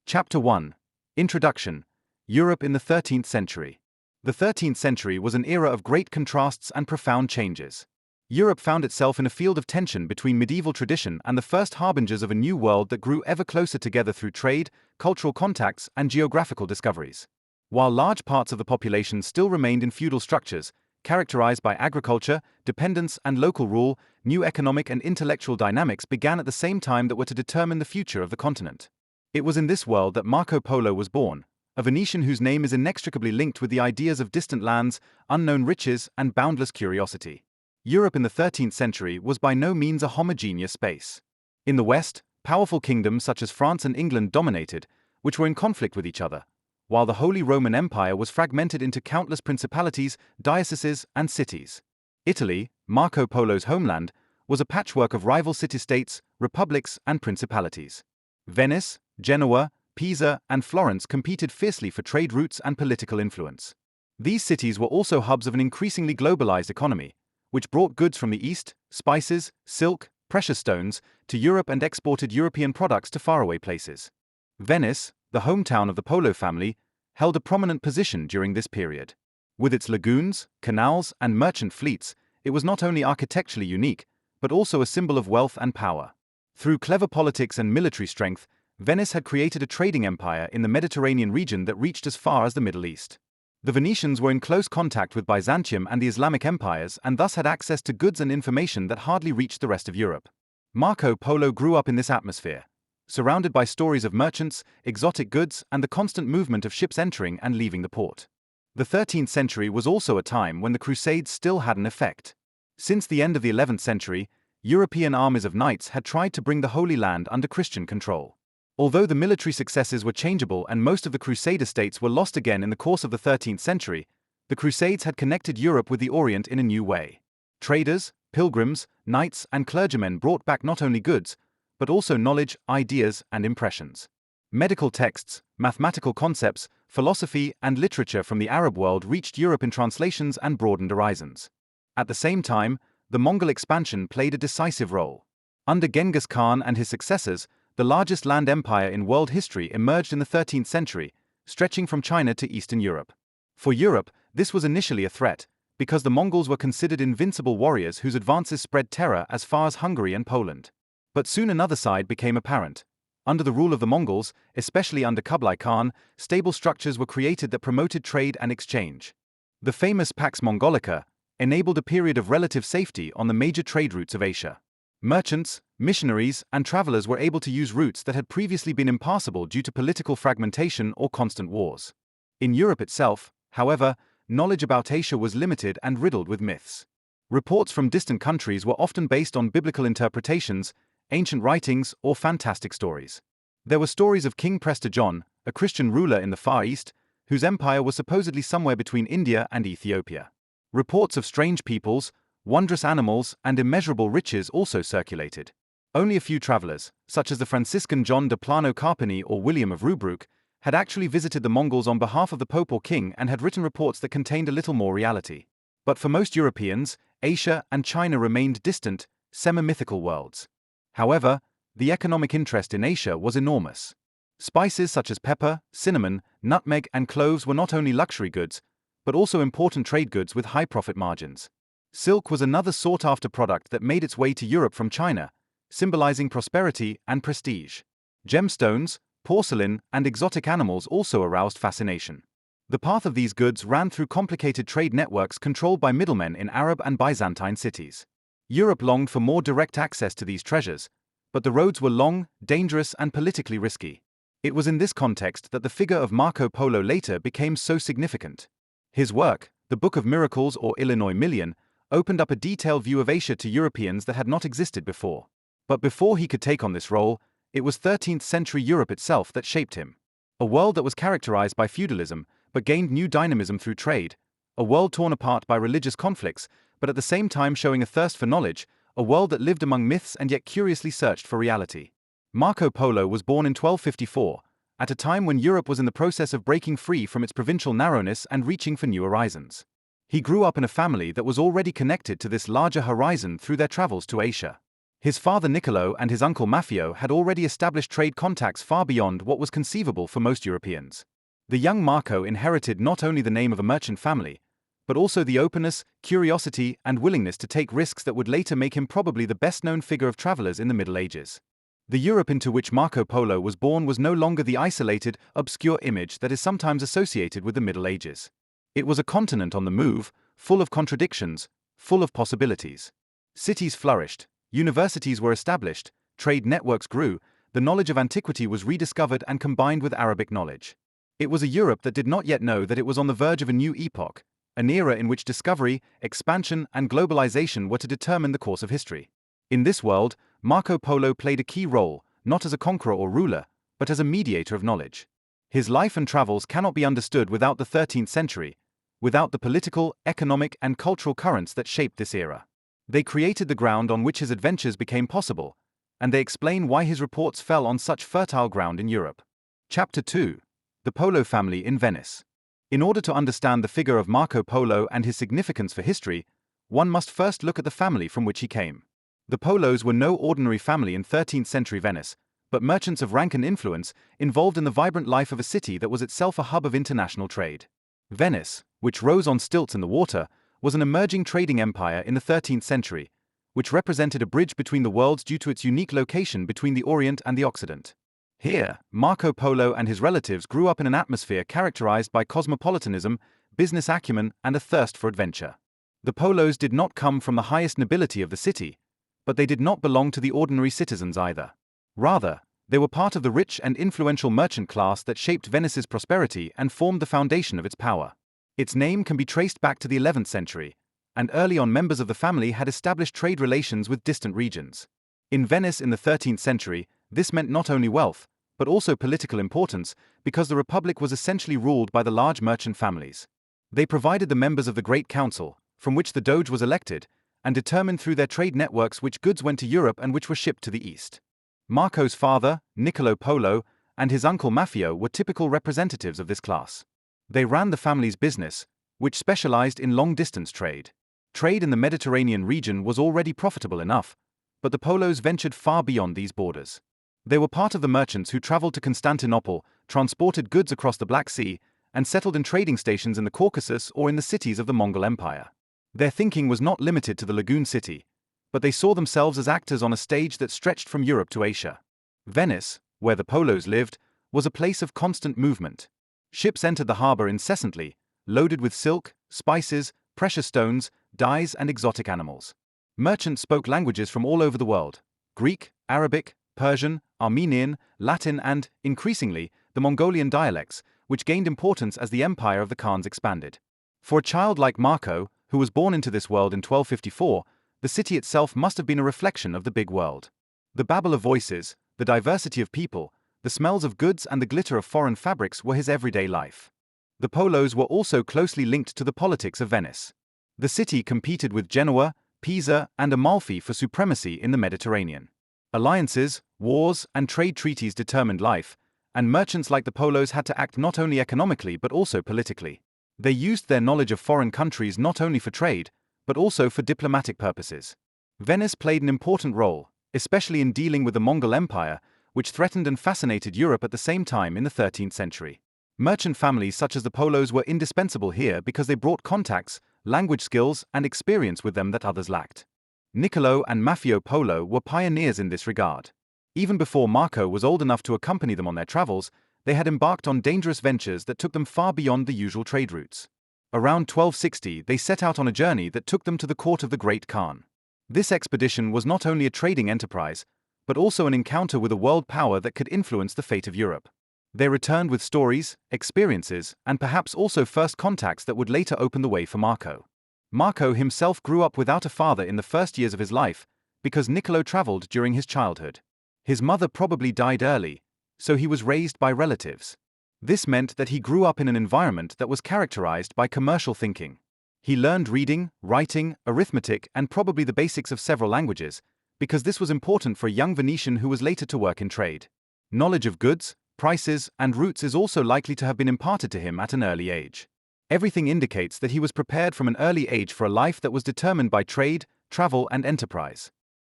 Chapter 1. Introduction. Europe in the 13th century. The 13th century was an era of great contrasts and profound changes. Europe found itself in a field of tension between medieval tradition and the first harbingers of a new world that grew ever closer together through trade, cultural contacts, and geographical discoveries. While large parts of the population still remained in feudal structures, characterized by agriculture, dependence, and local rule, new economic and intellectual dynamics began at the same time that were to determine the future of the continent. It was in this world that Marco Polo was born, a Venetian whose name is inextricably linked with the ideas of distant lands, unknown riches, and boundless curiosity. Europe in the 13th century was by no means a homogeneous space. In the West, powerful kingdoms such as France and England dominated, which were in conflict with each other, while the Holy Roman Empire was fragmented into countless principalities, dioceses, and cities. Italy, Marco Polo's homeland, was a patchwork of rival city-states, republics, and principalities. Venice, Genoa, Pisa, and Florence competed fiercely for trade routes and political influence. These cities were also hubs of an increasingly globalized economy, which brought goods from the East, spices, silk, precious stones, to Europe and exported European products to faraway places. Venice, the hometown of the Polo family, held a prominent position during this period. With its lagoons, canals, and merchant fleets, it was not only architecturally unique, but also a symbol of wealth and power. Through clever politics and military strength, Venice had created a trading empire in the Mediterranean region that reached as far as the Middle East. The Venetians were in close contact with Byzantium and the Islamic empires and thus had access to goods and information that hardly reached the rest of Europe. Marco Polo grew up in this atmosphere, surrounded by stories of merchants, exotic goods, and the constant movement of ships entering and leaving the port. The 13th century was also a time when the Crusades still had an effect. Since the end of the 11th century, European armies of knights had tried to bring the Holy Land under Christian control. Although the military successes were changeable and most of the Crusader states were lost again in the course of the 13th century, the Crusades had connected Europe with the Orient in a new way. Traders, pilgrims, knights, and clergymen brought back not only goods, but also knowledge, ideas, and impressions. Medical texts, mathematical concepts, philosophy, and literature from the Arab world reached Europe in translations and broadened horizons. At the same time, the Mongol expansion played a decisive role. Under Genghis Khan and his successors, the largest land empire in world history emerged in the 13th century, stretching from China to Eastern Europe. For Europe, this was initially a threat, because the Mongols were considered invincible warriors whose advances spread terror as far as Hungary and Poland. But soon another side became apparent. Under the rule of the Mongols, especially under Kublai Khan, stable structures were created that promoted trade and exchange. The famous Pax Mongolica enabled a period of relative safety on the major trade routes of Asia. Merchants, missionaries, and travelers were able to use routes that had previously been impassable due to political fragmentation or constant wars. In Europe itself, however, knowledge about Asia was limited and riddled with myths. Reports from distant countries were often based on biblical interpretations, ancient writings, or fantastic stories. There were stories of King Prester John, a Christian ruler in the Far East, whose empire was supposedly somewhere between India and Ethiopia. Reports of strange peoples, wondrous animals, and immeasurable riches also circulated. Only a few travelers, such as the Franciscan John de Plano Carpini or William of Rubruck, had actually visited the Mongols on behalf of the Pope or King and had written reports that contained a little more reality. But for most Europeans, Asia and China remained distant, semi-mythical worlds. However, the economic interest in Asia was enormous. Spices such as pepper, cinnamon, nutmeg, and cloves were not only luxury goods, but also important trade goods with high profit margins. Silk was another sought-after product that made its way to Europe from China, symbolizing prosperity and prestige. Gemstones, porcelain, and exotic animals also aroused fascination. The path of these goods ran through complicated trade networks controlled by middlemen in Arab and Byzantine cities. Europe longed for more direct access to these treasures, but the roads were long, dangerous, and politically risky. It was in this context that the figure of Marco Polo later became so significant. His work, the Book of Miracles or Illinois Million, opened up a detailed view of Asia to Europeans that had not existed before. But before he could take on this role, it was 13th century Europe itself that shaped him. A world that was characterized by feudalism, but gained new dynamism through trade. A world torn apart by religious conflicts, but at the same time showing a thirst for knowledge. A world that lived among myths and yet curiously searched for reality. Marco Polo was born in 1254, at a time when Europe was in the process of breaking free from its provincial narrowness and reaching for new horizons. He grew up in a family that was already connected to this larger horizon through their travels to Asia. His father Niccolo and his uncle Maffeo had already established trade contacts far beyond what was conceivable for most Europeans. The young Marco inherited not only the name of a merchant family, but also the openness, curiosity, and willingness to take risks that would later make him probably the best-known figure of travelers in the Middle Ages. The Europe into which Marco Polo was born was no longer the isolated, obscure image that is sometimes associated with the Middle Ages. It was a continent on the move, full of contradictions, full of possibilities. Cities flourished, universities were established, trade networks grew, the knowledge of antiquity was rediscovered and combined with Arabic knowledge. It was a Europe that did not yet know that it was on the verge of a new epoch, an era in which discovery, expansion, and globalization were to determine the course of history. In this world, Marco Polo played a key role, not as a conqueror or ruler, but as a mediator of knowledge. His life and travels cannot be understood without the 13th century, without the political, economic, and cultural currents that shaped this era. They created the ground on which his adventures became possible, and they explain why his reports fell on such fertile ground in Europe. Chapter 2. The Polo family in Venice. In order to understand the figure of Marco Polo and his significance for history, one must first look at the family from which he came. The Polos were no ordinary family in 13th century Venice, but merchants of rank and influence involved in the vibrant life of a city that was itself a hub of international trade. Venice, which rose on stilts in the water, was an emerging trading empire in the 13th century, which represented a bridge between the worlds due to its unique location between the Orient and the Occident. Here, Marco Polo and his relatives grew up in an atmosphere characterized by cosmopolitanism, business acumen, and a thirst for adventure. The Polos did not come from the highest nobility of the city, but they did not belong to the ordinary citizens either. Rather, they were part of the rich and influential merchant class that shaped Venice's prosperity and formed the foundation of its power. Its name can be traced back to the 11th century, and early on members of the family had established trade relations with distant regions. In Venice in the 13th century, this meant not only wealth, but also political importance, because the Republic was essentially ruled by the large merchant families. They provided the members of the Great Council, from which the Doge was elected, and determined through their trade networks which goods went to Europe and which were shipped to the East. Marco's father, Niccolo Polo, and his uncle Maffeo were typical representatives of this class. They ran the family's business, which specialized in long-distance trade. Trade in the Mediterranean region was already profitable enough, but the Polos ventured far beyond these borders. They were part of the merchants who traveled to Constantinople, transported goods across the Black Sea, and settled in trading stations in the Caucasus or in the cities of the Mongol Empire. Their thinking was not limited to the lagoon city, but they saw themselves as actors on a stage that stretched from Europe to Asia. Venice, where the Polos lived, was a place of constant movement. Ships entered the harbor incessantly, loaded with silk, spices, precious stones, dyes, and exotic animals. Merchants spoke languages from all over the world: Greek, Arabic, Persian, Armenian, Latin, and, increasingly, the Mongolian dialects, which gained importance as the empire of the Khans expanded. For a child like Marco, who was born into this world in 1254, the city itself must have been a reflection of the big world. The babble of voices, the diversity of people, the smells of goods and the glitter of foreign fabrics were his everyday life. The Polos were also closely linked to the politics of Venice. The city competed with Genoa, Pisa, and Amalfi for supremacy in the Mediterranean. Alliances, wars, and trade treaties determined life, and merchants like the Polos had to act not only economically but also politically. They used their knowledge of foreign countries not only for trade, but also for diplomatic purposes. Venice played an important role, especially in dealing with the Mongol Empire, which threatened and fascinated Europe at the same time in the 13th century. Merchant families such as the Polos were indispensable here because they brought contacts, language skills, and experience with them that others lacked. Niccolo and Maffeo Polo were pioneers in this regard. Even before Marco was old enough to accompany them on their travels, they had embarked on dangerous ventures that took them far beyond the usual trade routes. Around 1260, they set out on a journey that took them to the court of the Great Khan. This expedition was not only a trading enterprise, but also an encounter with a world power that could influence the fate of Europe. They returned with stories, experiences, and perhaps also first contacts that would later open the way for Marco. Marco himself grew up without a father in the first years of his life, because Niccolo traveled during his childhood. His mother probably died early, so he was raised by relatives. This meant that he grew up in an environment that was characterized by commercial thinking. He learned reading, writing, arithmetic, and probably the basics of several languages, because this was important for a young Venetian who was later to work in trade. Knowledge of goods, prices, and routes is also likely to have been imparted to him at an early age. Everything indicates that he was prepared from an early age for a life that was determined by trade, travel, and enterprise.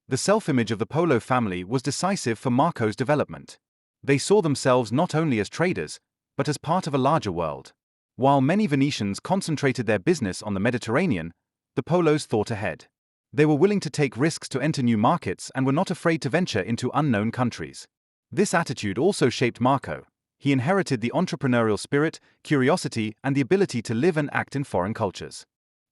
The self-image of the Polo family was decisive for Marco's development. They saw themselves not only as traders, but as part of a larger world. While many Venetians concentrated their business on the Mediterranean, the Polos thought ahead. They were willing to take risks to enter new markets and were not afraid to venture into unknown countries. This attitude also shaped Marco. He inherited the entrepreneurial spirit, curiosity, and the ability to live and act in foreign cultures.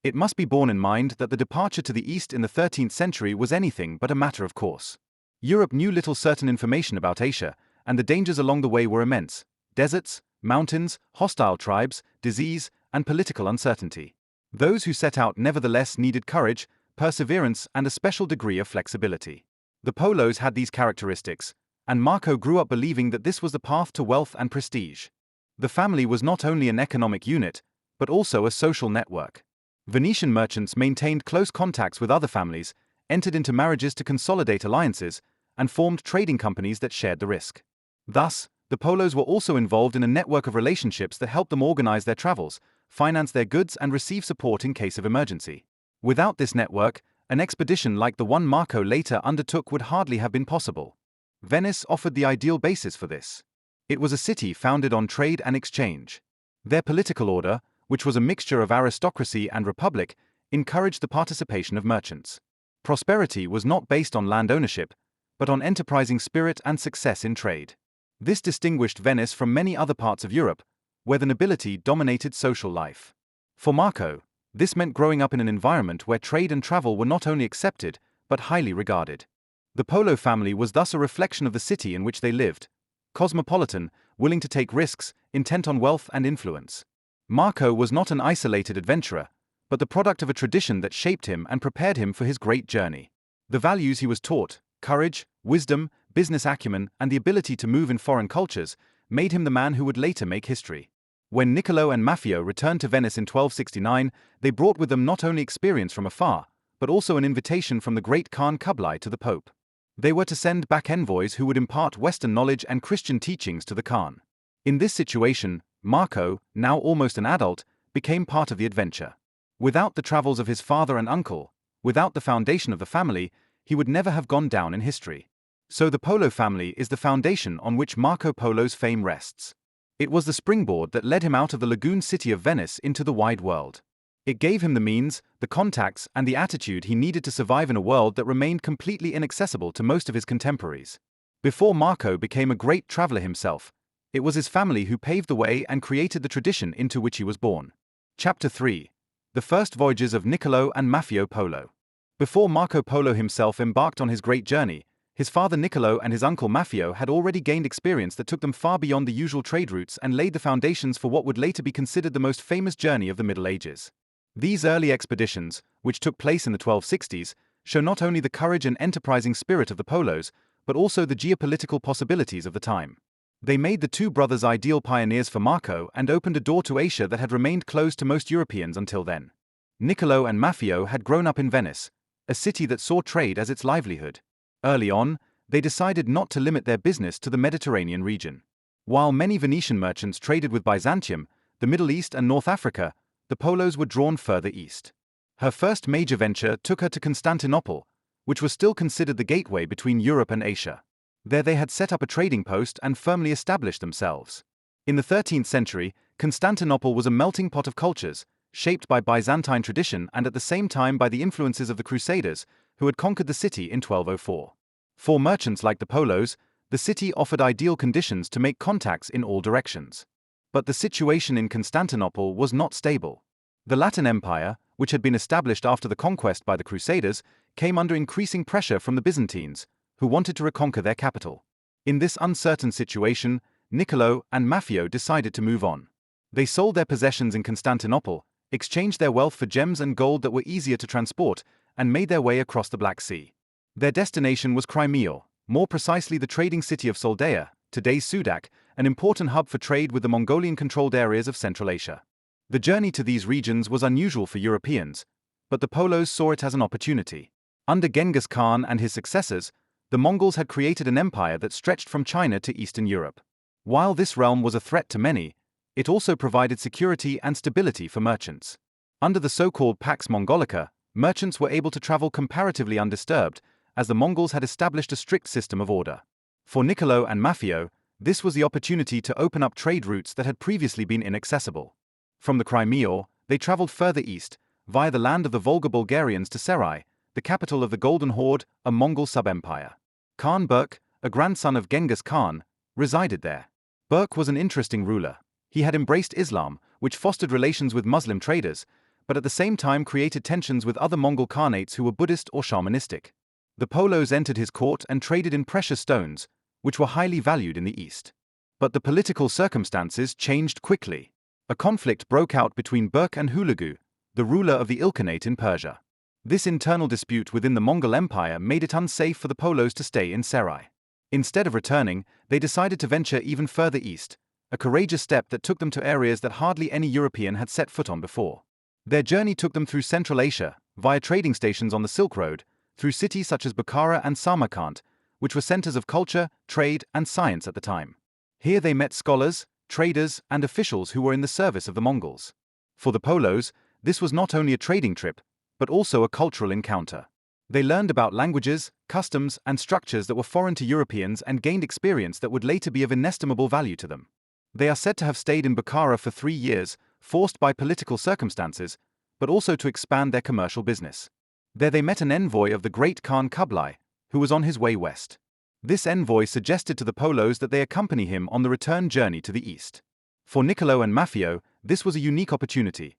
It must be borne in mind that the departure to the east in the 13th century was anything but a matter of course. Europe knew little certain information about Asia, and the dangers along the way were immense: deserts, mountains, hostile tribes, disease, and political uncertainty. Those who set out nevertheless needed courage, perseverance, and a special degree of flexibility. The Polos had these characteristics, and Marco grew up believing that this was the path to wealth and prestige. The family was not only an economic unit, but also a social network. Venetian merchants maintained close contacts with other families, entered into marriages to consolidate alliances, and formed trading companies that shared the risk. Thus, the Polos were also involved in a network of relationships that helped them organize their travels, finance their goods, and receive support in case of emergency. Without this network, an expedition like the one Marco later undertook would hardly have been possible. Venice offered the ideal basis for this. It was a city founded on trade and exchange. Their political order, which was a mixture of aristocracy and republic, encouraged the participation of merchants. Prosperity was not based on land ownership, but on enterprising spirit and success in trade. This distinguished Venice from many other parts of Europe, where the nobility dominated social life. For Marco, this meant growing up in an environment where trade and travel were not only accepted, but highly regarded. The Polo family was thus a reflection of the city in which they lived: cosmopolitan, willing to take risks, intent on wealth and influence. Marco was not an isolated adventurer, but the product of a tradition that shaped him and prepared him for his great journey. The values he was taught, courage, wisdom, business acumen, and the ability to move in foreign cultures, made him the man who would later make history. When Niccolo and Maffeo returned to Venice in 1269, they brought with them not only experience from afar, but also an invitation from the great Khan Kublai to the Pope. They were to send back envoys who would impart Western knowledge and Christian teachings to the Khan. In this situation, Marco, now almost an adult, became part of the adventure. Without the travels of his father and uncle, without the foundation of the family, he would never have gone down in history. So the Polo family is the foundation on which Marco Polo's fame rests. It was the springboard that led him out of the lagoon city of Venice into the wide world. It gave him the means, the contacts, and the attitude he needed to survive in a world that remained completely inaccessible to most of his contemporaries. Before Marco became a great traveler himself, it was his family who paved the way and created the tradition into which he was born. Chapter 3. The First Voyages of Niccolo and Maffeo Polo. Before Marco Polo himself embarked on his great journey, his father Niccolo and his uncle Maffeo had already gained experience that took them far beyond the usual trade routes and laid the foundations for what would later be considered the most famous journey of the Middle Ages. These early expeditions, which took place in the 1260s, show not only the courage and enterprising spirit of the Polos, but also the geopolitical possibilities of the time. They made the two brothers ideal pioneers for Marco and opened a door to Asia that had remained closed to most Europeans until then. Niccolo and Maffeo had grown up in Venice, a city that saw trade as its livelihood. Early on, they decided not to limit their business to the Mediterranean region. While many Venetian merchants traded with Byzantium, the Middle East and North Africa, the Polos were drawn further east. Her first major venture took her to Constantinople, which was still considered the gateway between Europe and Asia. There they had set up a trading post and firmly established themselves. In the 13th century, Constantinople was a melting pot of cultures, shaped by Byzantine tradition and at the same time by the influences of the Crusaders, who had conquered the city in 1204. For merchants like the Polos, the city offered ideal conditions to make contacts in all directions. But the situation in Constantinople was not stable. The Latin Empire, which had been established after the conquest by the Crusaders, came under increasing pressure from the Byzantines, who wanted to reconquer their capital. In this uncertain situation, Niccolo and Maffeo decided to move on. They sold their possessions in Constantinople, exchanged their wealth for gems and gold that were easier to transport, and made their way across the Black Sea. Their destination was Crimea, more precisely the trading city of Soldea, today's Sudak, an important hub for trade with the Mongolian-controlled areas of Central Asia. The journey to these regions was unusual for Europeans, but the Polos saw it as an opportunity. Under Genghis Khan and his successors, the Mongols had created an empire that stretched from China to Eastern Europe. While this realm was a threat to many, it also provided security and stability for merchants. Under the so-called Pax Mongolica, merchants were able to travel comparatively undisturbed, as the Mongols had established a strict system of order. For Niccolo and Maffeo, this was the opportunity to open up trade routes that had previously been inaccessible. From the Crimea, they traveled further east, via the land of the Volga Bulgarians to Serai, the capital of the Golden Horde, a Mongol sub-empire. Khanbaliq, a grandson of Genghis Khan, resided there. Burq was an interesting ruler. He had embraced Islam, which fostered relations with Muslim traders, but at the same time created tensions with other Mongol Khanates who were Buddhist or shamanistic. The Polos entered his court and traded in precious stones, which were highly valued in the East. But the political circumstances changed quickly. A conflict broke out between Burq and Hulagu, the ruler of the Ilkhanate in Persia. This internal dispute within the Mongol Empire made it unsafe for the Polos to stay in Serai. Instead of returning, they decided to venture even further east, a courageous step that took them to areas that hardly any European had set foot on before. Their journey took them through Central Asia, via trading stations on the Silk Road, through cities such as Bukhara and Samarkand, which were centers of culture, trade, and science at the time. Here they met scholars, traders, and officials who were in the service of the Mongols. For the Polos, this was not only a trading trip, but also a cultural encounter. They learned about languages, customs, and structures that were foreign to Europeans and gained experience that would later be of inestimable value to them. They are said to have stayed in Bukhara for 3 years, forced by political circumstances, but also to expand their commercial business. There they met an envoy of the great Khan Kublai, who was on his way west. This envoy suggested to the Polos that they accompany him on the return journey to the east. For Niccolo and Maffeo, this was a unique opportunity: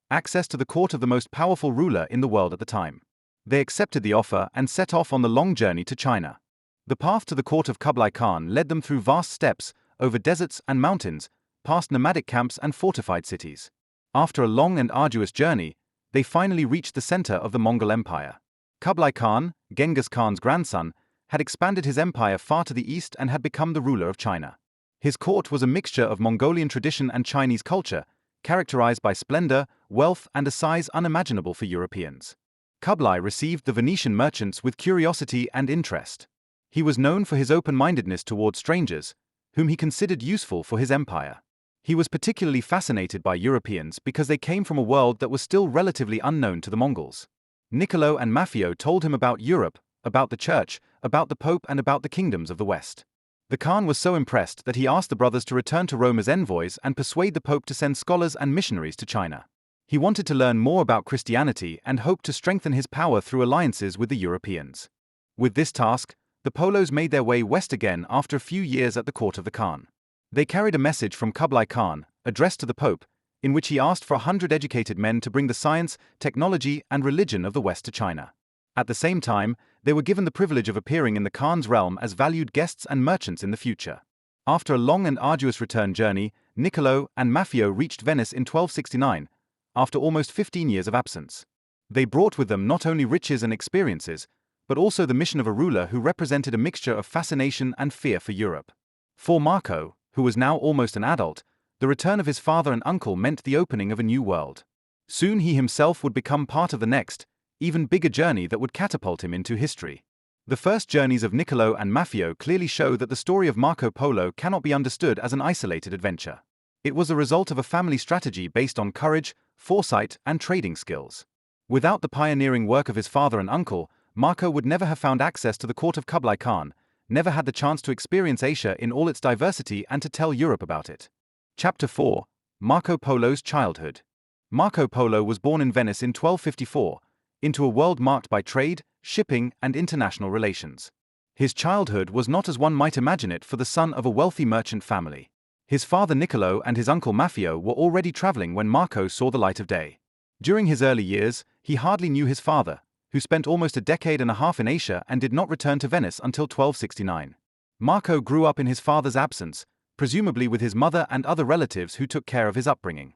access to the court of the most powerful ruler in the world at the time. They accepted the offer and set off on the long journey to China. The path to the court of Kublai Khan led them through vast steppes, over deserts and mountains, past nomadic camps and fortified cities. After a long and arduous journey, they finally reached the center of the Mongol Empire. Kublai Khan, Genghis Khan's grandson, had expanded his empire far to the east and had become the ruler of China. His court was a mixture of Mongolian tradition and Chinese culture, characterized by splendor, wealth, and a size unimaginable for Europeans. Kublai received the Venetian merchants with curiosity and interest. He was known for his open-mindedness toward strangers, whom he considered useful for his empire. He was particularly fascinated by Europeans because they came from a world that was still relatively unknown to the Mongols. Niccolo and Maffeo told him about Europe, about the church, about the Pope, and about the kingdoms of the West. The Khan was so impressed that he asked the brothers to return to Rome as envoys and persuade the Pope to send scholars and missionaries to China. He wanted to learn more about Christianity and hoped to strengthen his power through alliances with the Europeans. With this task, the Polos made their way west again after a few years at the court of the Khan. They carried a message from Kublai Khan, addressed to the Pope, in which he asked for 100 educated men to bring the science, technology, and religion of the West to China. At the same time, they were given the privilege of appearing in the Khan's realm as valued guests and merchants in the future. After a long and arduous return journey, Niccolo and Maffeo reached Venice in 1269, after almost 15 years of absence. They brought with them not only riches and experiences, but also the mission of a ruler who represented a mixture of fascination and fear for Europe. For Marco, who was now almost an adult, the return of his father and uncle meant the opening of a new world. Soon he himself would become part of the next, even bigger journey that would catapult him into history. The first journeys of Niccolo and Maffeo clearly show that the story of Marco Polo cannot be understood as an isolated adventure. It was a result of a family strategy based on courage, foresight, and trading skills. Without the pioneering work of his father and uncle, Marco would never have found access to the court of Kublai Khan, never had the chance to experience Asia in all its diversity and to tell Europe about it. Chapter 4: Marco Polo's Childhood. Marco Polo was born in Venice in 1254, into a world marked by trade, shipping, and international relations. His childhood was not as one might imagine it for the son of a wealthy merchant family. His father Niccolo and his uncle Maffeo were already traveling when Marco saw the light of day. During his early years, he hardly knew his father, who spent almost a decade and a half in Asia and did not return to Venice until 1269. Marco grew up in his father's absence, presumably with his mother and other relatives who took care of his upbringing.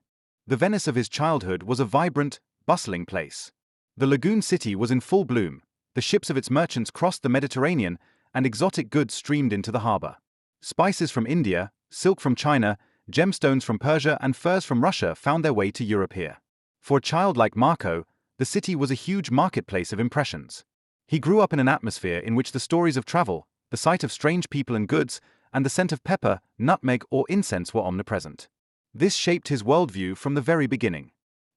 The Venice of his childhood was a vibrant, bustling place. The lagoon city was in full bloom, the ships of its merchants crossed the Mediterranean, and exotic goods streamed into the harbor. Spices from India, silk from China, gemstones from Persia, and furs from Russia found their way to Europe here. For a child like Marco, the city was a huge marketplace of impressions. He grew up in an atmosphere in which the stories of travel, the sight of strange people and goods, and the scent of pepper, nutmeg, or incense were omnipresent. This shaped his worldview from the very beginning.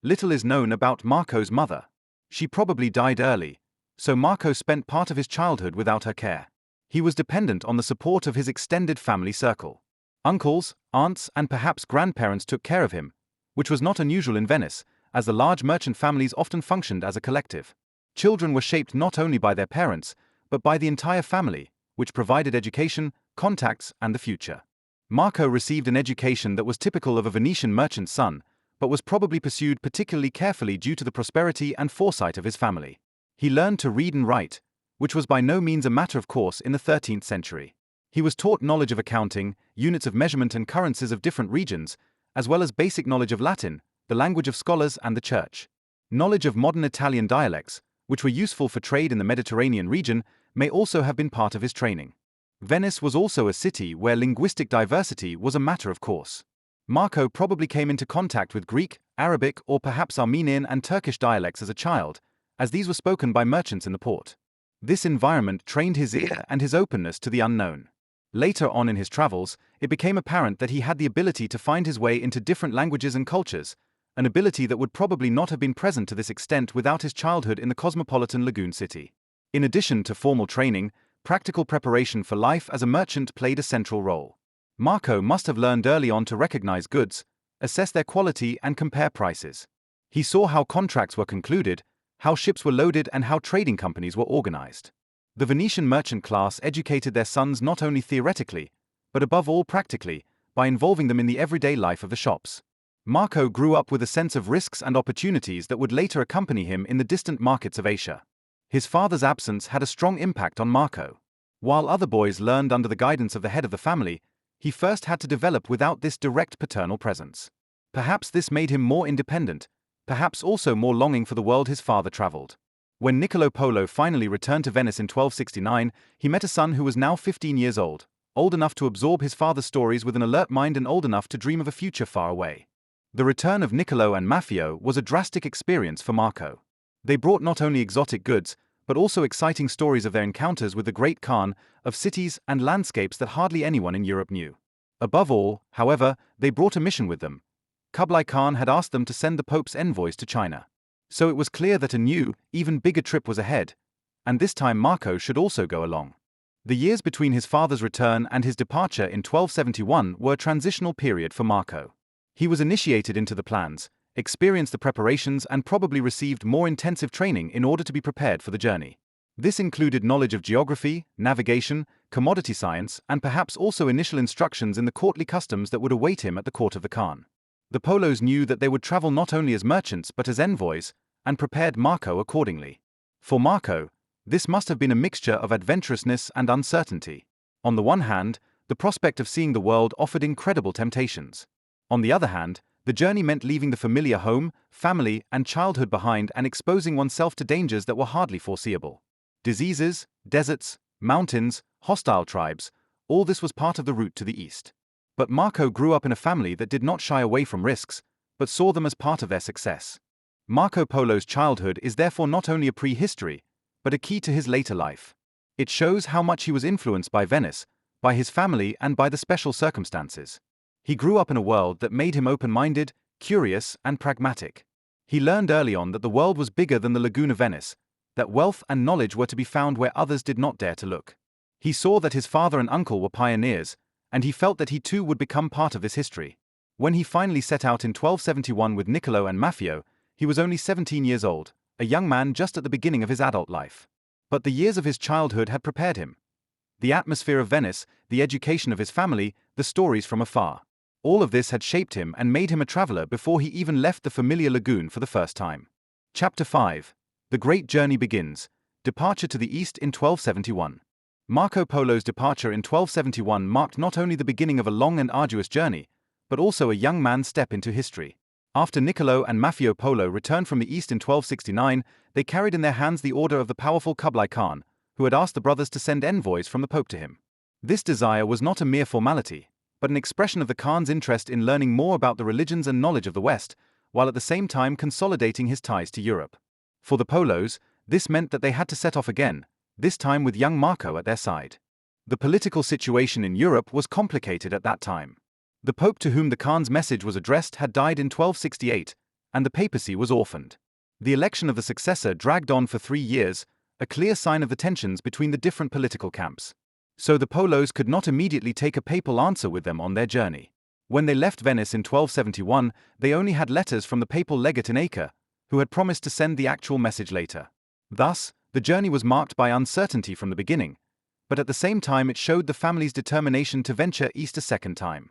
Little is known about Marco's mother. She probably died early, so Marco spent part of his childhood without her care. He was dependent on the support of his extended family circle. Uncles, aunts, and perhaps grandparents took care of him, which was not unusual in Venice, as the large merchant families often functioned as a collective. Children were shaped not only by their parents, but by the entire family, which provided education, contacts, and the future. Marco received an education that was typical of a Venetian merchant's son, but was probably pursued particularly carefully due to the prosperity and foresight of his family. He learned to read and write, which was by no means a matter of course in the 13th century. He was taught knowledge of accounting, units of measurement and currencies of different regions, as well as basic knowledge of Latin, the language of scholars and the church. Knowledge of modern Italian dialects, which were useful for trade in the Mediterranean region, may also have been part of his training. Venice was also a city where linguistic diversity was a matter of course. Marco probably came into contact with Greek, Arabic, or perhaps Armenian and Turkish dialects as a child, as these were spoken by merchants in the port. This environment trained his ear and his openness to the unknown. Later on in his travels, it became apparent that he had the ability to find his way into different languages and cultures, an ability that would probably not have been present to this extent without his childhood in the cosmopolitan lagoon city. In addition to formal training, practical preparation for life as a merchant played a central role. Marco must have learned early on to recognize goods, assess their quality, and compare prices. He saw how contracts were concluded, how ships were loaded, and how trading companies were organized. The Venetian merchant class educated their sons not only theoretically, but above all practically, by involving them in the everyday life of the shops. Marco grew up with a sense of risks and opportunities that would later accompany him in the distant markets of Asia. His father's absence had a strong impact on Marco. While other boys learned under the guidance of the head of the family, he first had to develop without this direct paternal presence. Perhaps this made him more independent, perhaps also more longing for the world his father traveled. When Niccolo Polo finally returned to Venice in 1269, he met a son who was now 15 years old enough to absorb his father's stories with an alert mind and old enough to dream of a future far away. The return of Niccolo and Maffeo was a drastic experience for Marco. They brought not only exotic goods, but also exciting stories of their encounters with the great Khan, of cities and landscapes that hardly anyone in Europe knew. Above all, however, they brought a mission with them. Kublai Khan had asked them to send the Pope's envoys to China. So it was clear that a new, even bigger trip was ahead, and this time Marco should also go along. The years between his father's return and his departure in 1271 were a transitional period for Marco. He was initiated into the plans, experienced the preparations, and probably received more intensive training in order to be prepared for the journey. This included knowledge of geography, navigation, commodity science, and perhaps also initial instructions in the courtly customs that would await him at the court of the Khan. The Polos knew that they would travel not only as merchants but as envoys, and prepared Marco accordingly. For Marco, this must have been a mixture of adventurousness and uncertainty. On the one hand, the prospect of seeing the world offered incredible temptations. On the other hand, the journey meant leaving the familiar home, family, and childhood behind and exposing oneself to dangers that were hardly foreseeable. Diseases, deserts, mountains, hostile tribes, all this was part of the route to the east. But Marco grew up in a family that did not shy away from risks, but saw them as part of their success. Marco Polo's childhood is therefore not only a prehistory, but a key to his later life. It shows how much he was influenced by Venice, by his family, and by the special circumstances. He grew up in a world that made him open-minded, curious, and pragmatic. He learned early on that the world was bigger than the lagoon of Venice, that wealth and knowledge were to be found where others did not dare to look. He saw that his father and uncle were pioneers, and he felt that he too would become part of this history. When he finally set out in 1271 with Niccolo and Maffeo, he was only 17 years old, a young man just at the beginning of his adult life. But the years of his childhood had prepared him. The atmosphere of Venice, the education of his family, the stories from afar. All of this had shaped him and made him a traveler before he even left the familiar lagoon for the first time. Chapter 5. The Great Journey Begins. Departure to the East in 1271. Marco Polo's departure in 1271 marked not only the beginning of a long and arduous journey, but also a young man's step into history. After Niccolo and Maffeo Polo returned from the East in 1269, they carried in their hands the order of the powerful Kublai Khan, who had asked the brothers to send envoys from the Pope to him. This desire was not a mere formality, but an expression of the Khan's interest in learning more about the religions and knowledge of the West, while at the same time consolidating his ties to Europe. For the Polos, this meant that they had to set off again, this time with young Marco at their side. The political situation in Europe was complicated at that time. The Pope to whom the Khan's message was addressed had died in 1268, and the papacy was orphaned. The election of the successor dragged on for 3 years, a clear sign of the tensions between the different political camps. So the Polos could not immediately take a papal answer with them on their journey. When they left Venice in 1271, they only had letters from the papal legate in Acre, who had promised to send the actual message later. Thus, the journey was marked by uncertainty from the beginning, but at the same time it showed the family's determination to venture east a second time.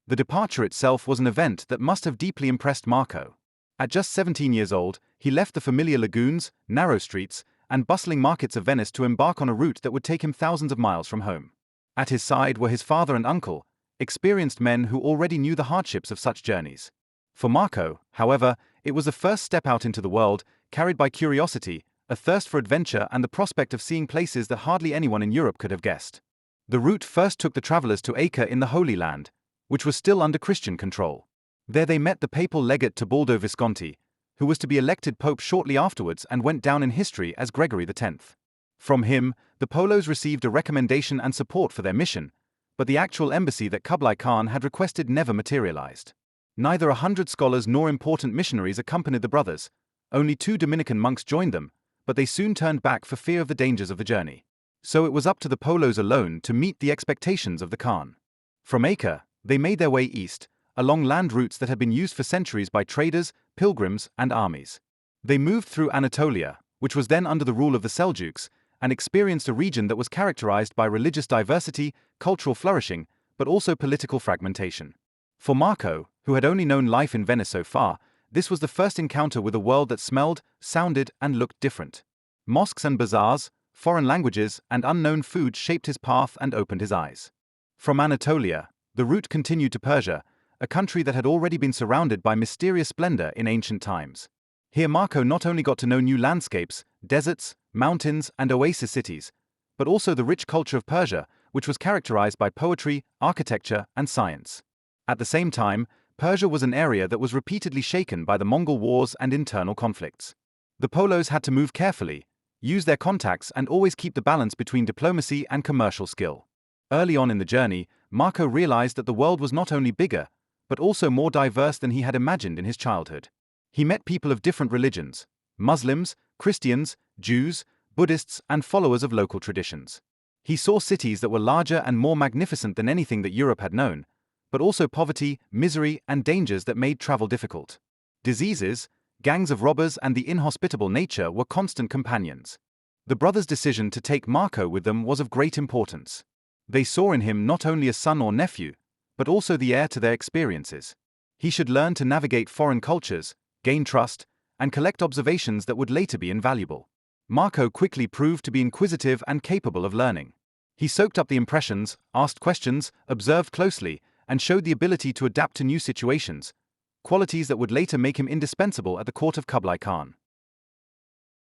The departure itself was an event that must have deeply impressed Marco. At just 17 years old, he left the familiar lagoons, narrow streets, and bustling markets of Venice to embark on a route that would take him thousands of miles from home. At his side were his father and uncle, experienced men who already knew the hardships of such journeys. For Marco, however, it was the first step out into the world, carried by curiosity, a thirst for adventure and the prospect of seeing places that hardly anyone in Europe could have guessed. The route first took the travelers to Acre in the Holy Land, which was still under Christian control. There they met the papal legate Tebaldo Visconti, who was to be elected pope shortly afterwards and went down in history as Gregory X. From him, the Polos received a recommendation and support for their mission, but the actual embassy that Kublai Khan had requested never materialized. Neither 100 scholars nor important missionaries accompanied the brothers. Only 2 Dominican monks joined them, but they soon turned back for fear of the dangers of the journey. So it was up to the Polos alone to meet the expectations of the Khan. From Acre, they made their way east, along land routes that had been used for centuries by traders, pilgrims, and armies. They moved through Anatolia, which was then under the rule of the Seljuks, and experienced a region that was characterized by religious diversity, cultural flourishing, but also political fragmentation. For Marco, who had only known life in Venice so far, this was the first encounter with a world that smelled, sounded, and looked different. Mosques and bazaars, foreign languages, and unknown food shaped his path and opened his eyes. From Anatolia, the route continued to Persia, a country that had already been surrounded by mysterious splendor in ancient times. Here Marco not only got to know new landscapes, deserts, mountains, and oasis cities, but also the rich culture of Persia, which was characterized by poetry, architecture, and science. At the same time, Persia was an area that was repeatedly shaken by the Mongol wars and internal conflicts. The Polos had to move carefully, use their contacts, and always keep the balance between diplomacy and commercial skill. Early on in the journey, Marco realized that the world was not only bigger, but also more diverse than he had imagined in his childhood. He met people of different religions: Muslims, Christians, Jews, Buddhists, and followers of local traditions. He saw cities that were larger and more magnificent than anything that Europe had known, but also poverty, misery, and dangers that made travel difficult. Diseases, gangs of robbers, and the inhospitable nature were constant companions. The brothers' decision to take Marco with them was of great importance. They saw in him not only a son or nephew, but also the heir to their experiences. He should learn to navigate foreign cultures, gain trust, and collect observations that would later be invaluable. Marco quickly proved to be inquisitive and capable of learning. He soaked up the impressions, asked questions, observed closely, and showed the ability to adapt to new situations, qualities that would later make him indispensable at the court of Kublai Khan.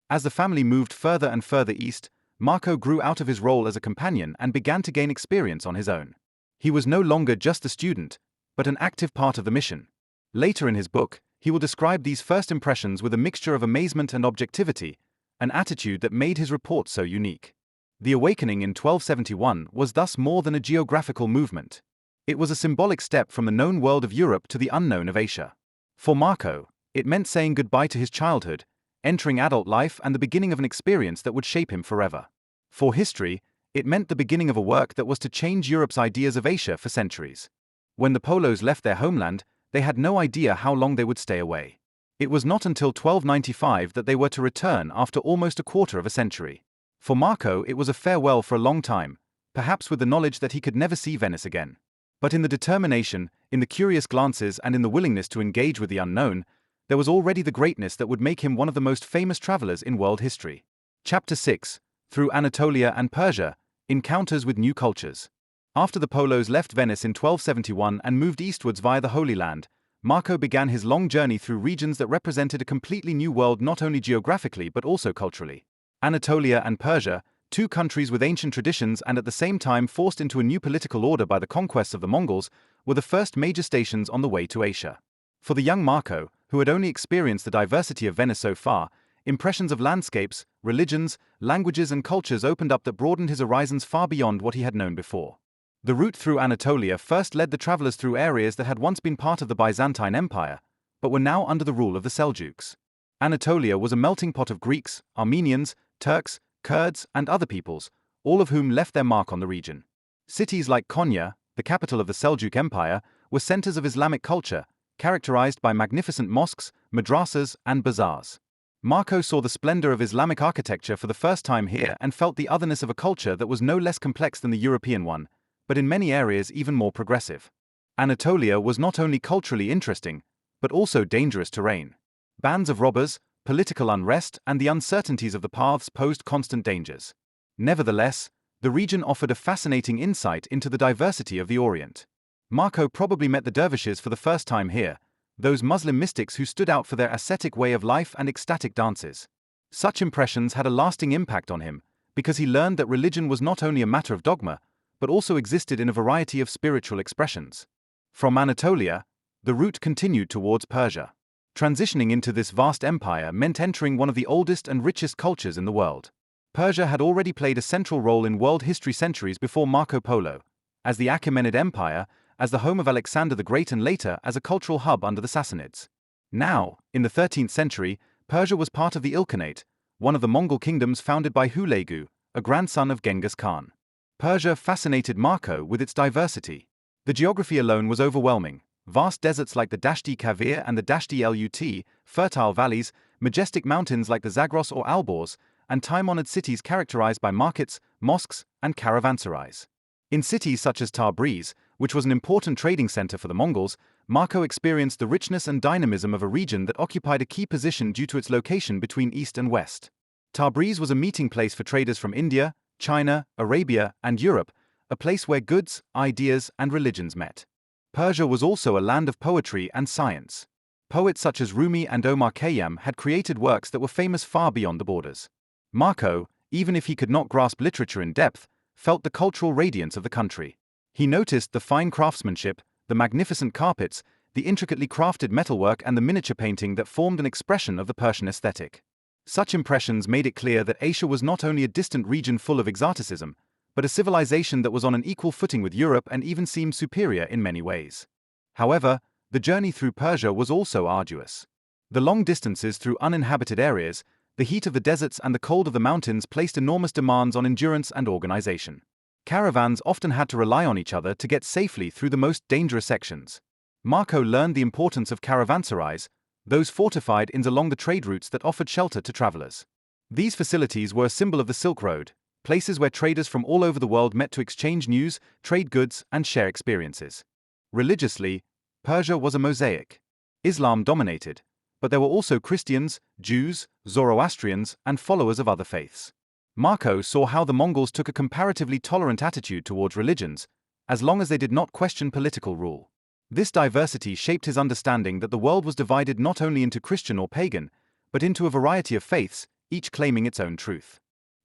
As the family moved further and further east, Marco grew out of his role as a companion and began to gain experience on his own. He was no longer just a student, but an active part of the mission. Later in his book, he will describe these first impressions with a mixture of amazement and objectivity, an attitude that made his report so unique. The awakening in 1271 was thus more than a geographical movement. It was a symbolic step from the known world of Europe to the unknown of Asia. For Marco, it meant saying goodbye to his childhood, entering adult life, and the beginning of an experience that would shape him forever. For history, it meant the beginning of a work that was to change Europe's ideas of Asia for centuries. When the Polos left their homeland, they had no idea how long they would stay away. It was not until 1295 that they were to return after almost a quarter of a century. For Marco, it was a farewell for a long time, perhaps with the knowledge that he could never see Venice again. But in the determination, in the curious glances, and in the willingness to engage with the unknown, there was already the greatness that would make him one of the most famous travelers in world history. Chapter 6. Through Anatolia and Persia, Encounters with New Cultures. After the Polos left Venice in 1271 and moved eastwards via the Holy Land, Marco began his long journey through regions that represented a completely new world not only geographically but also culturally. Anatolia and Persia, two countries with ancient traditions and at the same time forced into a new political order by the conquests of the Mongols, were the first major stations on the way to Asia. For the young Marco, who had only experienced the diversity of Venice so far, impressions of landscapes, religions, languages, and cultures opened up that broadened his horizons far beyond what he had known before. The route through Anatolia first led the travelers through areas that had once been part of the Byzantine Empire, but were now under the rule of the Seljuks. Anatolia was a melting pot of Greeks, Armenians, Turks, Kurds, and other peoples, all of whom left their mark on the region. Cities like Konya, the capital of the Seljuk Empire, were centers of Islamic culture, characterized by magnificent mosques, madrasas, and bazaars. Marco saw the splendor of Islamic architecture for the first time here and felt the otherness of a culture that was no less complex than the European one, but in many areas even more progressive. Anatolia was not only culturally interesting, but also dangerous terrain. Bands of robbers, political unrest, and the uncertainties of the paths posed constant dangers. Nevertheless, the region offered a fascinating insight into the diversity of the Orient. Marco probably met the dervishes for the first time here, those Muslim mystics who stood out for their ascetic way of life and ecstatic dances. Such impressions had a lasting impact on him, because he learned that religion was not only a matter of dogma, but also existed in a variety of spiritual expressions. From Anatolia, the route continued towards Persia. Transitioning into this vast empire meant entering one of the oldest and richest cultures in the world. Persia had already played a central role in world history centuries before Marco Polo, as the Achaemenid Empire, as the home of Alexander the Great, and later as a cultural hub under the Sassanids. Now, in the 13th century, Persia was part of the Ilkhanate, one of the Mongol kingdoms founded by Hulagu, a grandson of Genghis Khan. Persia fascinated Marco with its diversity. The geography alone was overwhelming. Vast deserts like the Dashti Kavir and the Dashti Lut, fertile valleys, majestic mountains like the Zagros or Alborz, and time-honored cities characterized by markets, mosques, and caravanserais. In cities such as Tabriz, which was an important trading center for the Mongols, Marco experienced the richness and dynamism of a region that occupied a key position due to its location between East and West. Tabriz was a meeting place for traders from India, China, Arabia, and Europe, a place where goods, ideas, and religions met. Persia was also a land of poetry and science. Poets such as Rumi and Omar Khayyam had created works that were famous far beyond the borders. Marco, even if he could not grasp literature in depth, felt the cultural radiance of the country. He noticed the fine craftsmanship, the magnificent carpets, the intricately crafted metalwork, and the miniature painting that formed an expression of the Persian aesthetic. Such impressions made it clear that Asia was not only a distant region full of exoticism, but a civilization that was on an equal footing with Europe and even seemed superior in many ways. However, the journey through Persia was also arduous. The long distances through uninhabited areas, the heat of the deserts, and the cold of the mountains placed enormous demands on endurance and organization. Caravans often had to rely on each other to get safely through the most dangerous sections. Marco learned the importance of caravanserais, those fortified inns along the trade routes that offered shelter to travelers. These facilities were a symbol of the Silk Road, places where traders from all over the world met to exchange news, trade goods, and share experiences. Religiously, Persia was a mosaic. Islam dominated, but there were also Christians, Jews, Zoroastrians, and followers of other faiths. Marco saw how the Mongols took a comparatively tolerant attitude towards religions, as long as they did not question political rule. This diversity shaped his understanding that the world was divided not only into Christian or pagan, but into a variety of faiths, each claiming its own truth.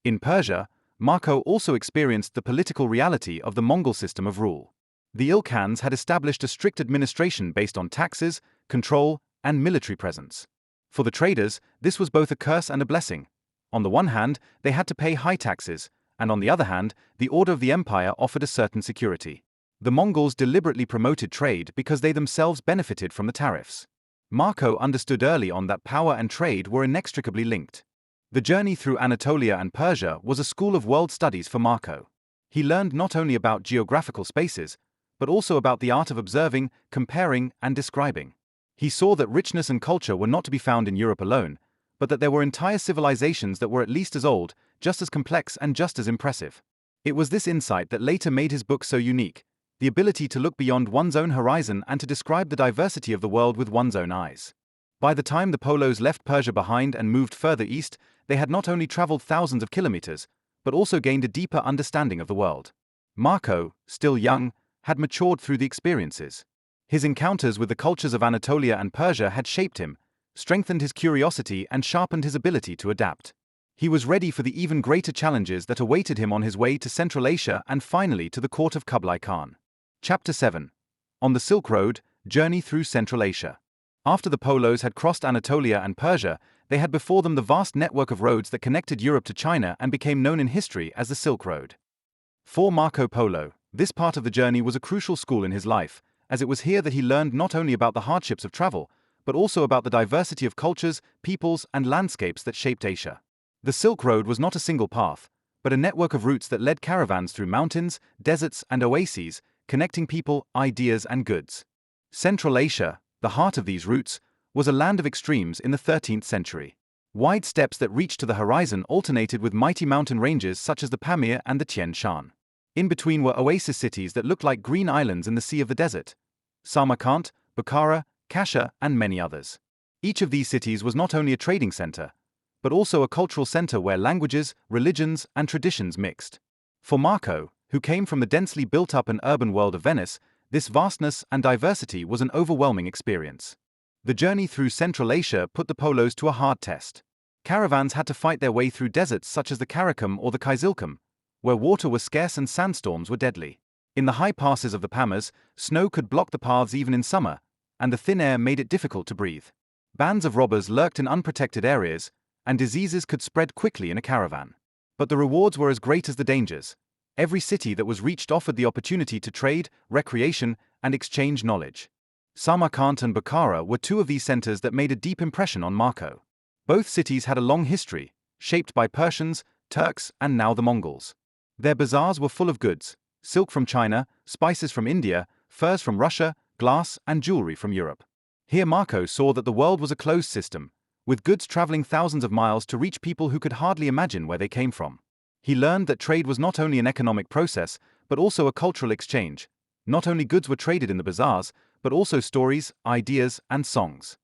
In Persia, Marco also experienced the political reality of the Mongol system of rule. The Ilkhans had established a strict administration based on taxes, control, and military presence. For the traders, this was both a curse and a blessing. On the one hand, they had to pay high taxes, and on the other hand, the order of the empire offered a certain security. The Mongols deliberately promoted trade because they themselves benefited from the tariffs. Marco understood early on that power and trade were inextricably linked. The journey through Anatolia and Persia was a school of world studies for Marco. He learned not only about geographical spaces, but also about the art of observing, comparing, and describing. He saw that richness and culture were not to be found in Europe alone, but that there were entire civilizations that were at least as old, just as complex, and just as impressive. It was this insight that later made his book so unique, the ability to look beyond one's own horizon and to describe the diversity of the world with one's own eyes. By the time the Polos left Persia behind and moved further east, they had not only traveled thousands of kilometers, but also gained a deeper understanding of the world. Marco, still young, had matured through the experiences. His encounters with the cultures of Anatolia and Persia had shaped him, strengthened his curiosity, and sharpened his ability to adapt. He was ready for the even greater challenges that awaited him on his way to Central Asia and finally to the court of Kublai Khan. Chapter 7. On the Silk Road, Journey through Central Asia. After the Polos had crossed Anatolia and Persia, they had before them the vast network of roads that connected Europe to China and became known in history as the Silk Road. For Marco Polo, this part of the journey was a crucial school in his life, as it was here that he learned not only about the hardships of travel, but also about the diversity of cultures, peoples, and landscapes that shaped Asia. The Silk Road was not a single path, but a network of routes that led caravans through mountains, deserts, and oases, connecting people, ideas, and goods. Central Asia, the heart of these routes, was a land of extremes in the 13th century. Wide steppes that reached to the horizon alternated with mighty mountain ranges such as the Pamir and the Tian Shan. In between were oasis cities that looked like green islands in the sea of the desert: Samarkand, Bukhara, Kasha, and many others. Each of these cities was not only a trading center, but also a cultural center where languages, religions, and traditions mixed. For Marco, who came from the densely built-up and urban world of Venice, this vastness and diversity was an overwhelming experience. The journey through Central Asia put the Polos to a hard test. Caravans had to fight their way through deserts such as the Karakum or the Kizilkum, where water was scarce and sandstorms were deadly. In the high passes of the Pamirs, snow could block the paths even in summer, and the thin air made it difficult to breathe. Bands of robbers lurked in unprotected areas, and diseases could spread quickly in a caravan. But the rewards were as great as the dangers. Every city that was reached offered the opportunity to trade, recreation, and exchange knowledge. Samarkand and Bukhara were two of these centers that made a deep impression on Marco. Both cities had a long history, shaped by Persians, Turks, and now the Mongols. Their bazaars were full of goods: silk from China, spices from India, furs from Russia, glass and jewelry from Europe. Here Marco saw that the world was a closed system, with goods traveling thousands of miles to reach people who could hardly imagine where they came from. He learned that trade was not only an economic process, but also a cultural exchange. Not only goods were traded in the bazaars, but also stories, ideas, and songs.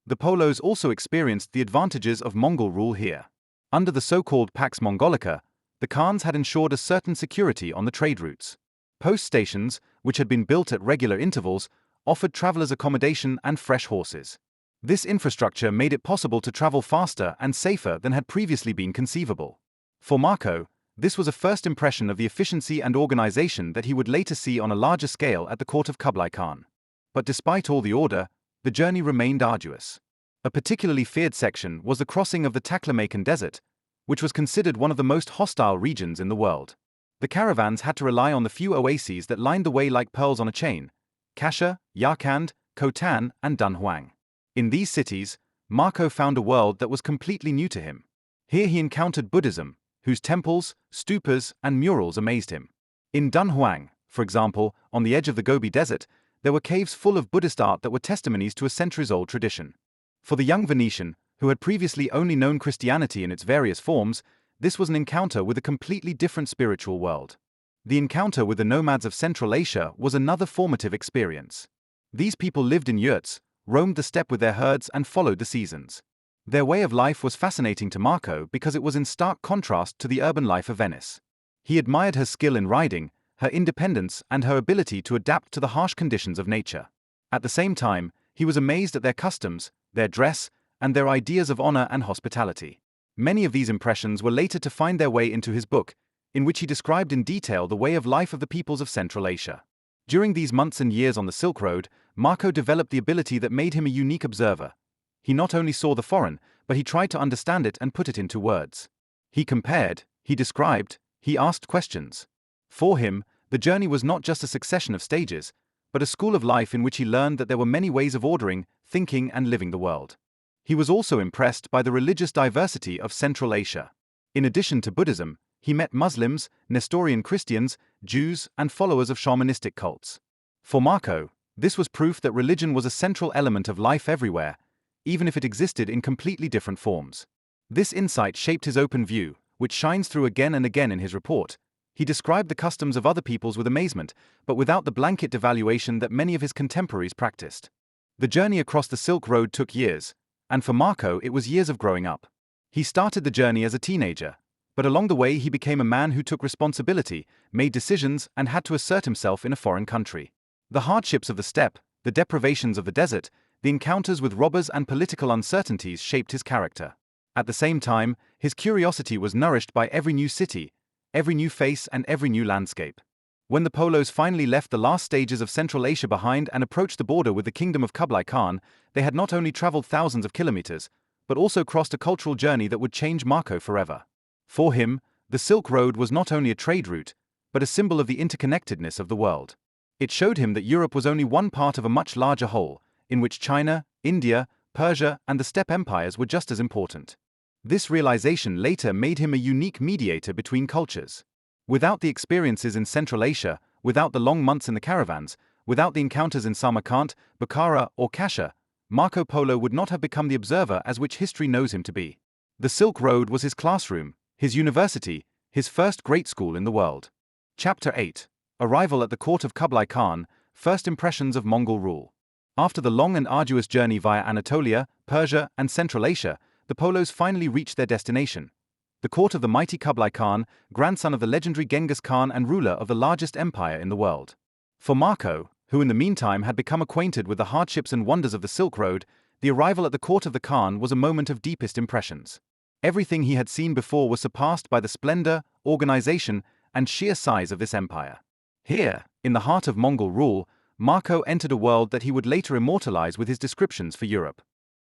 The Polos also experienced the advantages of Mongol rule here. Under the so-called Pax Mongolica, the Khans had ensured a certain security on the trade routes. Post stations, which had been built at regular intervals, offered travelers accommodation and fresh horses. This infrastructure made it possible to travel faster and safer than had previously been conceivable. For Marco, this was a first impression of the efficiency and organization that he would later see on a larger scale at the court of Kublai Khan. But despite all the order, the journey remained arduous. A particularly feared section was the crossing of the Taklamakan Desert, which was considered one of the most hostile regions in the world. The caravans had to rely on the few oases that lined the way like pearls on a chain: Kasha, Yarkand, Khotan, and Dunhuang. In these cities, Marco found a world that was completely new to him. Here he encountered Buddhism, whose temples, stupas, and murals amazed him. In Dunhuang, for example, on the edge of the Gobi Desert, there were caves full of Buddhist art that were testimonies to a centuries-old tradition. For the young Venetian, who had previously only known Christianity in its various forms, this was an encounter with a completely different spiritual world. The encounter with the nomads of Central Asia was another formative experience. These people lived in yurts, roamed the steppe with their herds, and followed the seasons. Their way of life was fascinating to Marco because it was in stark contrast to the urban life of Venice. He admired her skill in riding, her independence, and her ability to adapt to the harsh conditions of nature. At the same time, he was amazed at their customs, their dress, and their ideas of honor and hospitality. Many of these impressions were later to find their way into his book, in which he described in detail the way of life of the peoples of Central Asia. During these months and years on the Silk Road, Marco developed the ability that made him a unique observer. He not only saw the foreign, but he tried to understand it and put it into words. He compared, he described, he asked questions. For him, the journey was not just a succession of stages, but a school of life in which he learned that there were many ways of ordering, thinking, and living the world. He was also impressed by the religious diversity of Central Asia. In addition to Buddhism, he met Muslims, Nestorian Christians, Jews, and followers of shamanistic cults. For Marco, this was proof that religion was a central element of life everywhere, even if it existed in completely different forms. This insight shaped his open view, which shines through again and again in his report. He described the customs of other peoples with amazement, but without the blanket devaluation that many of his contemporaries practiced. The journey across the Silk Road took years, and for Marco it was years of growing up. He started the journey as a teenager, but along the way he became a man who took responsibility, made decisions, and had to assert himself in a foreign country. The hardships of the steppe, the deprivations of the desert, the encounters with robbers and political uncertainties shaped his character. At the same time, his curiosity was nourished by every new city, every new face, and every new landscape. When the Polos finally left the last stages of Central Asia behind and approached the border with the kingdom of Kublai Khan, they had not only traveled thousands of kilometers, but also crossed a cultural journey that would change Marco forever. For him, the Silk Road was not only a trade route, but a symbol of the interconnectedness of the world. It showed him that Europe was only one part of a much larger whole, in which China, India, Persia, and the steppe empires were just as important. This realization later made him a unique mediator between cultures. Without the experiences in Central Asia, without the long months in the caravans, without the encounters in Samarkand, Bukhara, or Kasha, Marco Polo would not have become the observer as which history knows him to be. The Silk Road was his classroom, his university, his first great school in the world. Chapter 8. Arrival at the court of Kublai Khan, First Impressions of Mongol Rule. After the long and arduous journey via Anatolia, Persia, and Central Asia, the Polos finally reached their destination, the court of the mighty Kublai Khan, grandson of the legendary Genghis Khan and ruler of the largest empire in the world. For Marco, who in the meantime had become acquainted with the hardships and wonders of the Silk Road, the arrival at the court of the Khan was a moment of deepest impressions. Everything he had seen before was surpassed by the splendor, organization, and sheer size of this empire. Here, in the heart of Mongol rule, Marco entered a world that he would later immortalize with his descriptions for Europe.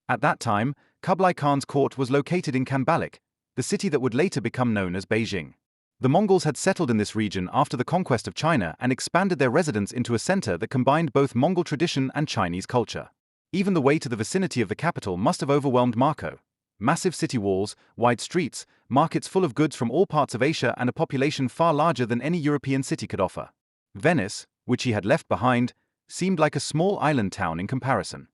At that time, Kublai Khan's court was located in Khanbaliq, the city that would later become known as Beijing. The Mongols had settled in this region after the conquest of China and expanded their residence into a center that combined both Mongol tradition and Chinese culture. Even the way to the vicinity of the capital must have overwhelmed Marco. Massive city walls, wide streets, markets full of goods from all parts of Asia, and a population far larger than any European city could offer. Venice, which he had left behind, seemed like a small island town in comparison.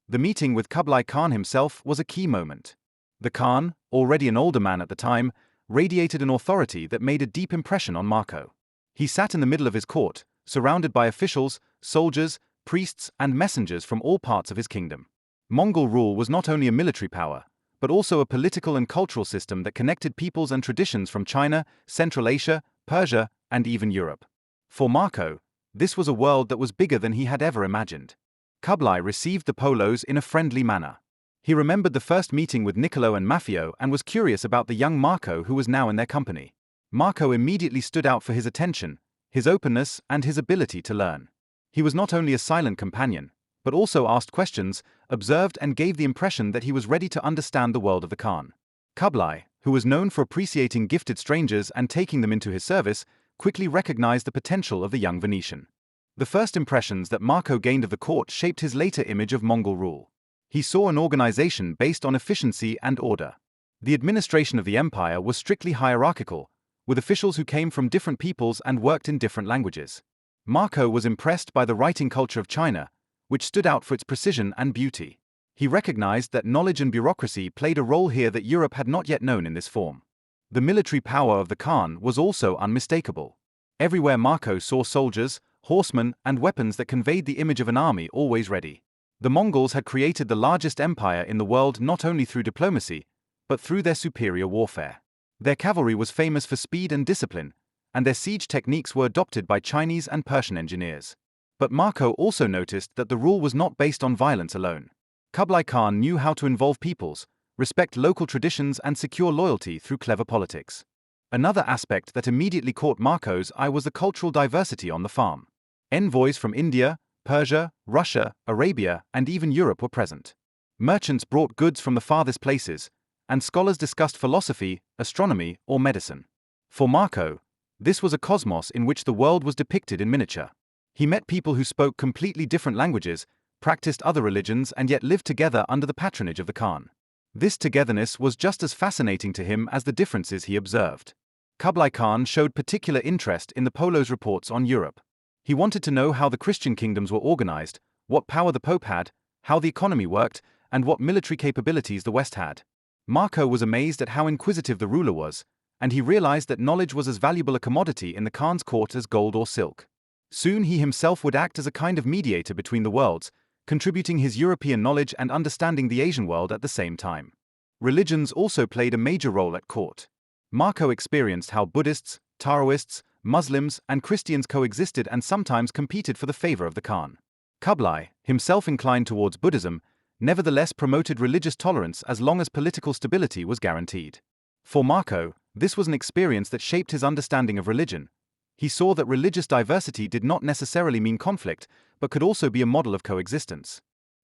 The meeting with Kublai Khan himself was a key moment. The Khan, already an older man at the time, radiated an authority that made a deep impression on Marco. He sat in the middle of his court, surrounded by officials, soldiers, priests, and messengers from all parts of his kingdom. Mongol rule was not only a military power, but also a political and cultural system that connected peoples and traditions from China, Central Asia, Persia, and even Europe. For Marco, this was a world that was bigger than he had ever imagined. Kublai received the Polos in a friendly manner. He remembered the first meeting with Niccolo and Maffeo and was curious about the young Marco who was now in their company. Marco immediately stood out for his attention, his openness, and his ability to learn. He was not only a silent companion, but also asked questions, observed, and gave the impression that he was ready to understand the world of the Khan. Kublai, who was known for appreciating gifted strangers and taking them into his service, quickly recognized the potential of the young Venetian. The first impressions that Marco gained of the court shaped his later image of Mongol rule. He saw an organization based on efficiency and order. The administration of the empire was strictly hierarchical, with officials who came from different peoples and worked in different languages. Marco was impressed by the writing culture of China, which stood out for its precision and beauty. He recognized that knowledge and bureaucracy played a role here that Europe had not yet known in this form. The military power of the Khan was also unmistakable. Everywhere Marco saw soldiers, horsemen, and weapons that conveyed the image of an army always ready. The Mongols had created the largest empire in the world not only through diplomacy, but through their superior warfare. Their cavalry was famous for speed and discipline, and their siege techniques were adopted by Chinese and Persian engineers. But Marco also noticed that the rule was not based on violence alone. Kublai Khan knew how to involve peoples, respect local traditions, and secure loyalty through clever politics. Another aspect that immediately caught Marco's eye was the cultural diversity on the farm. Envoys from India, Persia, Russia, Arabia, and even Europe were present. Merchants brought goods from the farthest places, and scholars discussed philosophy, astronomy, or medicine. For Marco, this was a cosmos in which the world was depicted in miniature. He met people who spoke completely different languages, practiced other religions, and yet lived together under the patronage of the Khan. This togetherness was just as fascinating to him as the differences he observed. Kublai Khan showed particular interest in the Polo's reports on Europe. He wanted to know how the Christian kingdoms were organized, what power the Pope had, how the economy worked, and what military capabilities the West had. Marco was amazed at how inquisitive the ruler was, and he realized that knowledge was as valuable a commodity in the Khan's court as gold or silk. Soon he himself would act as a kind of mediator between the worlds, contributing his European knowledge and understanding the Asian world at the same time. Religions also played a major role at court. Marco experienced how Buddhists, Taoists, Muslims, and Christians coexisted and sometimes competed for the favor of the Khan. Kublai, himself inclined towards Buddhism, nevertheless promoted religious tolerance as long as political stability was guaranteed. For Marco, this was an experience that shaped his understanding of religion. He saw that religious diversity did not necessarily mean conflict, but could also be a model of coexistence.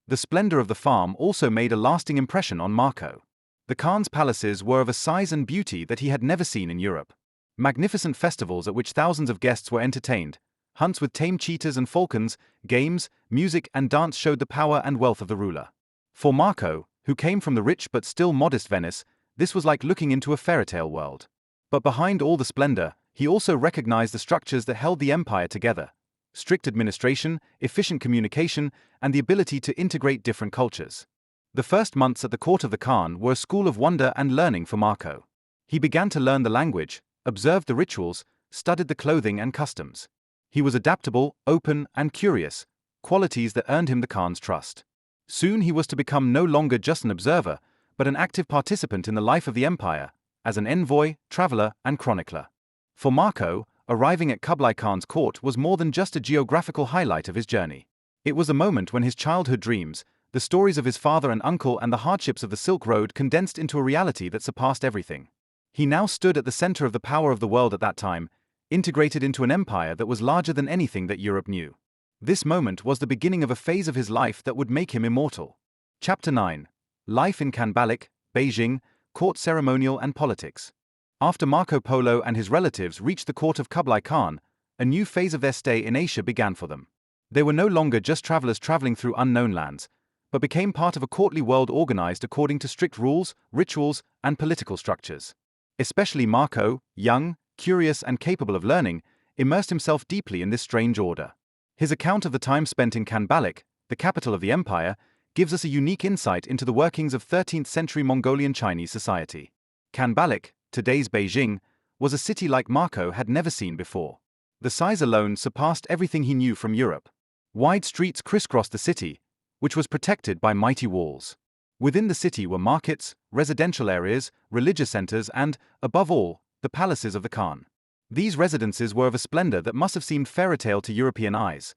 The splendor of the farm also made a lasting impression on Marco. The Khan's palaces were of a size and beauty that he had never seen in Europe. Magnificent festivals at which thousands of guests were entertained, hunts with tame cheetahs and falcons, games, music, and dance showed the power and wealth of the ruler. For Marco, who came from the rich but still modest Venice, This was like looking into a fairy tale world. But behind all the splendor, he also recognized the structures that held the empire together: strict administration, efficient communication, and the ability to integrate different cultures. The first months at the court of the Khan were a school of wonder and learning for Marco. He began to learn the language, observed the rituals, studied the clothing and customs. He was adaptable, open, and curious, qualities that earned him the Khan's trust. Soon he was to become no longer just an observer, but an active participant in the life of the empire, as an envoy, traveler, and chronicler. For Marco, arriving at Kublai Khan's court was more than just a geographical highlight of his journey. It was a moment when his childhood dreams, the stories of his father and uncle, and the hardships of the Silk Road condensed into a reality that surpassed everything. He now stood at the center of the power of the world at that time, integrated into an empire that was larger than anything that Europe knew. This moment was the beginning of a phase of his life that would make him immortal. Chapter 9. Life in Khanbaliq, Beijing, Court Ceremonial and Politics. After Marco Polo and his relatives reached the court of Kublai Khan, a new phase of their stay in Asia began for them. They were no longer just travelers traveling through unknown lands, but became part of a courtly world organized according to strict rules, rituals, and political structures. Especially Marco, young, curious, and capable of learning, immersed himself deeply in this strange order. His account of the time spent in Khanbaliq, the capital of the empire, gives us a unique insight into the workings of 13th-century Mongolian Chinese society. Khanbaliq, today's Beijing, was a city like Marco had never seen before. The size alone surpassed everything he knew from Europe. Wide streets crisscrossed the city, which was protected by mighty walls. Within the city were markets, residential areas, religious centers, and, above all, the palaces of the Khan. These residences were of a splendor that must have seemed fairy tale to European eyes.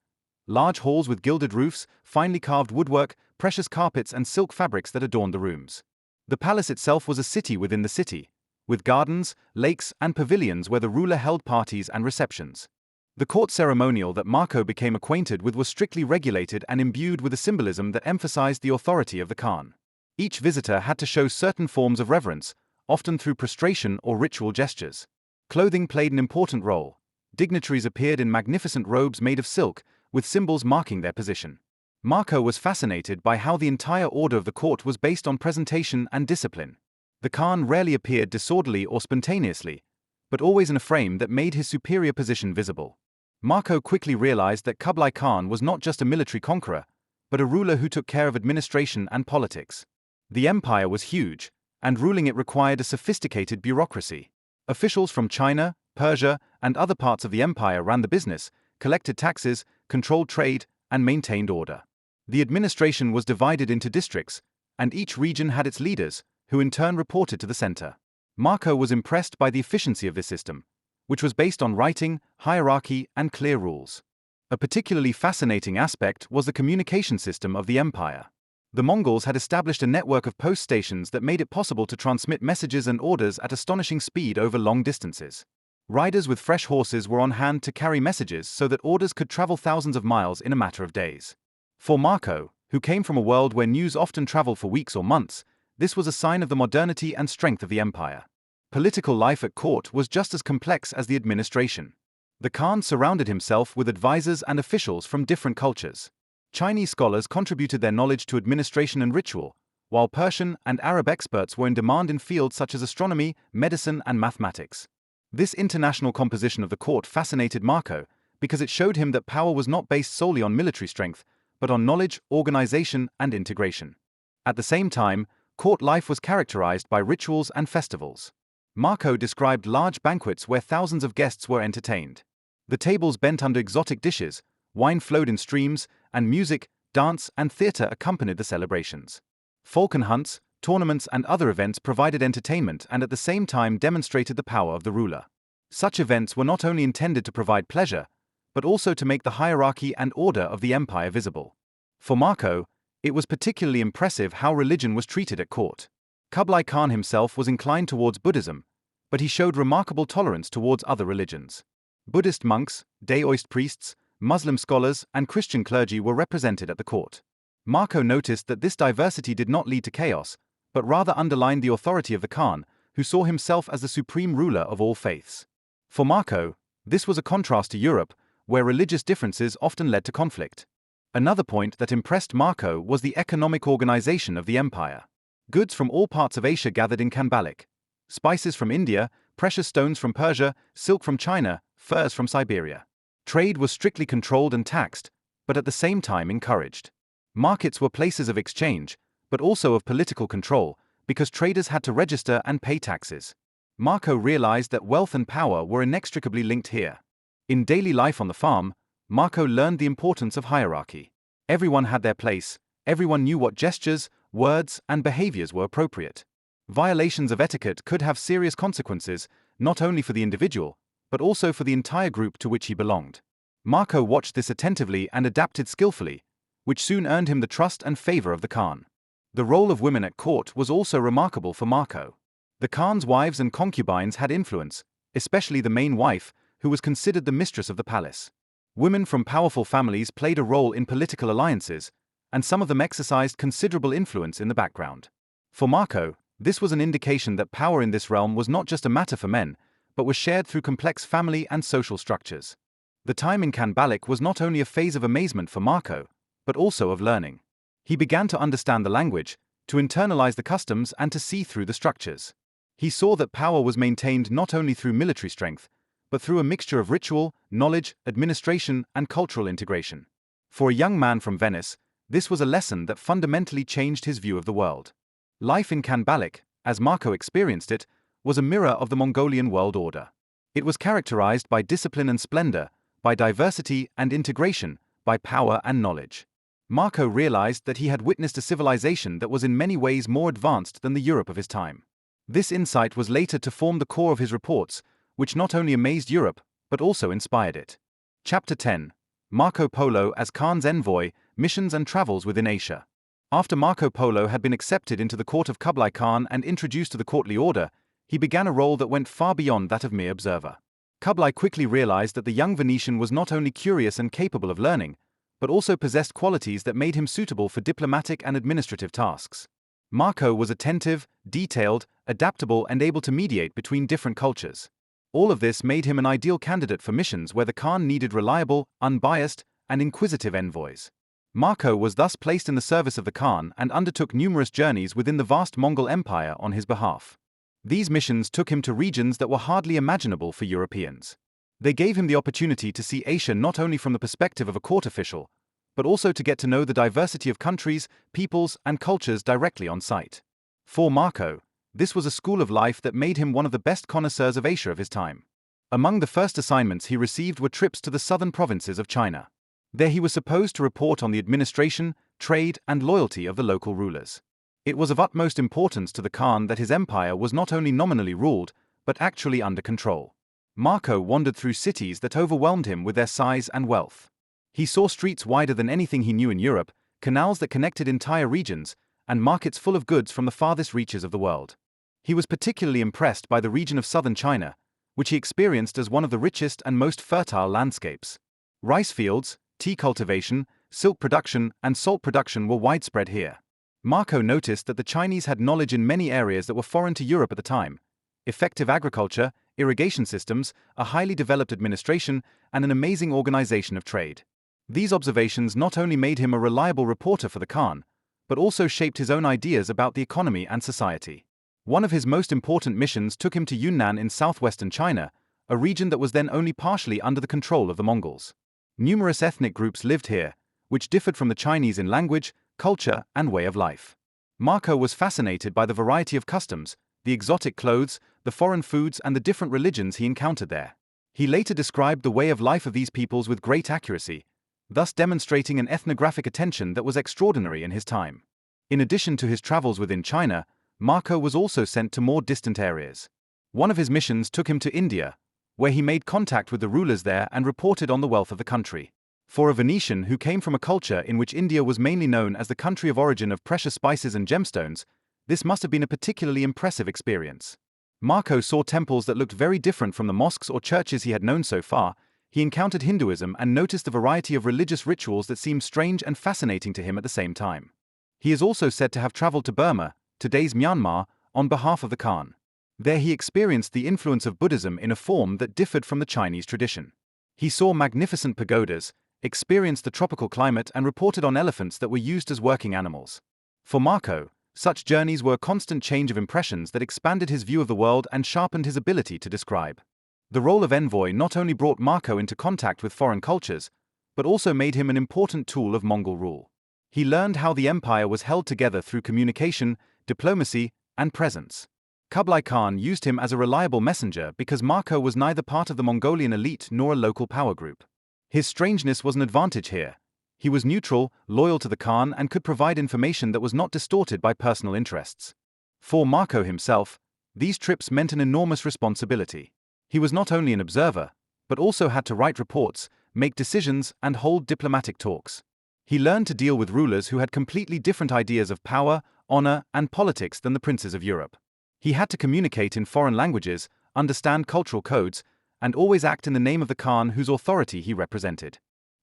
Large halls with gilded roofs, finely carved woodwork, precious carpets, and silk fabrics that adorned the rooms. The palace itself was a city within the city, with gardens, lakes, and pavilions where the ruler held parties and receptions. The court ceremonial that Marco became acquainted with was strictly regulated and imbued with a symbolism that emphasized the authority of the Khan. Each visitor had to show certain forms of reverence, often through prostration or ritual gestures. Clothing played an important role. Dignitaries appeared in magnificent robes made of silk, with symbols marking their position. Marco was fascinated by how the entire order of the court was based on presentation and discipline. The Khan rarely appeared disorderly or spontaneously, but always in a frame that made his superior position visible. Marco quickly realized that Kublai Khan was not just a military conqueror, but a ruler who took care of administration and politics. The empire was huge, and ruling it required a sophisticated bureaucracy. Officials from China, Persia, and other parts of the empire ran the business, collected taxes, controlled trade, and maintained order. The administration was divided into districts, and each region had its leaders, who in turn reported to the center. Marco was impressed by the efficiency of this system, which was based on writing, hierarchy, and clear rules. A particularly fascinating aspect was the communication system of the empire. The Mongols had established a network of post stations that made it possible to transmit messages and orders at astonishing speed over long distances. Riders with fresh horses were on hand to carry messages so that orders could travel thousands of miles in a matter of days. For Marco, who came from a world where news often traveled for weeks or months, this was a sign of the modernity and strength of the empire. Political life at court was just as complex as the administration. The Khan surrounded himself with advisors and officials from different cultures. Chinese scholars contributed their knowledge to administration and ritual, while Persian and Arab experts were in demand in fields such as astronomy, medicine, and mathematics. This international composition of the court fascinated Marco because it showed him that power was not based solely on military strength, but on knowledge, organization, and integration. At the same time, court life was characterized by rituals and festivals. Marco described large banquets where thousands of guests were entertained. The tables bent under exotic dishes, wine flowed in streams, and music, dance, and theater accompanied the celebrations. Falcon hunts, tournaments, and other events provided entertainment and at the same time demonstrated the power of the ruler. Such events were not only intended to provide pleasure, but also to make the hierarchy and order of the empire visible. For Marco, it was particularly impressive how religion was treated at court. Kublai Khan himself was inclined towards Buddhism, but he showed remarkable tolerance towards other religions. Buddhist monks, Daoist priests, Muslim scholars, and Christian clergy were represented at the court. Marco noticed that this diversity did not lead to chaos, but rather underlined the authority of the Khan, who saw himself as the supreme ruler of all faiths. For Marco, this was a contrast to Europe, where religious differences often led to conflict. Another point that impressed Marco was the economic organization of the empire. Goods from all parts of Asia gathered in Khanbaliq. Spices from India, precious stones from Persia, silk from China, furs from Siberia. Trade was strictly controlled and taxed, but at the same time encouraged. Markets were places of exchange, but also of political control, because traders had to register and pay taxes. Marco realized that wealth and power were inextricably linked here. In daily life on the farm, Marco learned the importance of hierarchy. Everyone had their place, everyone knew what gestures, words, and behaviors were appropriate. Violations of etiquette could have serious consequences, not only for the individual, but also for the entire group to which he belonged. Marco watched this attentively and adapted skillfully, which soon earned him the trust and favor of the Khan. The role of women at court was also remarkable for Marco. The Khan's wives and concubines had influence, especially the main wife, who was considered the mistress of the palace. Women from powerful families played a role in political alliances, and some of them exercised considerable influence in the background. For Marco, this was an indication that power in this realm was not just a matter for men, but was shared through complex family and social structures. The time in Khanbaliq was not only a phase of amazement for Marco, but also of learning. He began to understand the language, to internalize the customs, and to see through the structures. He saw that power was maintained not only through military strength, but through a mixture of ritual, knowledge, administration, and cultural integration. For a young man from Venice, this was a lesson that fundamentally changed his view of the world. Life in Khanbaliq, as Marco experienced it, was a mirror of the Mongolian world order. It was characterized by discipline and splendor, by diversity and integration, by power and knowledge. Marco realized that he had witnessed a civilization that was in many ways more advanced than the Europe of his time. This insight was later to form the core of his reports, which not only amazed Europe, but also inspired it. Chapter 10. Marco Polo as Khan's envoy, missions and travels within Asia. After Marco Polo had been accepted into the court of Kublai Khan and introduced to the courtly order, he began a role that went far beyond that of mere observer. Kublai quickly realized that the young Venetian was not only curious and capable of learning, but also possessed qualities that made him suitable for diplomatic and administrative tasks. Marco was attentive, detailed, adaptable, and able to mediate between different cultures. All of this made him an ideal candidate for missions where the Khan needed reliable, unbiased, and inquisitive envoys. Marco was thus placed in the service of the Khan and undertook numerous journeys within the vast Mongol Empire on his behalf. These missions took him to regions that were hardly imaginable for Europeans. They gave him the opportunity to see Asia not only from the perspective of a court official, but also to get to know the diversity of countries, peoples, and cultures directly on site. For Marco, this was a school of life that made him one of the best connoisseurs of Asia of his time. Among the first assignments he received were trips to the southern provinces of China. There he was supposed to report on the administration, trade, and loyalty of the local rulers. It was of utmost importance to the Khan that his empire was not only nominally ruled, but actually under control. Marco wandered through cities that overwhelmed him with their size and wealth. He saw streets wider than anything he knew in Europe, canals that connected entire regions, and markets full of goods from the farthest reaches of the world. He was particularly impressed by the region of southern China, which he experienced as one of the richest and most fertile landscapes. Rice fields, tea cultivation, silk production, and salt production were widespread here. Marco noticed that the Chinese had knowledge in many areas that were foreign to Europe at the time: effective agriculture, irrigation systems, a highly developed administration, and an amazing organization of trade. These observations not only made him a reliable reporter for the Khan, but also shaped his own ideas about the economy and society. One of his most important missions took him to Yunnan in southwestern China, a region that was then only partially under the control of the Mongols. Numerous ethnic groups lived here, which differed from the Chinese in language, culture, and way of life. Marco was fascinated by the variety of customs, the exotic clothes, the foreign foods, and the different religions he encountered there. He later described the way of life of these peoples with great accuracy, thus demonstrating an ethnographic attention that was extraordinary in his time. In addition to his travels within China, Marco was also sent to more distant areas. One of his missions took him to India, where he made contact with the rulers there and reported on the wealth of the country. For a Venetian who came from a culture in which India was mainly known as the country of origin of precious spices and gemstones, this must have been a particularly impressive experience. Marco saw temples that looked very different from the mosques or churches he had known so far. He encountered Hinduism and noticed the variety of religious rituals that seemed strange and fascinating to him at the same time. He is also said to have traveled to Burma, today's Myanmar, on behalf of the Khan. There he experienced the influence of Buddhism in a form that differed from the Chinese tradition. He saw magnificent pagodas, experienced the tropical climate, and reported on elephants that were used as working animals. For Marco, Such journeys were a constant change of impressions that expanded his view of the world and sharpened his ability to describe. The role of envoy not only brought Marco into contact with foreign cultures, but also made him an important tool of Mongol rule. He learned how the empire was held together through communication, diplomacy, and presence. Kublai Khan used him as a reliable messenger because Marco was neither part of the Mongolian elite nor a local power group. His strangeness was an advantage here. He was neutral, loyal to the Khan, and could provide information that was not distorted by personal interests. For Marco himself, these trips meant an enormous responsibility. He was not only an observer, but also had to write reports, make decisions, and hold diplomatic talks. He learned to deal with rulers who had completely different ideas of power, honor, and politics than the princes of Europe. He had to communicate in foreign languages, understand cultural codes, and always act in the name of the Khan whose authority he represented.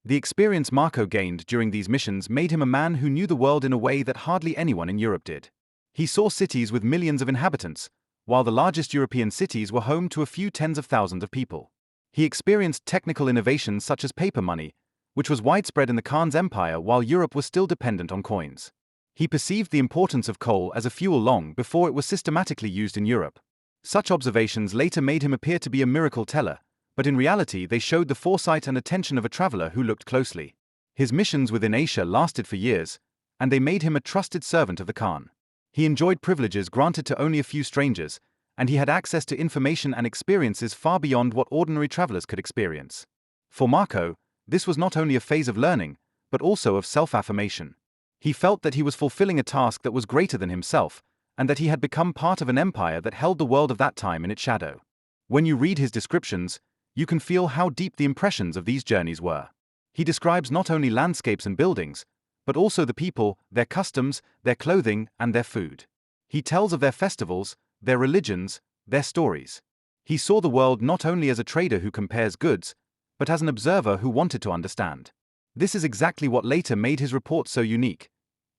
The experience Marco gained during these missions made him a man who knew the world in a way that hardly anyone in Europe did. He saw cities with millions of inhabitants, while the largest European cities were home to a few tens of thousands of people. He experienced technical innovations such as paper money, which was widespread in the Khan's empire while Europe was still dependent on coins. He perceived the importance of coal as a fuel long before it was systematically used in Europe. Such observations later made him appear to be a miracle teller, but in reality they showed the foresight and attention of a traveler who looked closely. His missions within Asia lasted for years, and they made him a trusted servant of the Khan. He enjoyed privileges granted to only a few strangers, and he had access to information and experiences far beyond what ordinary travelers could experience. For Marco, this was not only a phase of learning, but also of self-affirmation. He felt that he was fulfilling a task that was greater than himself, and that he had become part of an empire that held the world of that time in its shadow. When you read his descriptions, you can feel how deep the impressions of these journeys were. He describes not only landscapes and buildings, but also the people, their customs, their clothing, and their food. He tells of their festivals, their religions, their stories. He saw the world not only as a trader who compares goods, but as an observer who wanted to understand. This is exactly what later made his report so unique.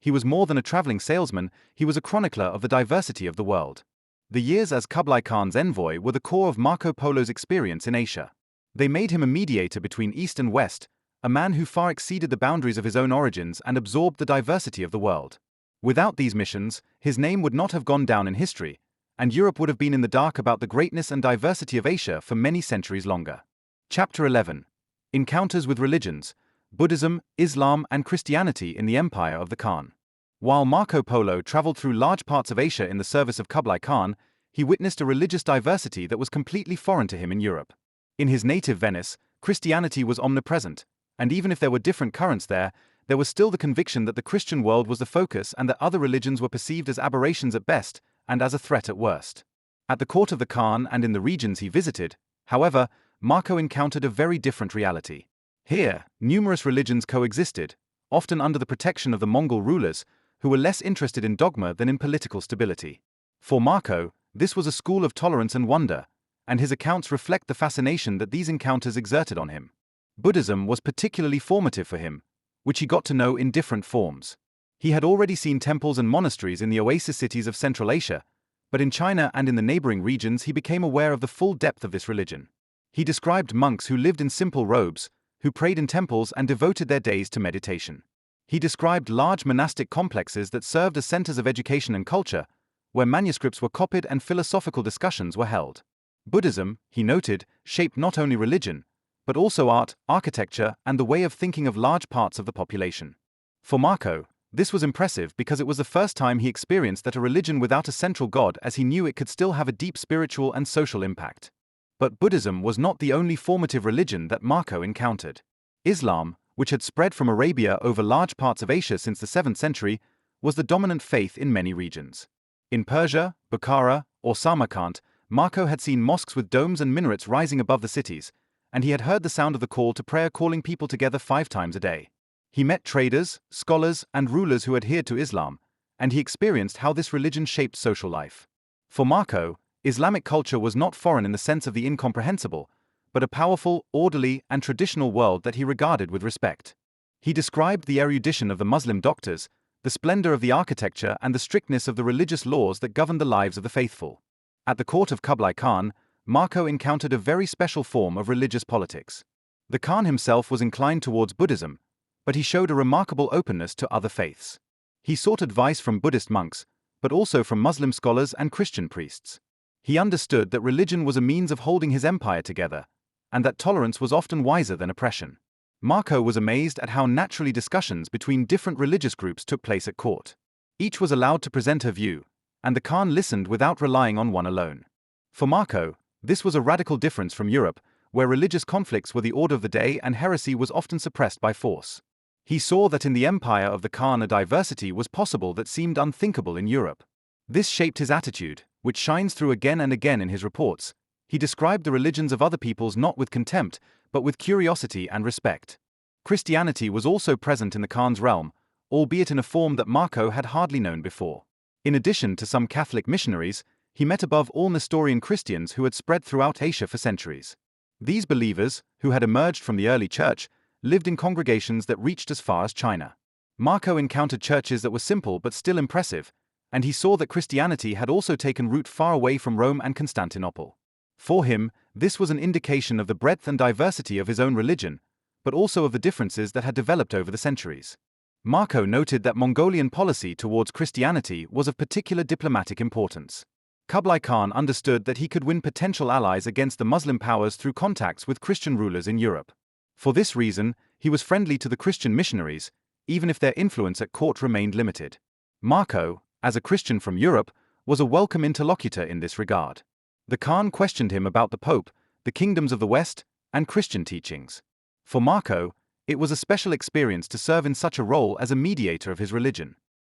He was more than a traveling salesman, he was a chronicler of the diversity of the world. The years as Kublai Khan's envoy were the core of Marco Polo's experience in Asia. They made him a mediator between East and West, a man who far exceeded the boundaries of his own origins and absorbed the diversity of the world. Without these missions, his name would not have gone down in history, and Europe would have been in the dark about the greatness and diversity of Asia for many centuries longer. Chapter 11. Encounters with Religions, Buddhism, Islam, and Christianity in the Empire of the Khan. While Marco Polo traveled through large parts of Asia in the service of Kublai Khan, he witnessed a religious diversity that was completely foreign to him in Europe. In his native Venice, Christianity was omnipresent, and even if there were different currents there was still the conviction that the Christian world was the focus and that other religions were perceived as aberrations at best and as a threat at worst. At the court of the Khan and in the regions he visited, however, Marco encountered a very different reality. Here, numerous religions coexisted, often under the protection of the Mongol rulers, who were less interested in dogma than in political stability. For Marco, this was a school of tolerance and wonder, and his accounts reflect the fascination that these encounters exerted on him. Buddhism was particularly formative for him, which he got to know in different forms. He had already seen temples and monasteries in the oasis cities of Central Asia, but in China and in the neighboring regions he became aware of the full depth of this religion. He described monks who lived in simple robes, who prayed in temples and devoted their days to meditation. He described large monastic complexes that served as centers of education and culture, where manuscripts were copied and philosophical discussions were held. Buddhism, he noted, shaped not only religion, but also art, architecture, and the way of thinking of large parts of the population. For Marco, this was impressive because it was the first time he experienced that a religion without a central god as he knew it could still have a deep spiritual and social impact. But Buddhism was not the only formative religion that Marco encountered. Islam, which had spread from Arabia over large parts of Asia since the 7th century, was the dominant faith in many regions. In Persia, Bukhara, or Samarkand, Marco had seen mosques with domes and minarets rising above the cities, and he had heard the sound of the call to prayer calling people together 5 times a day. He met traders, scholars, and rulers who adhered to Islam, and he experienced how this religion shaped social life. For Marco, Islamic culture was not foreign in the sense of the incomprehensible, but a powerful, orderly, and traditional world that he regarded with respect. He described the erudition of the Muslim doctors, the splendor of the architecture, and the strictness of the religious laws that governed the lives of the faithful. At the court of Kublai Khan, Marco encountered a very special form of religious politics. The Khan himself was inclined towards Buddhism, but he showed a remarkable openness to other faiths. He sought advice from Buddhist monks, but also from Muslim scholars and Christian priests. He understood that religion was a means of holding his empire together, and that tolerance was often wiser than oppression. Marco was amazed at how naturally discussions between different religious groups took place at court. Each was allowed to present her view, and the Khan listened without relying on one alone. For Marco, this was a radical difference from Europe, where religious conflicts were the order of the day and heresy was often suppressed by force. He saw that in the empire of the Khan a diversity was possible that seemed unthinkable in Europe. This shaped his attitude, which shines through again and again in his reports. He described the religions of other peoples not with contempt, but with curiosity and respect. Christianity was also present in the Khan's realm, albeit in a form that Marco had hardly known before. In addition to some Catholic missionaries, he met above all Nestorian Christians who had spread throughout Asia for centuries. These believers, who had emerged from the early church, lived in congregations that reached as far as China. Marco encountered churches that were simple but still impressive, and he saw that Christianity had also taken root far away from Rome and Constantinople. For him, this was an indication of the breadth and diversity of his own religion, but also of the differences that had developed over the centuries. Marco noted that Mongolian policy towards Christianity was of particular diplomatic importance. Kublai Khan understood that he could win potential allies against the Muslim powers through contacts with Christian rulers in Europe. For this reason, he was friendly to the Christian missionaries, even if their influence at court remained limited. Marco, as a Christian from Europe, was a welcome interlocutor in this regard. The Khan questioned him about the Pope, the kingdoms of the West, and Christian teachings. For Marco, it was a special experience to serve in such a role as a mediator of his religion.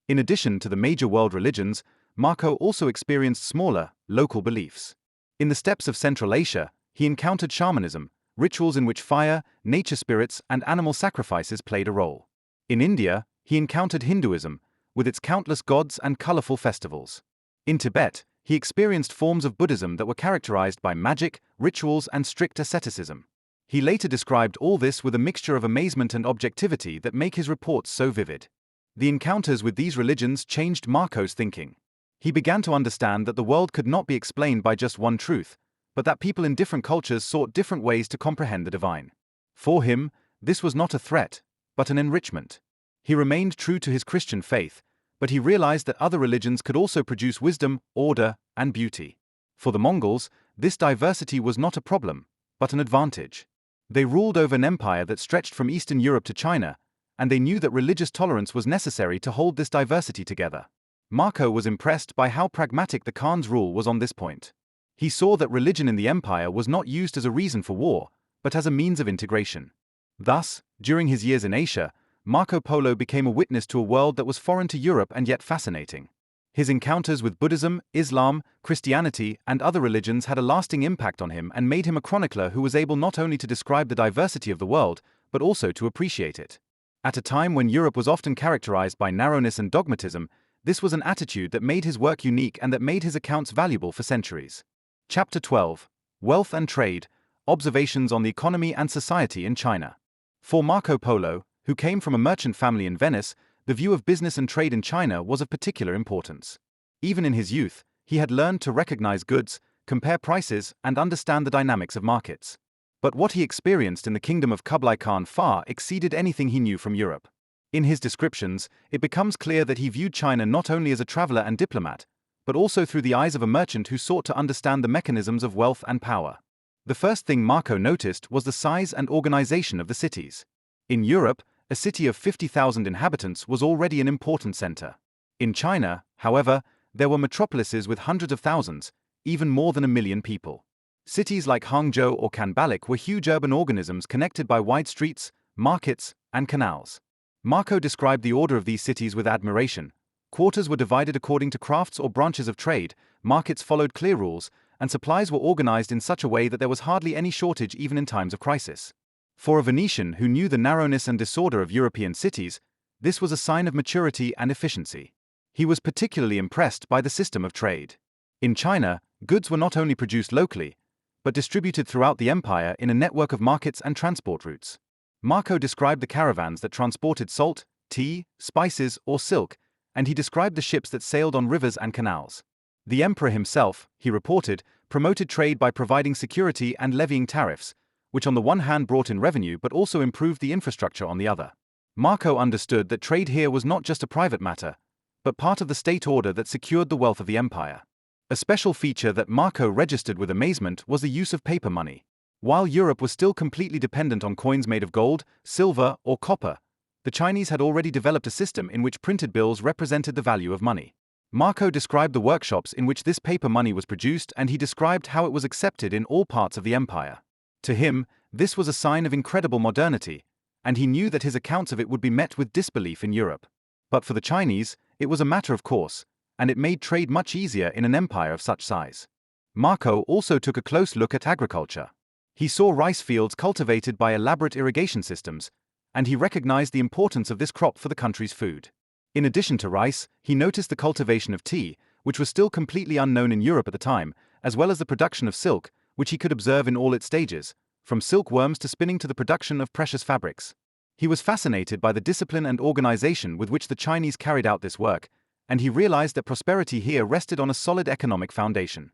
In addition to the major world religions, Marco also experienced smaller, local beliefs. In the steppes of Central Asia, he encountered shamanism, rituals in which fire, nature spirits, and animal sacrifices played a role. In India, he encountered Hinduism, with its countless gods and colorful festivals. In Tibet, he experienced forms of Buddhism that were characterized by magic, rituals, and strict asceticism. He later described all this with a mixture of amazement and objectivity that make his reports so vivid. The encounters with these religions changed Marco's thinking. He began to understand that the world could not be explained by just one truth, but that people in different cultures sought different ways to comprehend the divine. For him, this was not a threat, but an enrichment. He remained true to his Christian faith, but he realized that other religions could also produce wisdom, order, and beauty. For the Mongols, this diversity was not a problem, but an advantage. They ruled over an empire that stretched from Eastern Europe to China, and they knew that religious tolerance was necessary to hold this diversity together. Marco was impressed by how pragmatic the Khan's rule was on this point. He saw that religion in the empire was not used as a reason for war, but as a means of integration. Thus, during his years in Asia, Marco Polo became a witness to a world that was foreign to Europe and yet fascinating. His encounters with Buddhism, Islam, Christianity, and other religions had a lasting impact on him and made him a chronicler who was able not only to describe the diversity of the world, but also to appreciate it. At a time when Europe was often characterized by narrowness and dogmatism, this was an attitude that made his work unique and that made his accounts valuable for centuries. Chapter 12. Wealth and Trade, Observations on the Economy and Society in China. For Marco Polo, who came from a merchant family in Venice, the view of business and trade in China was of particular importance. Even in his youth, he had learned to recognize goods, compare prices, and understand the dynamics of markets. But what he experienced in the kingdom of Kublai Khan far exceeded anything he knew from Europe. In his descriptions, it becomes clear that he viewed China not only as a traveler and diplomat, but also through the eyes of a merchant who sought to understand the mechanisms of wealth and power. The first thing Marco noticed was the size and organization of the cities. In Europe, a city of 50,000 inhabitants was already an important center. In China, however, there were metropolises with hundreds of thousands, even more than 1 million people. Cities like Hangzhou or Khanbaliq were huge urban organisms connected by wide streets, markets, and canals. Marco described the order of these cities with admiration. Quarters were divided according to crafts or branches of trade, markets followed clear rules, and supplies were organized in such a way that there was hardly any shortage even in times of crisis. For a Venetian who knew the narrowness and disorder of European cities, this was a sign of maturity and efficiency. He was particularly impressed by the system of trade. In China, goods were not only produced locally, but distributed throughout the empire in a network of markets and transport routes. Marco described the caravans that transported salt, tea, spices, or silk, and he described the ships that sailed on rivers and canals. The emperor himself, he reported, promoted trade by providing security and levying tariffs, which on the one hand brought in revenue but also improved the infrastructure on the other. Marco understood that trade here was not just a private matter, but part of the state order that secured the wealth of the empire. A special feature that Marco registered with amazement was the use of paper money. While Europe was still completely dependent on coins made of gold, silver, or copper, the Chinese had already developed a system in which printed bills represented the value of money. Marco described the workshops in which this paper money was produced, and he described how it was accepted in all parts of the empire. To him, this was a sign of incredible modernity, and he knew that his accounts of it would be met with disbelief in Europe. But for the Chinese, it was a matter of course, and it made trade much easier in an empire of such size. Marco also took a close look at agriculture. He saw rice fields cultivated by elaborate irrigation systems, and he recognized the importance of this crop for the country's food. In addition to rice, he noticed the cultivation of tea, which was still completely unknown in Europe at the time, as well as the production of silk, which he could observe in all its stages, from silkworms to spinning to the production of precious fabrics. He was fascinated by the discipline and organization with which the Chinese carried out this work, and he realized that prosperity here rested on a solid economic foundation.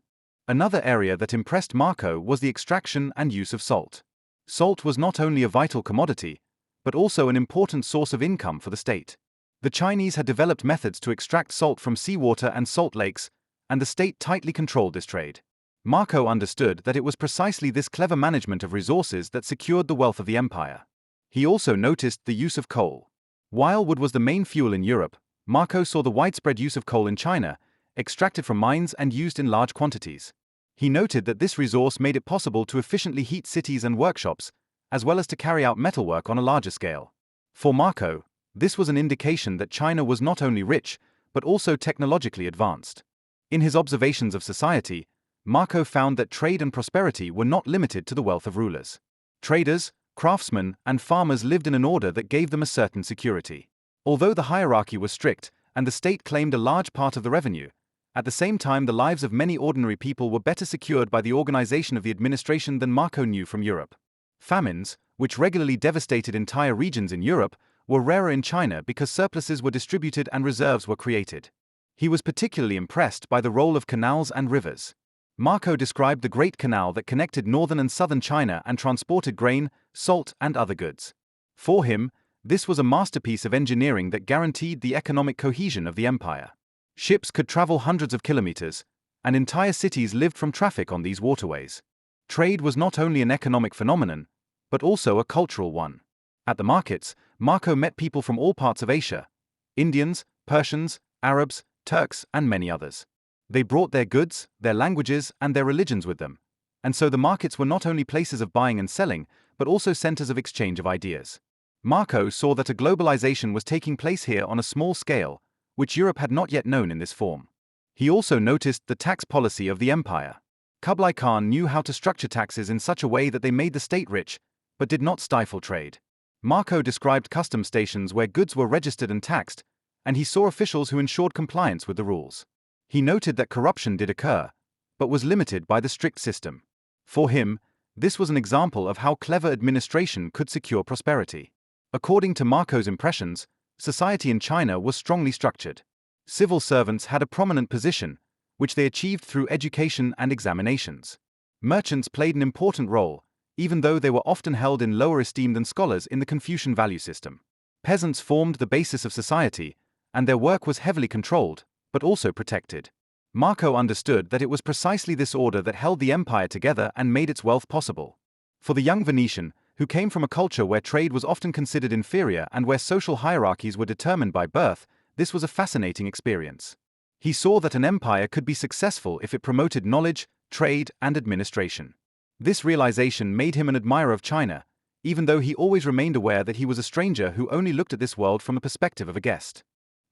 Another area that impressed Marco was the extraction and use of salt. Salt was not only a vital commodity, but also an important source of income for the state. The Chinese had developed methods to extract salt from seawater and salt lakes, and the state tightly controlled this trade. Marco understood that it was precisely this clever management of resources that secured the wealth of the empire. He also noticed the use of coal. While wood was the main fuel in Europe, Marco saw the widespread use of coal in China, extracted from mines and used in large quantities. He noted that this resource made it possible to efficiently heat cities and workshops, as well as to carry out metalwork on a larger scale. For Marco, this was an indication that China was not only rich, but also technologically advanced. In his observations of society, Marco found that trade and prosperity were not limited to the wealth of rulers. Traders, craftsmen, and farmers lived in an order that gave them a certain security. Although the hierarchy was strict, and the state claimed a large part of the revenue, at the same time the lives of many ordinary people were better secured by the organization of the administration than Marco knew from Europe. Famines, which regularly devastated entire regions in Europe, were rarer in China because surpluses were distributed and reserves were created. He was particularly impressed by the role of canals and rivers. Marco described the Great Canal that connected northern and southern China and transported grain, salt, and other goods. For him, this was a masterpiece of engineering that guaranteed the economic cohesion of the empire. Ships could travel hundreds of kilometers, and entire cities lived from traffic on these waterways. Trade was not only an economic phenomenon, but also a cultural one. At the markets, Marco met people from all parts of Asia: Indians, Persians, Arabs, Turks, and many others. They brought their goods, their languages, and their religions with them, and so the markets were not only places of buying and selling, but also centers of exchange of ideas. Marco saw that a globalization was taking place here on a small scale, which Europe had not yet known in this form. He also noticed the tax policy of the empire. Kublai Khan knew how to structure taxes in such a way that they made the state rich, but did not stifle trade. Marco described customs stations where goods were registered and taxed, and he saw officials who ensured compliance with the rules. He noted that corruption did occur, but was limited by the strict system. For him, this was an example of how clever administration could secure prosperity. According to Marco's impressions, society in China was strongly structured. Civil servants had a prominent position, which they achieved through education and examinations. Merchants played an important role, even though they were often held in lower esteem than scholars in the Confucian value system. Peasants formed the basis of society, and their work was heavily controlled, but also protected. Marco understood that it was precisely this order that held the empire together and made its wealth possible. For the young Venetian, who came from a culture where trade was often considered inferior and where social hierarchies were determined by birth, this was a fascinating experience. He saw that an empire could be successful if it promoted knowledge, trade, and administration. This realization made him an admirer of China, even though he always remained aware that he was a stranger who only looked at this world from the perspective of a guest.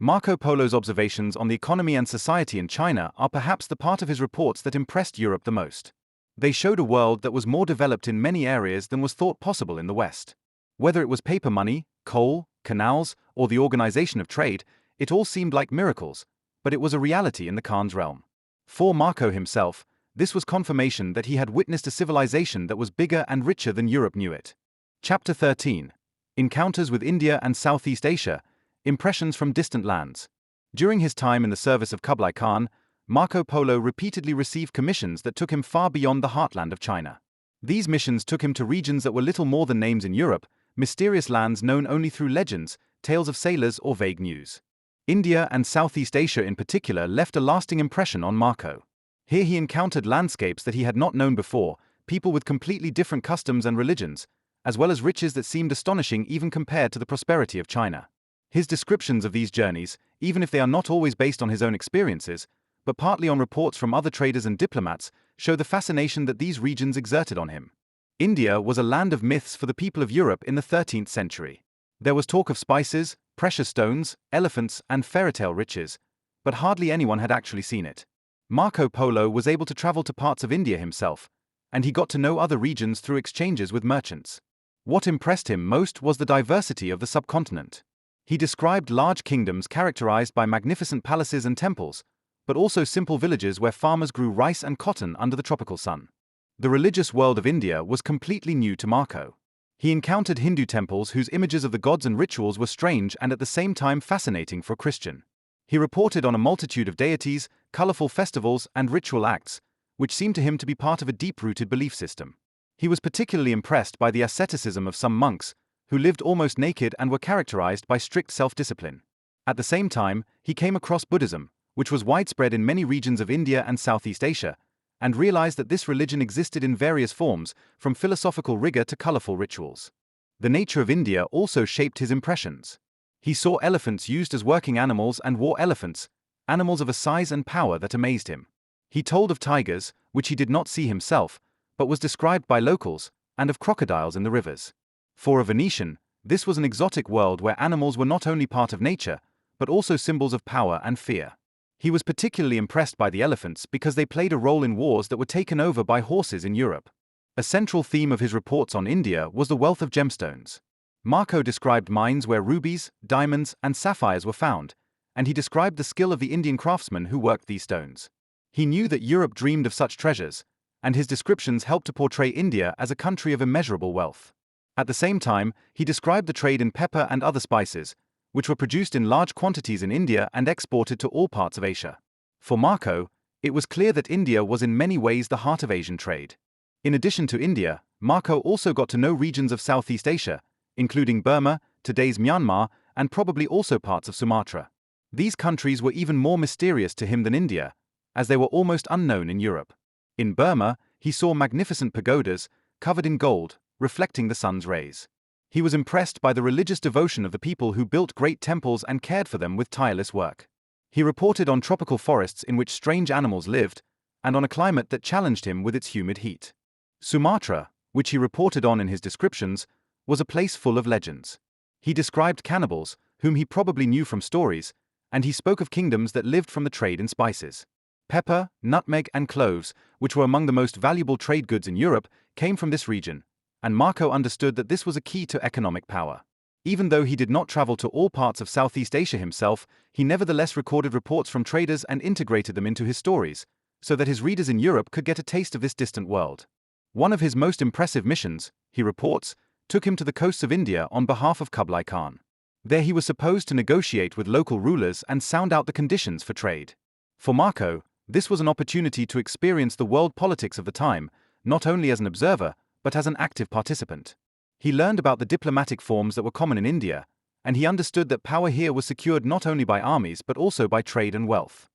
Marco Polo's observations on the economy and society in China are perhaps the part of his reports that impressed Europe the most. They showed a world that was more developed in many areas than was thought possible in the West. Whether it was paper money, coal, canals, or the organization of trade, it all seemed like miracles, but it was a reality in the Khan's realm. For Marco himself, this was confirmation that he had witnessed a civilization that was bigger and richer than Europe knew it. Chapter 13. Encounters with India and Southeast Asia, Impressions from Distant Lands. During his time in the service of Kublai Khan, Marco Polo repeatedly received commissions that took him far beyond the heartland of China. These missions took him to regions that were little more than names in Europe, mysterious lands known only through legends, tales of sailors, or vague news. India and Southeast Asia in particular left a lasting impression on Marco. Here he encountered landscapes that he had not known before, people with completely different customs and religions, as well as riches that seemed astonishing even compared to the prosperity of China. His descriptions of these journeys, even if they are not always based on his own experiences, but partly on reports from other traders and diplomats, show the fascination that these regions exerted on him. India was a land of myths for the people of Europe in the 13th century. There was talk of spices, precious stones, elephants, and fairy-tale riches, but hardly anyone had actually seen it. Marco Polo was able to travel to parts of India himself, and he got to know other regions through exchanges with merchants. What impressed him most was the diversity of the subcontinent. He described large kingdoms characterized by magnificent palaces and temples, but also simple villages where farmers grew rice and cotton under the tropical sun. The religious world of India was completely new to Marco. He encountered Hindu temples whose images of the gods and rituals were strange and at the same time fascinating for a Christian. He reported on a multitude of deities, colorful festivals, and ritual acts, which seemed to him to be part of a deep-rooted belief system. He was particularly impressed by the asceticism of some monks, who lived almost naked and were characterized by strict self-discipline. At the same time, he came across Buddhism, which was widespread in many regions of India and Southeast Asia, and realized that this religion existed in various forms, from philosophical rigor to colorful rituals. The nature of India also shaped his impressions. He saw elephants used as working animals and war elephants, animals of a size and power that amazed him. He told of tigers, which he did not see himself, but was described by locals, and of crocodiles in the rivers. For a Venetian, this was an exotic world where animals were not only part of nature, but also symbols of power and fear. He was particularly impressed by the elephants because they played a role in wars that were taken over by horses in Europe. A central theme of his reports on India was the wealth of gemstones. Marco described mines where rubies, diamonds, and sapphires were found, and he described the skill of the Indian craftsmen who worked these stones. He knew that Europe dreamed of such treasures, and his descriptions helped to portray India as a country of immeasurable wealth. At the same time, he described the trade in pepper and other spices, which were produced in large quantities in India and exported to all parts of Asia. For Marco, it was clear that India was in many ways the heart of Asian trade. In addition to India, Marco also got to know regions of Southeast Asia, including Burma, today's Myanmar, and probably also parts of Sumatra. These countries were even more mysterious to him than India, as they were almost unknown in Europe. In Burma, he saw magnificent pagodas, covered in gold, reflecting the sun's rays. He was impressed by the religious devotion of the people who built great temples and cared for them with tireless work. He reported on tropical forests in which strange animals lived, and on a climate that challenged him with its humid heat. Sumatra, which he reported on in his descriptions, was a place full of legends. He described cannibals, whom he probably knew from stories, and he spoke of kingdoms that lived from the trade in spices. Pepper, nutmeg, and cloves, which were among the most valuable trade goods in Europe, came from this region, and Marco understood that this was a key to economic power. Even though he did not travel to all parts of Southeast Asia himself, he nevertheless recorded reports from traders and integrated them into his stories, so that his readers in Europe could get a taste of this distant world. One of his most impressive missions, he reports, took him to the coasts of India on behalf of Kublai Khan. There he was supposed to negotiate with local rulers and sound out the conditions for trade. For Marco, this was an opportunity to experience the world politics of the time, not only as an observer, but as an active participant. He learned about the diplomatic forms that were common in India, and he understood that power here was secured not only by armies but also by trade and wealth.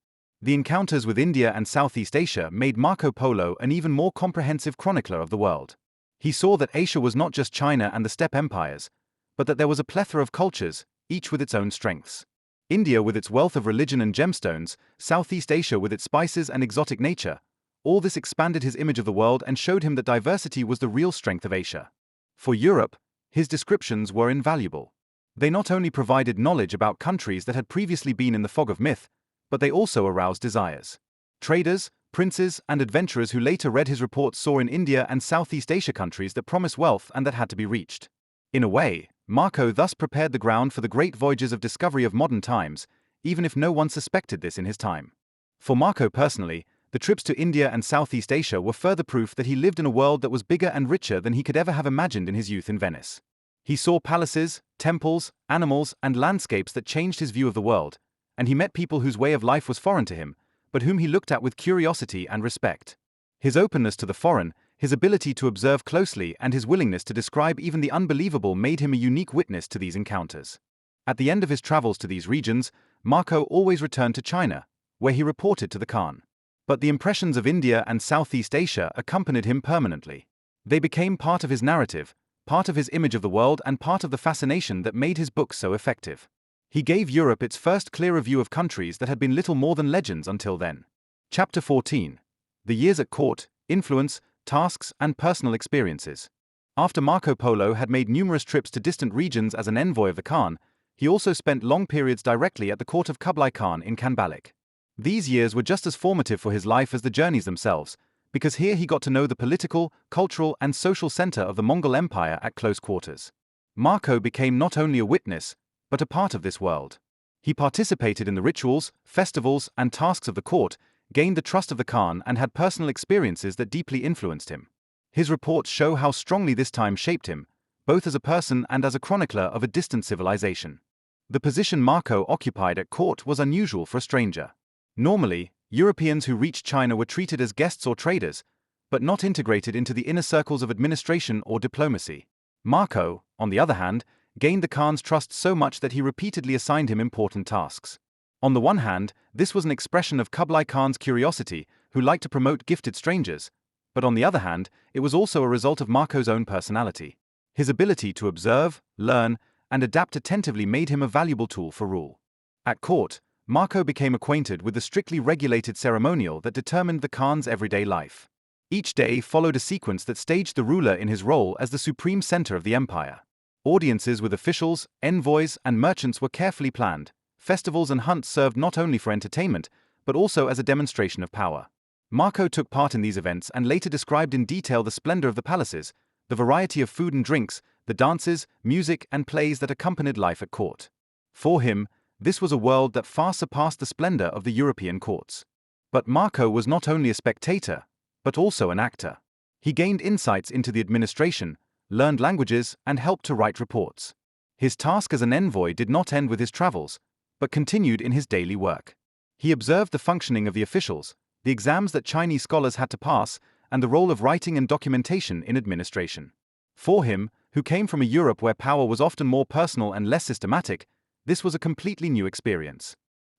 The encounters with India and Southeast Asia made Marco Polo an even more comprehensive chronicler of the world. He saw that Asia was not just China and the steppe empires, but that there was a plethora of cultures, each with its own strengths. India with its wealth of religion and gemstones, Southeast Asia with its spices and exotic nature, all this expanded his image of the world and showed him that diversity was the real strength of Asia. For Europe, his descriptions were invaluable. They not only provided knowledge about countries that had previously been in the fog of myth, but they also aroused desires. Traders, princes, and adventurers who later read his reports saw in India and Southeast Asia countries that promised wealth and that had to be reached. In a way, Marco thus prepared the ground for the great voyages of discovery of modern times, even if no one suspected this in his time. For Marco personally, the trips to India and Southeast Asia were further proof that he lived in a world that was bigger and richer than he could ever have imagined in his youth in Venice. He saw palaces, temples, animals, and landscapes that changed his view of the world, and he met people whose way of life was foreign to him, but whom he looked at with curiosity and respect. His openness to the foreign, his ability to observe closely, and his willingness to describe even the unbelievable made him a unique witness to these encounters. At the end of his travels to these regions, Marco always returned to China, where he reported to the Khan. But the impressions of India and Southeast Asia accompanied him permanently. They became part of his narrative, part of his image of the world, and part of the fascination that made his book so effective. He gave Europe its first clearer view of countries that had been little more than legends until then. Chapter 14. The Years at Court, Influence, Tasks, and Personal Experiences. After Marco Polo had made numerous trips to distant regions as an envoy of the Khan, he also spent long periods directly at the court of Kublai Khan in Khanbaliq. These years were just as formative for his life as the journeys themselves, because here he got to know the political, cultural, and social center of the Mongol Empire at close quarters. Marco became not only a witness, but a part of this world. He participated in the rituals, festivals, and tasks of the court, gained the trust of the Khan, and had personal experiences that deeply influenced him. His reports show how strongly this time shaped him, both as a person and as a chronicler of a distant civilization. The position Marco occupied at court was unusual for a stranger. Normally, Europeans who reached China were treated as guests or traders, but not integrated into the inner circles of administration or diplomacy. Marco, on the other hand, gained the Khan's trust so much that he repeatedly assigned him important tasks. On the one hand, this was an expression of Kublai Khan's curiosity, who liked to promote gifted strangers, but on the other hand, it was also a result of Marco's own personality. His ability to observe, learn, and adapt attentively made him a valuable tool for rule. At court, Marco became acquainted with the strictly regulated ceremonial that determined the Khan's everyday life. Each day followed a sequence that staged the ruler in his role as the supreme center of the empire. Audiences with officials, envoys, and merchants were carefully planned. Festivals and hunts served not only for entertainment, but also as a demonstration of power. Marco took part in these events and later described in detail the splendor of the palaces, the variety of food and drinks, the dances, music, and plays that accompanied life at court. For him, this was a world that far surpassed the splendor of the European courts. But Marco was not only a spectator, but also an actor. He gained insights into the administration, learned languages, and helped to write reports. His task as an envoy did not end with his travels, but continued in his daily work. He observed the functioning of the officials, the exams that Chinese scholars had to pass, and the role of writing and documentation in administration. For him, who came from a Europe where power was often more personal and less systematic, this was a completely new experience.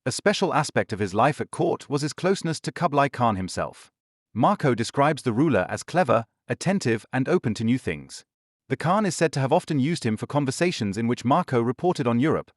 A special aspect of his life at court was his closeness to Kublai Khan himself. Marco describes the ruler as clever, attentive, and open to new things. The Khan is said to have often used him for conversations in which Marco reported on Europe,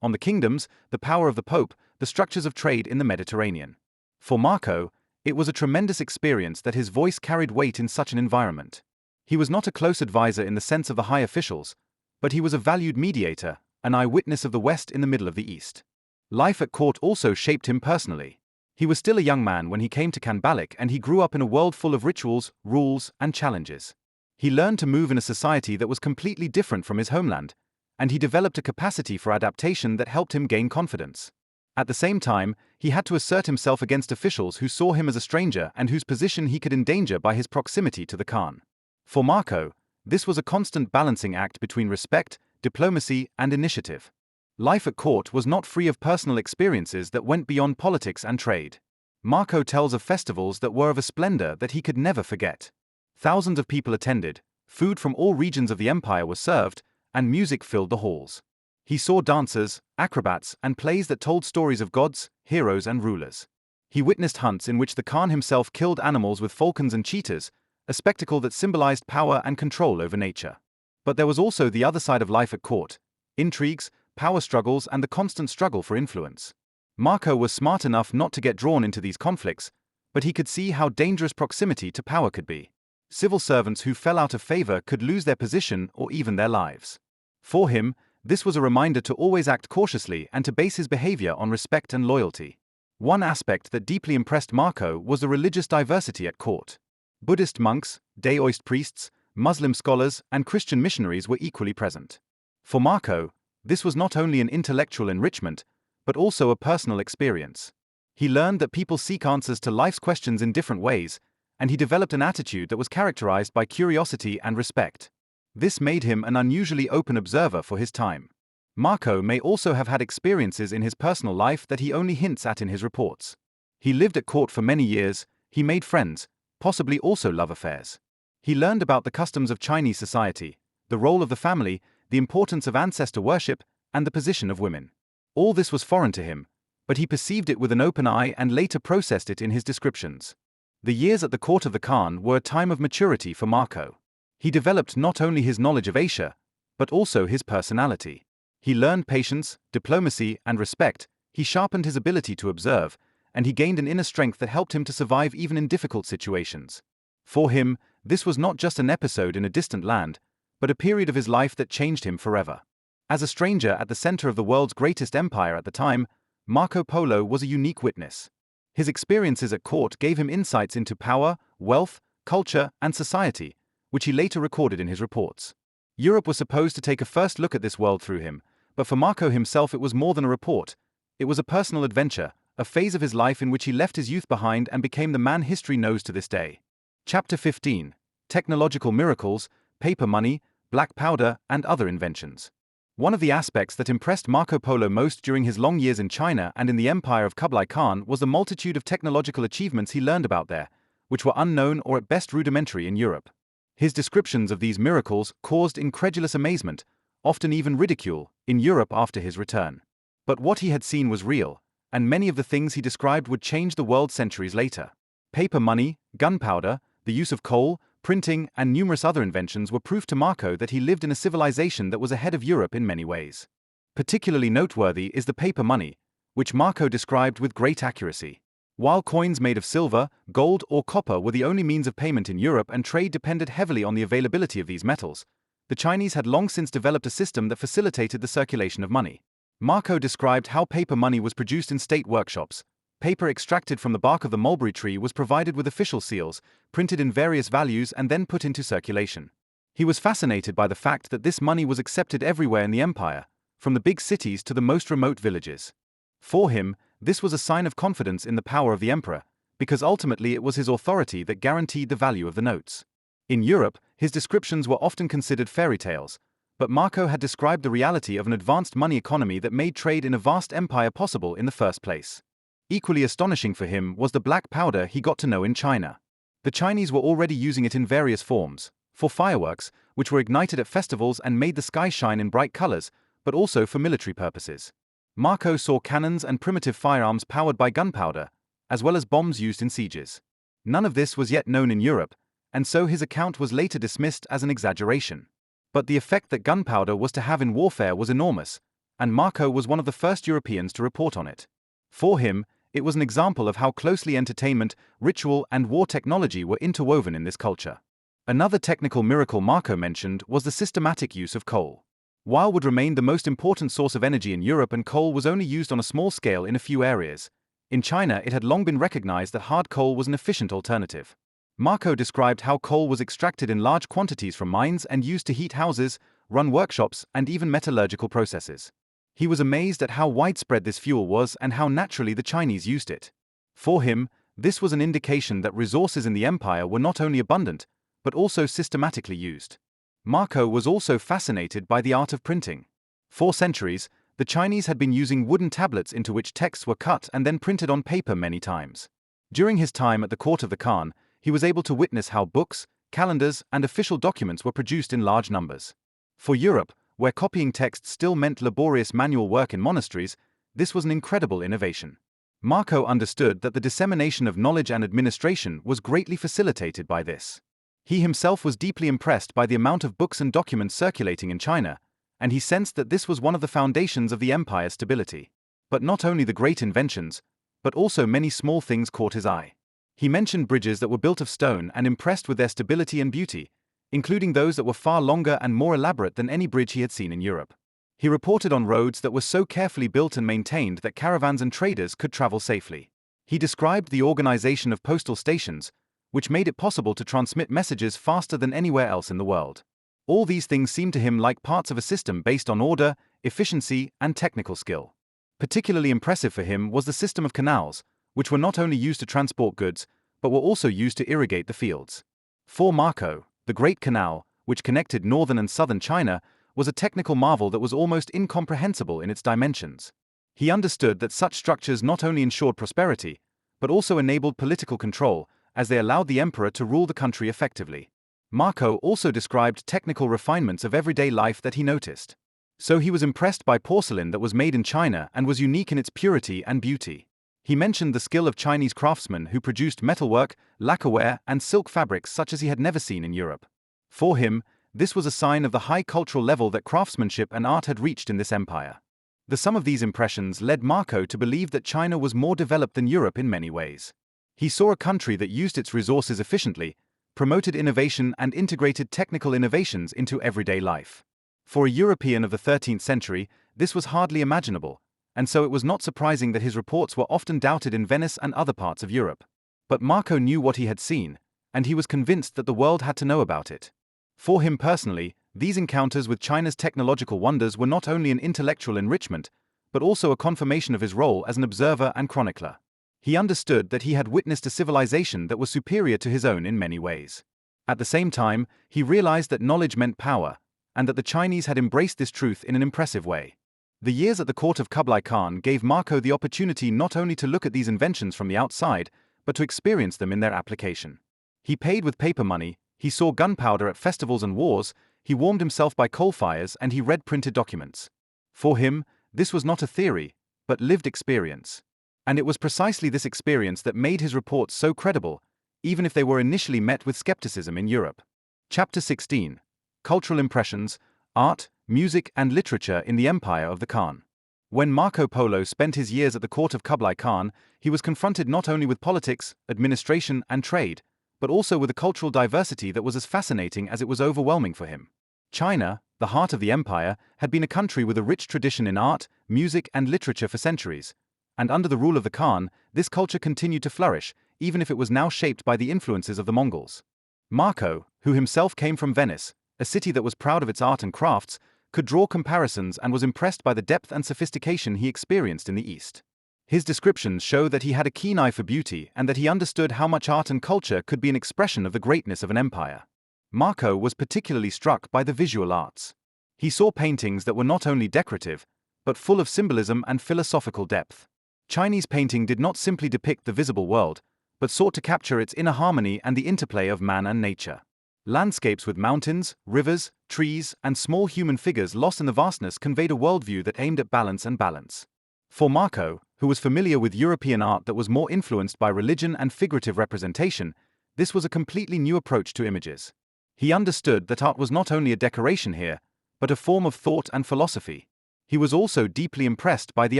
on the kingdoms, the power of the Pope, the structures of trade in the Mediterranean. For Marco, it was a tremendous experience that his voice carried weight in such an environment. He was not a close advisor in the sense of the high officials, but he was a valued mediator, an eyewitness of the West in the middle of the East. Life at court also shaped him personally. He was still a young man when he came to Khanbaliq, and he grew up in a world full of rituals, rules, and challenges. He learned to move in a society that was completely different from his homeland, and he developed a capacity for adaptation that helped him gain confidence. At the same time, he had to assert himself against officials who saw him as a stranger and whose position he could endanger by his proximity to the Khan. For Marco, this was a constant balancing act between respect, diplomacy, and initiative. Life at court was not free of personal experiences that went beyond politics and trade. Marco tells of festivals that were of a splendor that he could never forget. Thousands of people attended, food from all regions of the empire was served, and music filled the halls. He saw dancers, acrobats, and plays that told stories of gods, heroes, and rulers. He witnessed hunts in which the Khan himself killed animals with falcons and cheetahs, a spectacle that symbolized power and control over nature. But there was also the other side of life at court: intrigues, power struggles, and the constant struggle for influence. Marco was smart enough not to get drawn into these conflicts, but he could see how dangerous proximity to power could be. Civil servants who fell out of favor could lose their position or even their lives. For him, this was a reminder to always act cautiously and to base his behavior on respect and loyalty. One aspect that deeply impressed Marco was the religious diversity at court. Buddhist monks, Daoist priests, Muslim scholars, and Christian missionaries were equally present. For Marco, this was not only an intellectual enrichment, but also a personal experience. He learned that people seek answers to life's questions in different ways, and he developed an attitude that was characterized by curiosity and respect. This made him an unusually open observer for his time. Marco may also have had experiences in his personal life that he only hints at in his reports. He lived at court for many years, he made friends, possibly also love affairs. He learned about the customs of Chinese society, the role of the family, the importance of ancestor worship, and the position of women. All this was foreign to him, but he perceived it with an open eye and later processed it in his descriptions. The years at the court of the Khan were a time of maturity for Marco. He developed not only his knowledge of Asia, but also his personality. He learned patience, diplomacy, and respect, he sharpened his ability to observe, and he gained an inner strength that helped him to survive even in difficult situations. For him, this was not just an episode in a distant land, but a period of his life that changed him forever. As a stranger at the center of the world's greatest empire at the time, Marco Polo was a unique witness. His experiences at court gave him insights into power, wealth, culture, and society, which he later recorded in his reports. Europe was supposed to take a first look at this world through him, but for Marco himself it was more than a report. It was a personal adventure, a phase of his life in which he left his youth behind and became the man history knows to this day. Chapter 15. Technological Miracles, Paper Money, Black Powder, and Other Inventions. One of the aspects that impressed Marco Polo most during his long years in China and in the empire of Kublai Khan was the multitude of technological achievements he learned about there, which were unknown or at best rudimentary in Europe. His descriptions of these miracles caused incredulous amazement, often even ridicule, in Europe after his return. But what he had seen was real, and many of the things he described would change the world centuries later. Paper money, gunpowder, the use of coal, printing, and numerous other inventions were proof to Marco that he lived in a civilization that was ahead of Europe in many ways. Particularly noteworthy is the paper money, which Marco described with great accuracy. While coins made of silver, gold, or copper were the only means of payment in Europe and trade depended heavily on the availability of these metals, the Chinese had long since developed a system that facilitated the circulation of money. Marco described how paper money was produced in state workshops. Paper extracted from the bark of the mulberry tree was provided with official seals, printed in various values and then put into circulation. He was fascinated by the fact that this money was accepted everywhere in the empire, from the big cities to the most remote villages. For him, this was a sign of confidence in the power of the emperor, because ultimately it was his authority that guaranteed the value of the notes. In Europe, his descriptions were often considered fairy tales, but Marco had described the reality of an advanced money economy that made trade in a vast empire possible in the first place. Equally astonishing for him was the black powder he got to know in China. The Chinese were already using it in various forms, for fireworks, which were ignited at festivals and made the sky shine in bright colors, but also for military purposes. Marco saw cannons and primitive firearms powered by gunpowder, as well as bombs used in sieges. None of this was yet known in Europe, and so his account was later dismissed as an exaggeration. But the effect that gunpowder was to have in warfare was enormous, and Marco was one of the first Europeans to report on it. For him, it was an example of how closely entertainment, ritual, and war technology were interwoven in this culture. Another technical miracle Marco mentioned was the systematic use of coal. While wood remained the most important source of energy in Europe and coal was only used on a small scale in a few areas, in China it had long been recognized that hard coal was an efficient alternative. Marco described how coal was extracted in large quantities from mines and used to heat houses, run workshops, and even metallurgical processes. He was amazed at how widespread this fuel was and how naturally the Chinese used it. For him, this was an indication that resources in the empire were not only abundant, but also systematically used. Marco was also fascinated by the art of printing. For centuries, the Chinese had been using wooden tablets into which texts were cut and then printed on paper many times. During his time at the court of the Khan, he was able to witness how books, calendars, and official documents were produced in large numbers. For Europe, where copying text still meant laborious manual work in monasteries, this was an incredible innovation. Marco understood that the dissemination of knowledge and administration was greatly facilitated by this. He himself was deeply impressed by the amount of books and documents circulating in China, and he sensed that this was one of the foundations of the empire's stability. But not only the great inventions, but also many small things caught his eye. He mentioned bridges that were built of stone and impressed with their stability and beauty, including those that were far longer and more elaborate than any bridge he had seen in Europe. He reported on roads that were so carefully built and maintained that caravans and traders could travel safely. He described the organization of postal stations, which made it possible to transmit messages faster than anywhere else in the world. All these things seemed to him like parts of a system based on order, efficiency, and technical skill. Particularly impressive for him was the system of canals, which were not only used to transport goods, but were also used to irrigate the fields. For Marco, the Great Canal, which connected northern and southern China, was a technical marvel that was almost incomprehensible in its dimensions. He understood that such structures not only ensured prosperity, but also enabled political control, as they allowed the emperor to rule the country effectively. Marco also described technical refinements of everyday life that he noticed. So he was impressed by porcelain that was made in China and was unique in its purity and beauty. He mentioned the skill of Chinese craftsmen who produced metalwork, lacquerware, and silk fabrics such as he had never seen in Europe. For him, this was a sign of the high cultural level that craftsmanship and art had reached in this empire. The sum of these impressions led Marco to believe that China was more developed than Europe in many ways. He saw a country that used its resources efficiently, promoted innovation and integrated technical innovations into everyday life. For a European of the 13th century, this was hardly imaginable, and so it was not surprising that his reports were often doubted in Venice and other parts of Europe. But Marco knew what he had seen, and he was convinced that the world had to know about it. For him personally, these encounters with China's technological wonders were not only an intellectual enrichment, but also a confirmation of his role as an observer and chronicler. He understood that he had witnessed a civilization that was superior to his own in many ways. At the same time, he realized that knowledge meant power, and that the Chinese had embraced this truth in an impressive way. The years at the court of Kublai Khan gave Marco the opportunity not only to look at these inventions from the outside, but to experience them in their application. He paid with paper money, he saw gunpowder at festivals and wars, he warmed himself by coal fires, and he read printed documents. For him, this was not a theory, but lived experience. And it was precisely this experience that made his reports so credible, even if they were initially met with skepticism in Europe. Chapter 16. Cultural Impressions, Art, Music and Literature in the Empire of the Khan. When Marco Polo spent his years at the court of Kublai Khan, he was confronted not only with politics, administration and trade, but also with a cultural diversity that was as fascinating as it was overwhelming for him. China, the heart of the empire, had been a country with a rich tradition in art, music and literature for centuries, and under the rule of the Khan, this culture continued to flourish, even if it was now shaped by the influences of the Mongols. Marco, who himself came from Venice, a city that was proud of its art and crafts, could draw comparisons and was impressed by the depth and sophistication he experienced in the East. His descriptions show that he had a keen eye for beauty and that he understood how much art and culture could be an expression of the greatness of an empire. Marco was particularly struck by the visual arts. He saw paintings that were not only decorative, but full of symbolism and philosophical depth. Chinese painting did not simply depict the visible world, but sought to capture its inner harmony and the interplay of man and nature. Landscapes with mountains, rivers, trees, and small human figures lost in the vastness conveyed a worldview that aimed at balance. For Marco, who was familiar with European art that was more influenced by religion and figurative representation, this was a completely new approach to images. He understood that art was not only a decoration here, but a form of thought and philosophy. He was also deeply impressed by the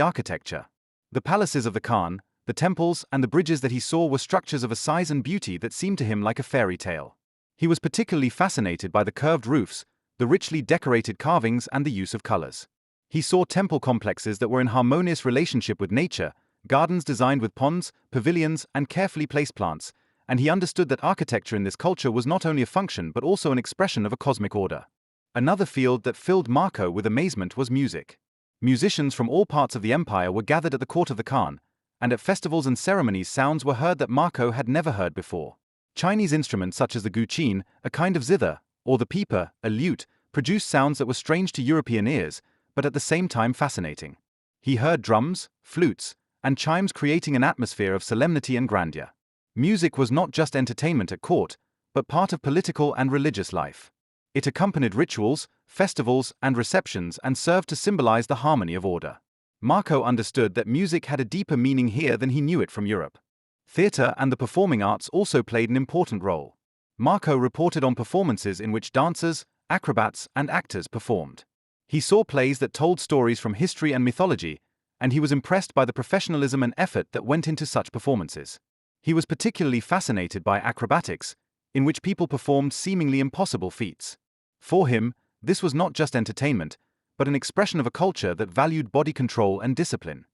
architecture. The palaces of the Khan, the temples, and the bridges that he saw were structures of a size and beauty that seemed to him like a fairy tale. He was particularly fascinated by the curved roofs, the richly decorated carvings, and the use of colors. He saw temple complexes that were in harmonious relationship with nature, gardens designed with ponds, pavilions, and carefully placed plants, and he understood that architecture in this culture was not only a function but also an expression of a cosmic order. Another field that filled Marco with amazement was music. Musicians from all parts of the empire were gathered at the court of the Khan, and at festivals and ceremonies sounds were heard that Marco had never heard before. Chinese instruments such as the guqin, a kind of zither, or the pipa, a lute, produced sounds that were strange to European ears, but at the same time fascinating. He heard drums, flutes, and chimes creating an atmosphere of solemnity and grandeur. Music was not just entertainment at court, but part of political and religious life. It accompanied rituals, festivals, and receptions and served to symbolize the harmony of order. Marco understood that music had a deeper meaning here than he knew it from Europe. Theater and the performing arts also played an important role. Marco reported on performances in which dancers, acrobats, and actors performed. He saw plays that told stories from history and mythology, and he was impressed by the professionalism and effort that went into such performances. He was particularly fascinated by acrobatics, in which people performed seemingly impossible feats. For him, this was not just entertainment, but an expression of a culture that valued body control and discipline.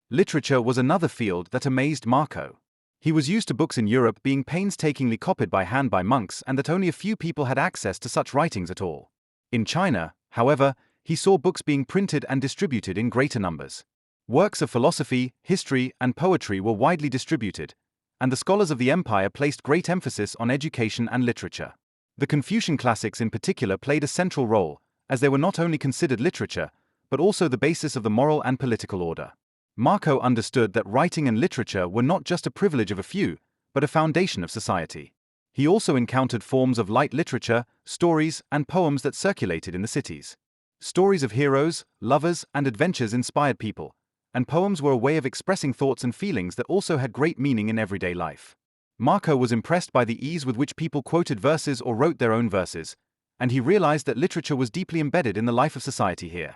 Literature was another field that amazed Marco. He was used to books in Europe being painstakingly copied by hand by monks and that only a few people had access to such writings at all. In China, however, he saw books being printed and distributed in greater numbers. Works of philosophy, history, and poetry were widely distributed, and the scholars of the empire placed great emphasis on education and literature. The Confucian classics in particular played a central role, as they were not only considered literature, but also the basis of the moral and political order. Marco understood that writing and literature were not just a privilege of a few, but a foundation of society. He also encountered forms of light literature, stories, and poems that circulated in the cities. Stories of heroes, lovers, and adventures inspired people, and poems were a way of expressing thoughts and feelings that also had great meaning in everyday life. Marco was impressed by the ease with which people quoted verses or wrote their own verses, and he realized that literature was deeply embedded in the life of society here.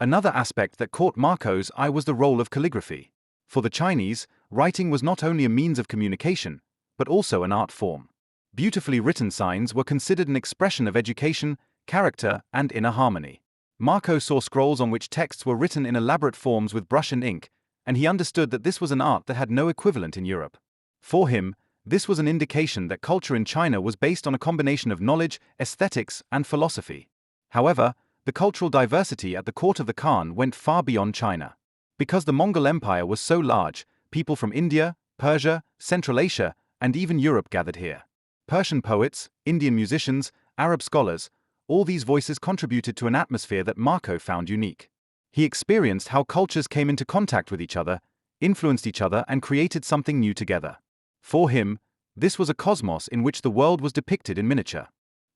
Another aspect that caught Marco's eye was the role of calligraphy. For the Chinese, writing was not only a means of communication, but also an art form. Beautifully written signs were considered an expression of education, character, and inner harmony. Marco saw scrolls on which texts were written in elaborate forms with brush and ink, and he understood that this was an art that had no equivalent in Europe. For him, this was an indication that culture in China was based on a combination of knowledge, aesthetics, and philosophy. However, the cultural diversity at the court of the Khan went far beyond China. Because the Mongol Empire was so large, people from India, Persia, Central Asia, and even Europe gathered here. Persian poets, Indian musicians, Arab scholars, all these voices contributed to an atmosphere that Marco found unique. He experienced how cultures came into contact with each other, influenced each other, and created something new together. For him, this was a cosmos in which the world was depicted in miniature.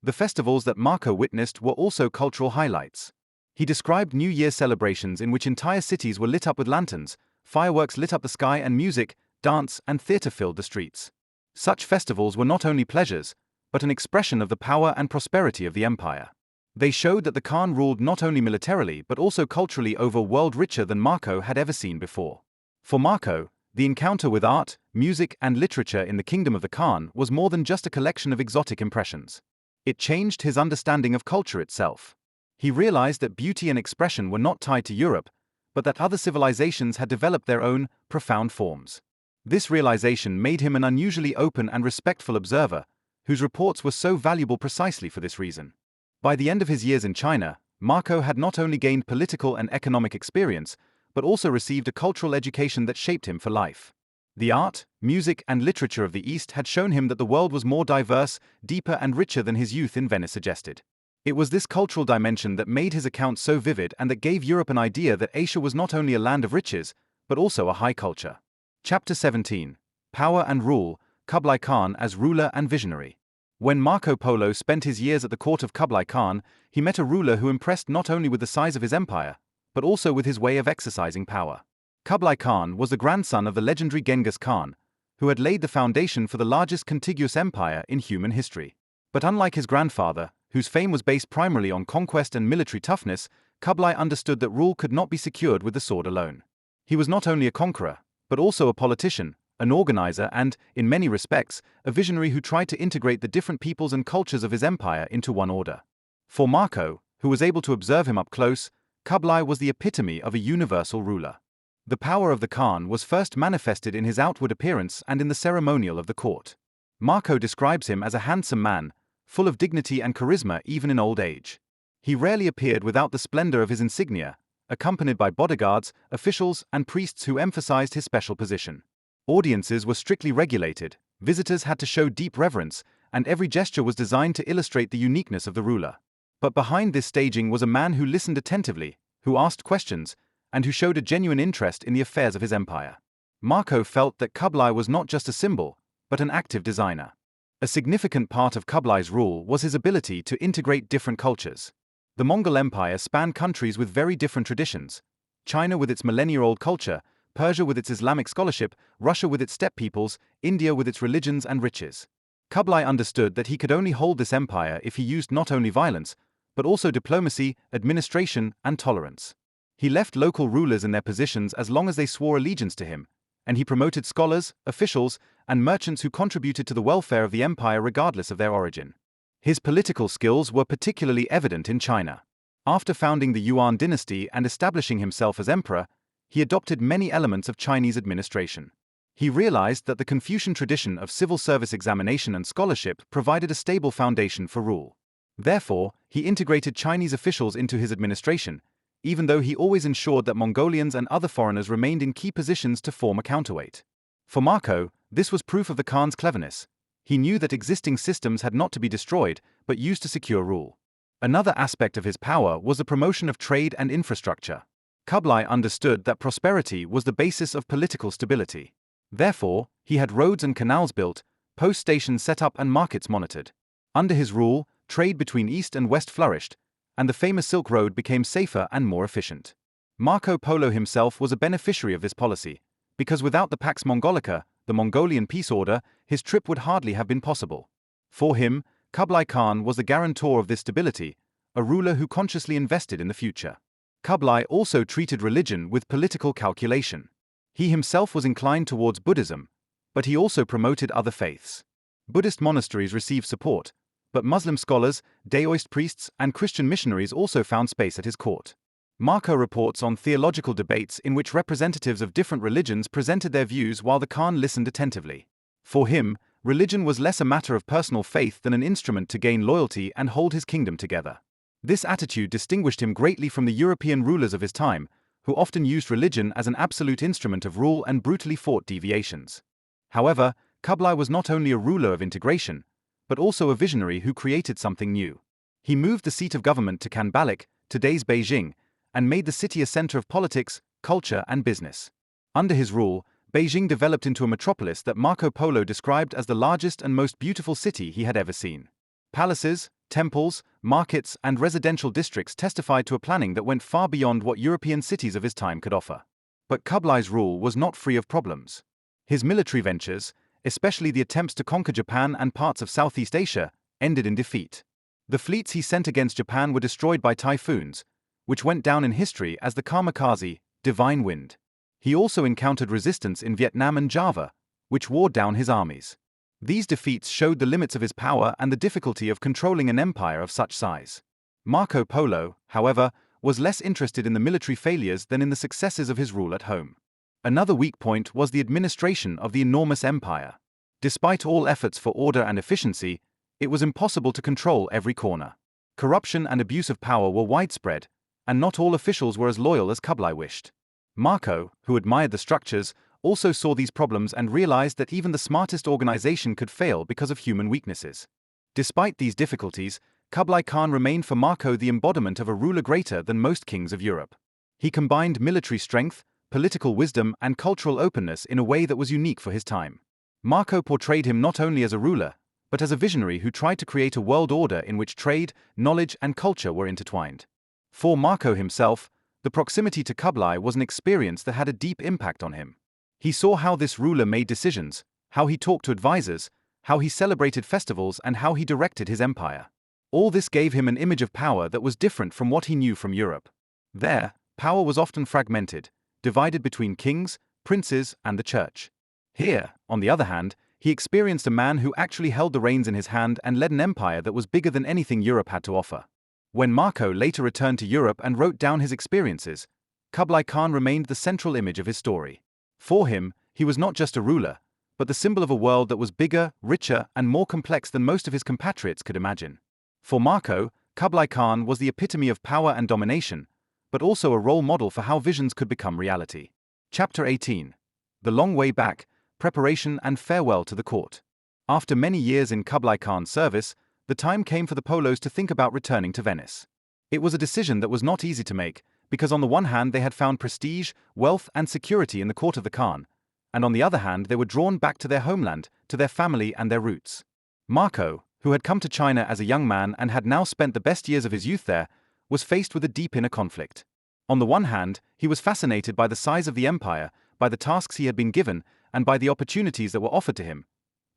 The festivals that Marco witnessed were also cultural highlights. He described New Year celebrations in which entire cities were lit up with lanterns, fireworks lit up the sky, and music, dance, and theater filled the streets. Such festivals were not only pleasures, but an expression of the power and prosperity of the empire. They showed that the Khan ruled not only militarily but also culturally over a world richer than Marco had ever seen before. For Marco, the encounter with art, music, and literature in the kingdom of the Khan was more than just a collection of exotic impressions. It changed his understanding of culture itself. He realized that beauty and expression were not tied to Europe, but that other civilizations had developed their own, profound forms. This realization made him an unusually open and respectful observer, whose reports were so valuable precisely for this reason. By the end of his years in China, Marco had not only gained political and economic experience, but also received a cultural education that shaped him for life. The art, music, and literature of the East had shown him that the world was more diverse, deeper, and richer than his youth in Venice suggested. It was this cultural dimension that made his account so vivid and that gave Europe an idea that Asia was not only a land of riches, but also a high culture. Chapter 17. Power and Rule, Kublai Khan as Ruler and Visionary. When Marco Polo spent his years at the court of Kublai Khan, he met a ruler who impressed not only with the size of his empire, but also with his way of exercising power. Kublai Khan was the grandson of the legendary Genghis Khan, who had laid the foundation for the largest contiguous empire in human history. But unlike his grandfather, whose fame was based primarily on conquest and military toughness, Kublai understood that rule could not be secured with the sword alone. He was not only a conqueror, but also a politician, an organizer, and, in many respects, a visionary who tried to integrate the different peoples and cultures of his empire into one order. For Marco, who was able to observe him up close, Kublai was the epitome of a universal ruler. The power of the Khan was first manifested in his outward appearance and in the ceremonial of the court. Marco describes him as a handsome man, full of dignity and charisma even in old age. He rarely appeared without the splendor of his insignia, accompanied by bodyguards, officials, and priests who emphasized his special position. Audiences were strictly regulated, visitors had to show deep reverence, and every gesture was designed to illustrate the uniqueness of the ruler. But behind this staging was a man who listened attentively, who asked questions, and who showed a genuine interest in the affairs of his empire. Marco felt that Kublai was not just a symbol, but an active designer. A significant part of Kublai's rule was his ability to integrate different cultures. The Mongol Empire spanned countries with very different traditions: China with its millennia-old culture, Persia with its Islamic scholarship, Russia with its steppe peoples, India with its religions and riches. Kublai understood that he could only hold this empire if he used not only violence, but also diplomacy, administration, and tolerance. He left local rulers in their positions as long as they swore allegiance to him, and he promoted scholars, officials, and merchants who contributed to the welfare of the empire regardless of their origin. His political skills were particularly evident in China. After founding the Yuan dynasty and establishing himself as emperor, he adopted many elements of Chinese administration. He realized that the Confucian tradition of civil service examination and scholarship provided a stable foundation for rule. Therefore, he integrated Chinese officials into his administration, even though he always ensured that Mongolians and other foreigners remained in key positions to form a counterweight. For Marco, this was proof of the Khan's cleverness. He knew that existing systems had not to be destroyed, but used to secure rule. Another aspect of his power was the promotion of trade and infrastructure. Kublai understood that prosperity was the basis of political stability. Therefore, he had roads and canals built, post stations set up, and markets monitored. Under his rule, trade between East and West flourished, and the famous Silk Road became safer and more efficient. Marco Polo himself was a beneficiary of this policy, because without the Pax Mongolica, the Mongolian peace order, his trip would hardly have been possible. For him, Kublai Khan was the guarantor of this stability, a ruler who consciously invested in the future. Kublai also treated religion with political calculation. He himself was inclined towards Buddhism, but he also promoted other faiths. Buddhist monasteries received support, but Muslim scholars, Daoist priests, and Christian missionaries also found space at his court. Marco reports on theological debates in which representatives of different religions presented their views while the Khan listened attentively. For him, religion was less a matter of personal faith than an instrument to gain loyalty and hold his kingdom together. This attitude distinguished him greatly from the European rulers of his time, who often used religion as an absolute instrument of rule and brutally fought deviations. However, Kublai was not only a ruler of integration, but also a visionary who created something new. He moved the seat of government to Khanbaliq, today's Beijing, and made the city a center of politics, culture, and business. Under his rule, Beijing developed into a metropolis that Marco Polo described as the largest and most beautiful city he had ever seen. Palaces, temples, markets, and residential districts testified to a planning that went far beyond what European cities of his time could offer. But Kublai's rule was not free of problems. His military ventures, especially the attempts to conquer Japan and parts of Southeast Asia, ended in defeat. The fleets he sent against Japan were destroyed by typhoons, which went down in history as the kamikaze, divine wind. He also encountered resistance in Vietnam and Java, which wore down his armies. These defeats showed the limits of his power and the difficulty of controlling an empire of such size. Marco Polo, however, was less interested in the military failures than in the successes of his rule at home. Another weak point was the administration of the enormous empire. Despite all efforts for order and efficiency, it was impossible to control every corner. Corruption and abuse of power were widespread, and not all officials were as loyal as Kublai wished. Marco, who admired the structures, also saw these problems and realized that even the smartest organization could fail because of human weaknesses. Despite these difficulties, Kublai Khan remained for Marco the embodiment of a ruler greater than most kings of Europe. He combined military strength, political wisdom, and cultural openness in a way that was unique for his time. Marco portrayed him not only as a ruler, but as a visionary who tried to create a world order in which trade, knowledge, and culture were intertwined. For Marco himself, the proximity to Kublai was an experience that had a deep impact on him. He saw how this ruler made decisions, how he talked to advisors, how he celebrated festivals, and how he directed his empire. All this gave him an image of power that was different from what he knew from Europe. There, power was often fragmented, divided between kings, princes, and the church. Here, on the other hand, he experienced a man who actually held the reins in his hand and led an empire that was bigger than anything Europe had to offer. When Marco later returned to Europe and wrote down his experiences, Kublai Khan remained the central image of his story. For him, he was not just a ruler, but the symbol of a world that was bigger, richer, and more complex than most of his compatriots could imagine. For Marco, Kublai Khan was the epitome of power and domination, but also a role model for how visions could become reality. Chapter 18. The Long Way Back, Preparation and Farewell to the Court. After many years in Kublai Khan's service, the time came for the Polos to think about returning to Venice. It was a decision that was not easy to make, because on the one hand they had found prestige, wealth, and security in the court of the Khan, and on the other hand they were drawn back to their homeland, to their family and their roots. Marco, who had come to China as a young man and had now spent the best years of his youth there, was faced with a deep inner conflict. On the one hand, he was fascinated by the size of the empire, by the tasks he had been given, and by the opportunities that were offered to him.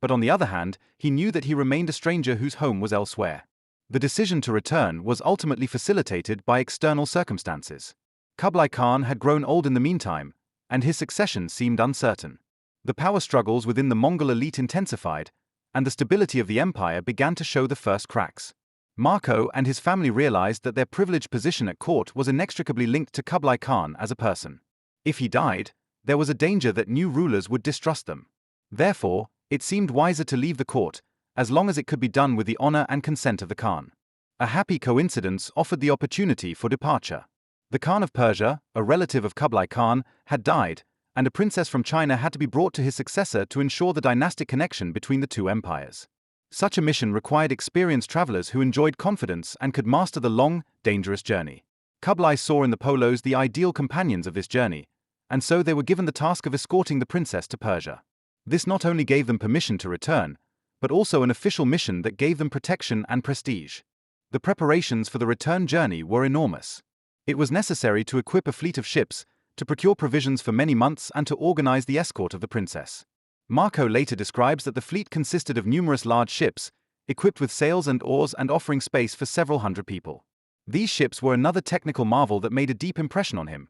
But on the other hand, he knew that he remained a stranger whose home was elsewhere. The decision to return was ultimately facilitated by external circumstances. Kublai Khan had grown old in the meantime, and his succession seemed uncertain. The power struggles within the Mongol elite intensified, and the stability of the empire began to show the first cracks. Marco and his family realized that their privileged position at court was inextricably linked to Kublai Khan as a person. If he died, there was a danger that new rulers would distrust them. Therefore, it seemed wiser to leave the court, as long as it could be done with the honor and consent of the Khan. A happy coincidence offered the opportunity for departure. The Khan of Persia, a relative of Kublai Khan, had died, and a princess from China had to be brought to his successor to ensure the dynastic connection between the two empires. Such a mission required experienced travelers who enjoyed confidence and could master the long, dangerous journey. Kublai saw in the Polos the ideal companions of this journey, and so they were given the task of escorting the princess to Persia. This not only gave them permission to return, but also an official mission that gave them protection and prestige. The preparations for the return journey were enormous. It was necessary to equip a fleet of ships, to procure provisions for many months, and to organize the escort of the princess. Marco later describes that the fleet consisted of numerous large ships, equipped with sails and oars and offering space for several hundred people. These ships were another technical marvel that made a deep impression on him.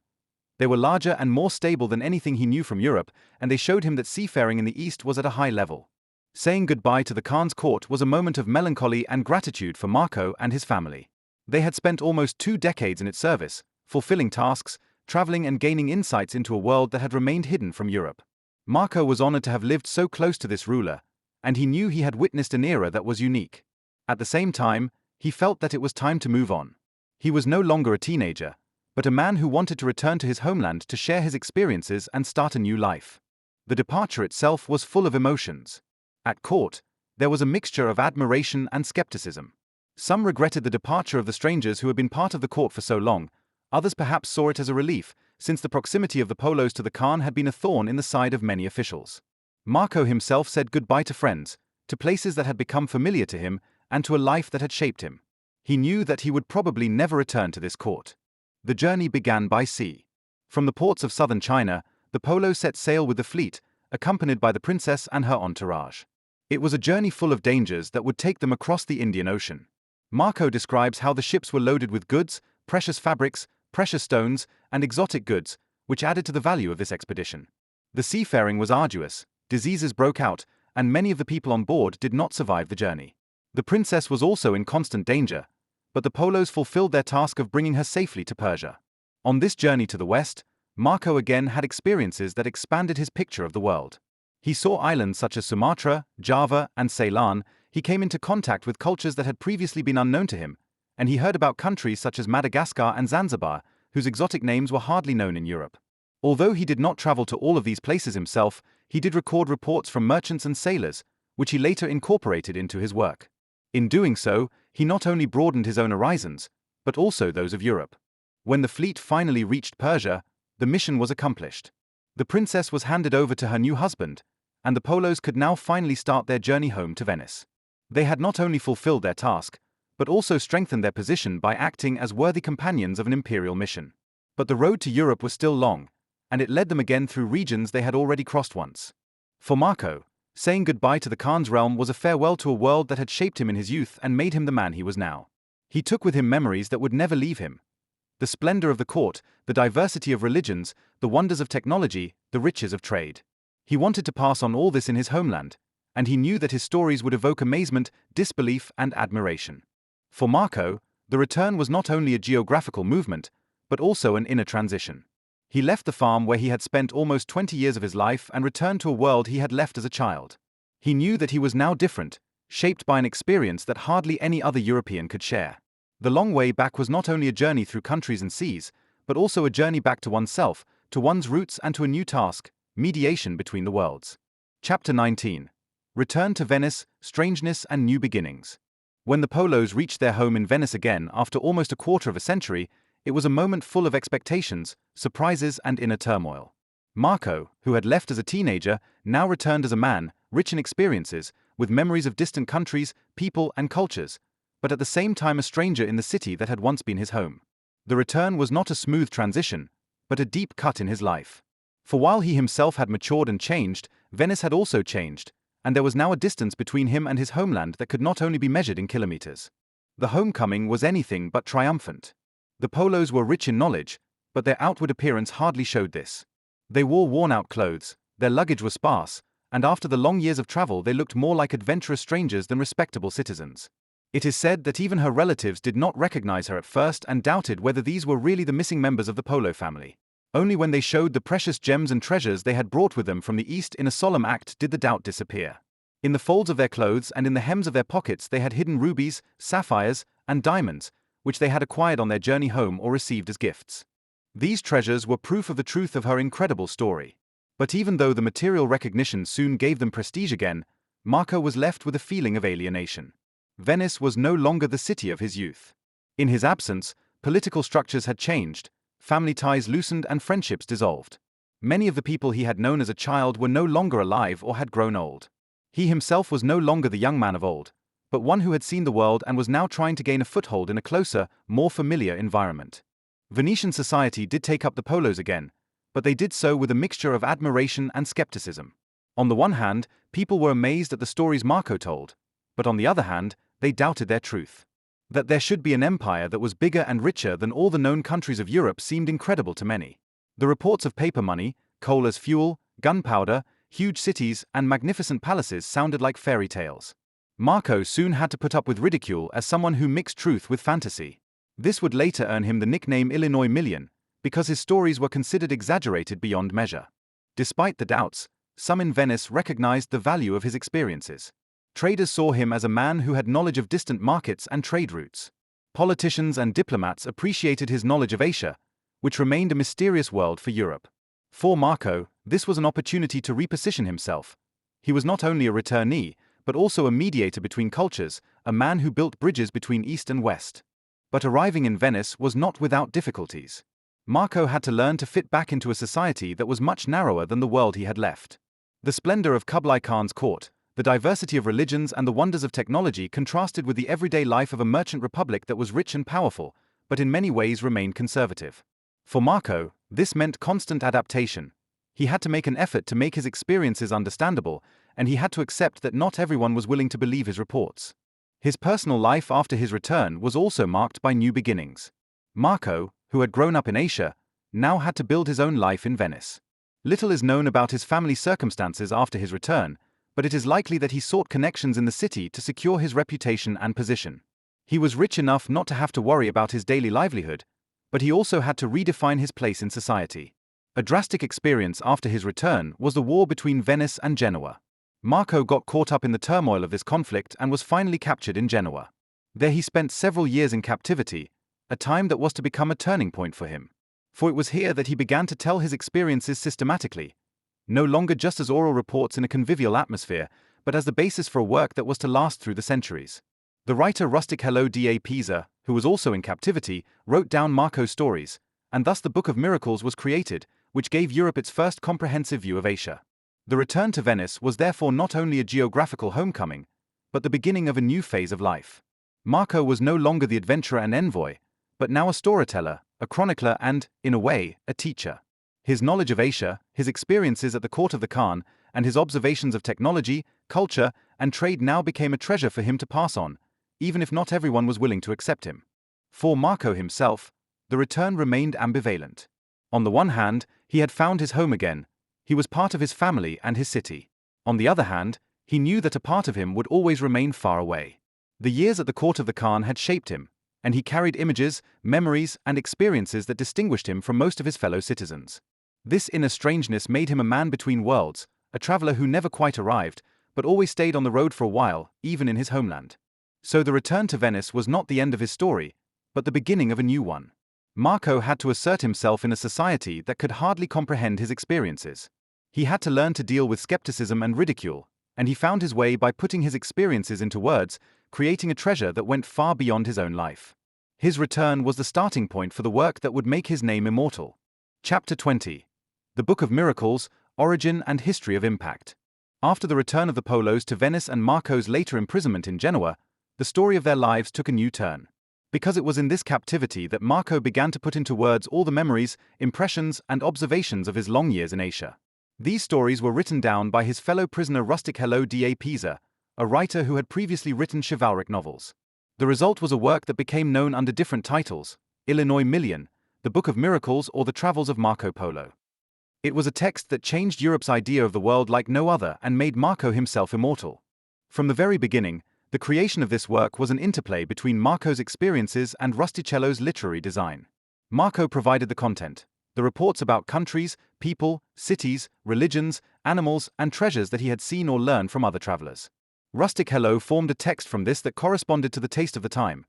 They were larger and more stable than anything he knew from Europe, and they showed him that seafaring in the East was at a high level. Saying goodbye to the Khan's court was a moment of melancholy and gratitude for Marco and his family. They had spent almost 2 decades in its service, fulfilling tasks, traveling and gaining insights into a world that had remained hidden from Europe. Marco was honored to have lived so close to this ruler, and he knew he had witnessed an era that was unique. At the same time, he felt that it was time to move on. He was no longer a teenager, but a man who wanted to return to his homeland to share his experiences and start a new life. The departure itself was full of emotions. At court, there was a mixture of admiration and skepticism. Some regretted the departure of the strangers who had been part of the court for so long. Others perhaps saw it as a relief, since the proximity of the Polos to the Khan had been a thorn in the side of many officials. Marco himself said goodbye to friends, to places that had become familiar to him, and to a life that had shaped him. He knew that he would probably never return to this court. The journey began by sea. From the ports of southern China, the Polos set sail with the fleet, accompanied by the princess and her entourage. It was a journey full of dangers that would take them across the Indian Ocean. Marco describes how the ships were loaded with goods, precious fabrics, precious stones, and exotic goods, which added to the value of this expedition. The seafaring was arduous, diseases broke out, and many of the people on board did not survive the journey. The princess was also in constant danger, but the Polos fulfilled their task of bringing her safely to Persia. On this journey to the west, Marco again had experiences that expanded his picture of the world. He saw islands such as Sumatra, Java, and Ceylon. He came into contact with cultures that had previously been unknown to him, and he heard about countries such as Madagascar and Zanzibar, whose exotic names were hardly known in Europe. Although he did not travel to all of these places himself, he did record reports from merchants and sailors, which he later incorporated into his work. In doing so, he not only broadened his own horizons, but also those of Europe. When the fleet finally reached Persia, the mission was accomplished. The princess was handed over to her new husband, and the Polos could now finally start their journey home to Venice. They had not only fulfilled their task, but also strengthened their position by acting as worthy companions of an imperial mission. But the road to Europe was still long, and it led them again through regions they had already crossed once. For Marco, saying goodbye to the Khan's realm was a farewell to a world that had shaped him in his youth and made him the man he was now. He took with him memories that would never leave him. The splendor of the court, the diversity of religions, the wonders of technology, the riches of trade. He wanted to pass on all this in his homeland, and he knew that his stories would evoke amazement, disbelief, and admiration. For Marco, the return was not only a geographical movement, but also an inner transition. He left the farm where he had spent almost 20 years of his life and returned to a world he had left as a child. He knew that he was now different, shaped by an experience that hardly any other European could share. The long way back was not only a journey through countries and seas, but also a journey back to oneself, to one's roots and to a new task, mediation between the worlds. Chapter 19. Return to Venice, Strangeness and New Beginnings. When the Polos reached their home in Venice again after almost a quarter of a century, it was a moment full of expectations, surprises and inner turmoil. Marco, who had left as a teenager, now returned as a man, rich in experiences, with memories of distant countries, people and cultures, but at the same time a stranger in the city that had once been his home. The return was not a smooth transition, but a deep cut in his life. For while he himself had matured and changed, Venice had also changed, and there was now a distance between him and his homeland that could not only be measured in kilometers. The homecoming was anything but triumphant. The Polos were rich in knowledge, but their outward appearance hardly showed this. They wore worn-out clothes, their luggage was sparse, and after the long years of travel they looked more like adventurous strangers than respectable citizens. It is said that even her relatives did not recognize her at first and doubted whether these were really the missing members of the Polo family. Only when they showed the precious gems and treasures they had brought with them from the East in a solemn act did the doubt disappear. In the folds of their clothes and in the hems of their pockets they had hidden rubies, sapphires, and diamonds, which they had acquired on their journey home or received as gifts. These treasures were proof of the truth of her incredible story. But even though the material recognition soon gave them prestige again, Marco was left with a feeling of alienation. Venice was no longer the city of his youth. In his absence, political structures had changed, family ties loosened and friendships dissolved. Many of the people he had known as a child were no longer alive or had grown old. He himself was no longer the young man of old, but one who had seen the world and was now trying to gain a foothold in a closer, more familiar environment. Venetian society did take up the Polos again, but they did so with a mixture of admiration and skepticism. On the one hand, people were amazed at the stories Marco told, but on the other hand, they doubted their truth. That there should be an empire that was bigger and richer than all the known countries of Europe seemed incredible to many. The reports of paper money, coal as fuel, gunpowder, huge cities, and magnificent palaces sounded like fairy tales. Marco soon had to put up with ridicule as someone who mixed truth with fantasy. This would later earn him the nickname Illinois Million, because his stories were considered exaggerated beyond measure. Despite the doubts, some in Venice recognized the value of his experiences. Traders saw him as a man who had knowledge of distant markets and trade routes. Politicians and diplomats appreciated his knowledge of Asia, which remained a mysterious world for Europe. For Marco, this was an opportunity to reposition himself. He was not only a returnee, but also a mediator between cultures, a man who built bridges between East and West. But arriving in Venice was not without difficulties. Marco had to learn to fit back into a society that was much narrower than the world he had left. The splendor of Kublai Khan's court, the diversity of religions and the wonders of technology contrasted with the everyday life of a merchant republic that was rich and powerful, but in many ways remained conservative. For Marco, this meant constant adaptation. He had to make an effort to make his experiences understandable, and he had to accept that not everyone was willing to believe his reports. His personal life after his return was also marked by new beginnings. Marco, who had grown up in Asia, now had to build his own life in Venice. Little is known about his family circumstances after his return, but it is likely that he sought connections in the city to secure his reputation and position. He was rich enough not to have to worry about his daily livelihood, but he also had to redefine his place in society. A drastic experience after his return was the war between Venice and Genoa. Marco got caught up in the turmoil of this conflict and was finally captured in Genoa. There he spent several years in captivity, a time that was to become a turning point for him. For it was here that he began to tell his experiences systematically, no longer just as oral reports in a convivial atmosphere, but as the basis for a work that was to last through the centuries. The writer Rustic Hello da Pisa, who was also in captivity, wrote down Marco's stories, and thus the Book of Miracles was created, which gave Europe its first comprehensive view of Asia. The return to Venice was therefore not only a geographical homecoming, but the beginning of a new phase of life. Marco was no longer the adventurer and envoy, but now a storyteller, a chronicler and, in a way, a teacher. His knowledge of Asia, his experiences at the court of the Khan, and his observations of technology, culture, and trade now became a treasure for him to pass on, even if not everyone was willing to accept him. For Marco himself, the return remained ambivalent. On the one hand, he had found his home again. He was part of his family and his city. On the other hand, he knew that a part of him would always remain far away. The years at the court of the Khan had shaped him, and he carried images, memories, and experiences that distinguished him from most of his fellow citizens. This inner strangeness made him a man between worlds, a traveler who never quite arrived, but always stayed on the road for a while, even in his homeland. So the return to Venice was not the end of his story, but the beginning of a new one. Marco had to assert himself in a society that could hardly comprehend his experiences. He had to learn to deal with skepticism and ridicule, and he found his way by putting his experiences into words, creating a treasure that went far beyond his own life. His return was the starting point for the work that would make his name immortal. Chapter 20. The Book of Miracles, Origin and History of Impact. After the return of the Polos to Venice and Marco's later imprisonment in Genoa, the story of their lives took a new turn. Because it was in this captivity that Marco began to put into words all the memories, impressions, and observations of his long years in Asia. These stories were written down by his fellow prisoner Rustic Hello da Pisa, a writer who had previously written chivalric novels. The result was a work that became known under different titles: Illinois Million, The Book of Miracles, or The Travels of Marco Polo. It was a text that changed Europe's idea of the world like no other and made Marco himself immortal. From the very beginning, the creation of this work was an interplay between Marco's experiences and Rustichello's literary design. Marco provided the content, the reports about countries, people, cities, religions, animals, and treasures that he had seen or learned from other travelers. Rustic Hello formed a text from this that corresponded to the taste of the time.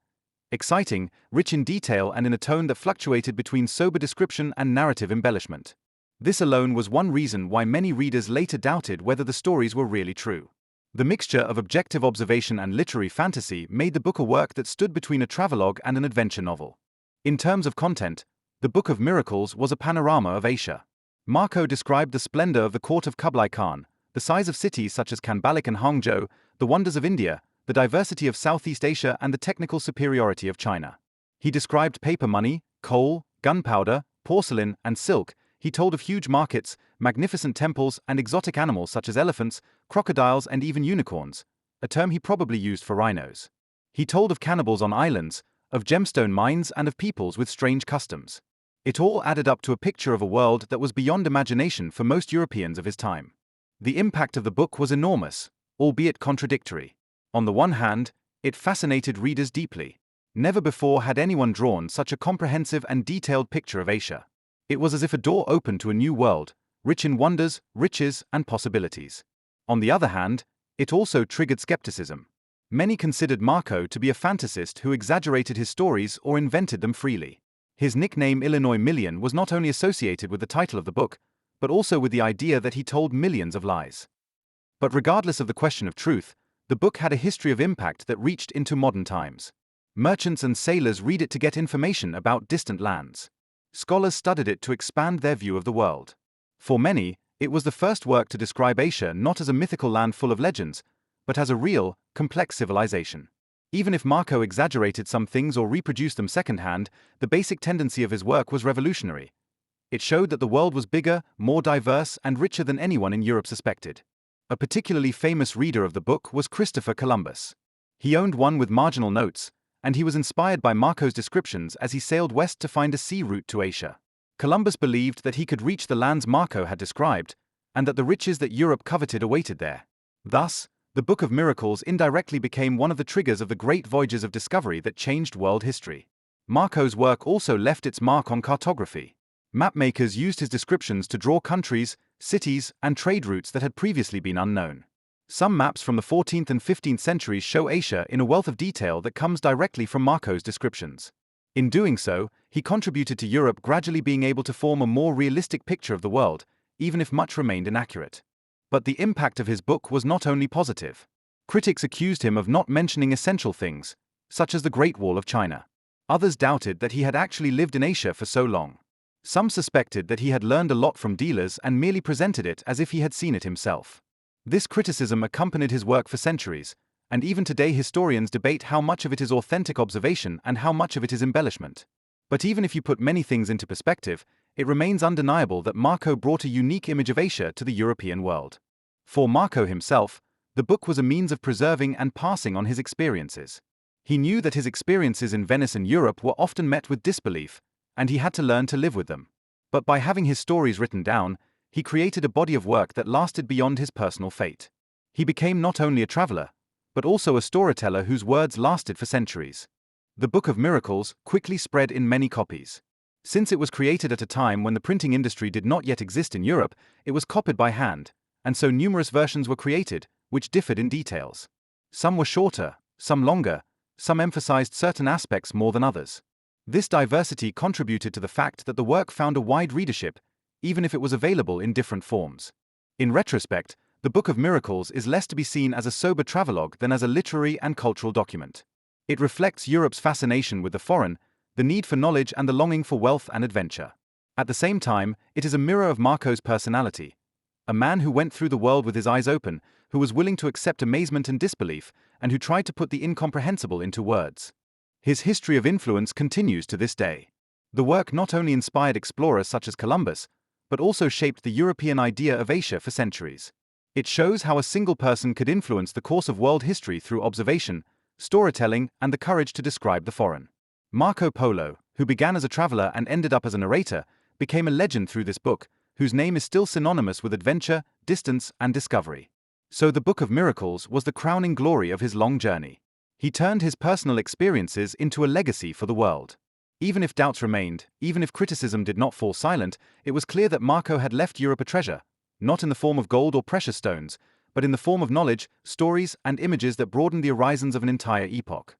Exciting, rich in detail and in a tone that fluctuated between sober description and narrative embellishment. This alone was one reason why many readers later doubted whether the stories were really true. The mixture of objective observation and literary fantasy made the book a work that stood between a travelogue and an adventure novel. In terms of content, the Book of Miracles was a panorama of Asia. Marco described the splendor of the court of Kublai Khan, the size of cities such as Khanbaliq and Hangzhou, the wonders of India, the diversity of Southeast Asia and the technical superiority of China. He described paper money, coal, gunpowder, porcelain, and silk. He told of huge markets, magnificent temples, and exotic animals such as elephants, crocodiles, and even unicorns, a term he probably used for rhinos. He told of cannibals on islands, of gemstone mines, and of peoples with strange customs. It all added up to a picture of a world that was beyond imagination for most Europeans of his time. The impact of the book was enormous, albeit contradictory. On the one hand, it fascinated readers deeply. Never before had anyone drawn such a comprehensive and detailed picture of Asia. It was as if a door opened to a new world, rich in wonders, riches, and possibilities. On the other hand, it also triggered skepticism. Many considered Marco to be a fantasist who exaggerated his stories or invented them freely. His nickname Illinois Million was not only associated with the title of the book, but also with the idea that he told millions of lies. But regardless of the question of truth, the book had a history of impact that reached into modern times. Merchants and sailors read it to get information about distant lands. Scholars studied it to expand their view of the world. For many, it was the first work to describe Asia not as a mythical land full of legends, but as a real, complex civilization. Even if Marco exaggerated some things or reproduced them secondhand, the basic tendency of his work was revolutionary. It showed that the world was bigger, more diverse, and richer than anyone in Europe suspected. A particularly famous reader of the book was Christopher Columbus. He owned one with marginal notes, and he was inspired by Marco's descriptions as he sailed west to find a sea route to Asia. Columbus believed that he could reach the lands Marco had described, and that the riches that Europe coveted awaited there. Thus, the Book of Miracles indirectly became one of the triggers of the great voyages of discovery that changed world history. Marco's work also left its mark on cartography. Mapmakers used his descriptions to draw countries, cities, and trade routes that had previously been unknown. Some maps from the 14th and 15th centuries show Asia in a wealth of detail that comes directly from Marco's descriptions. In doing so, he contributed to Europe gradually being able to form a more realistic picture of the world, even if much remained inaccurate. But the impact of his book was not only positive. Critics accused him of not mentioning essential things, such as the Great Wall of China. Others doubted that he had actually lived in Asia for so long. Some suspected that he had learned a lot from dealers and merely presented it as if he had seen it himself. This criticism accompanied his work for centuries, and even today historians debate how much of it is authentic observation and how much of it is embellishment. But even if you put many things into perspective, it remains undeniable that Marco brought a unique image of Asia to the European world. For Marco himself, the book was a means of preserving and passing on his experiences. He knew that his experiences in Venice and Europe were often met with disbelief, and he had to learn to live with them. But by having his stories written down, he created a body of work that lasted beyond his personal fate. He became not only a traveler, but also a storyteller whose words lasted for centuries. The Book of Miracles quickly spread in many copies. Since it was created at a time when the printing industry did not yet exist in Europe, it was copied by hand, and so numerous versions were created, which differed in details. Some were shorter, some longer, some emphasized certain aspects more than others. This diversity contributed to the fact that the work found a wide readership, even if it was available in different forms. In retrospect, the Book of Miracles is less to be seen as a sober travelogue than as a literary and cultural document. It reflects Europe's fascination with the foreign, the need for knowledge and the longing for wealth and adventure. At the same time, it is a mirror of Marco's personality, a man who went through the world with his eyes open, who was willing to accept amazement and disbelief, and who tried to put the incomprehensible into words. His history of influence continues to this day. The work not only inspired explorers such as Columbus, but also shaped the European idea of Asia for centuries. It shows how a single person could influence the course of world history through observation, storytelling, and the courage to describe the foreign. Marco Polo, who began as a traveler and ended up as a narrator, became a legend through this book, whose name is still synonymous with adventure, distance, and discovery. So the Book of Miracles was the crowning glory of his long journey. He turned his personal experiences into a legacy for the world. Even if doubts remained, even if criticism did not fall silent, it was clear that Marco had left Europe a treasure, not in the form of gold or precious stones, but in the form of knowledge, stories, and images that broadened the horizons of an entire epoch.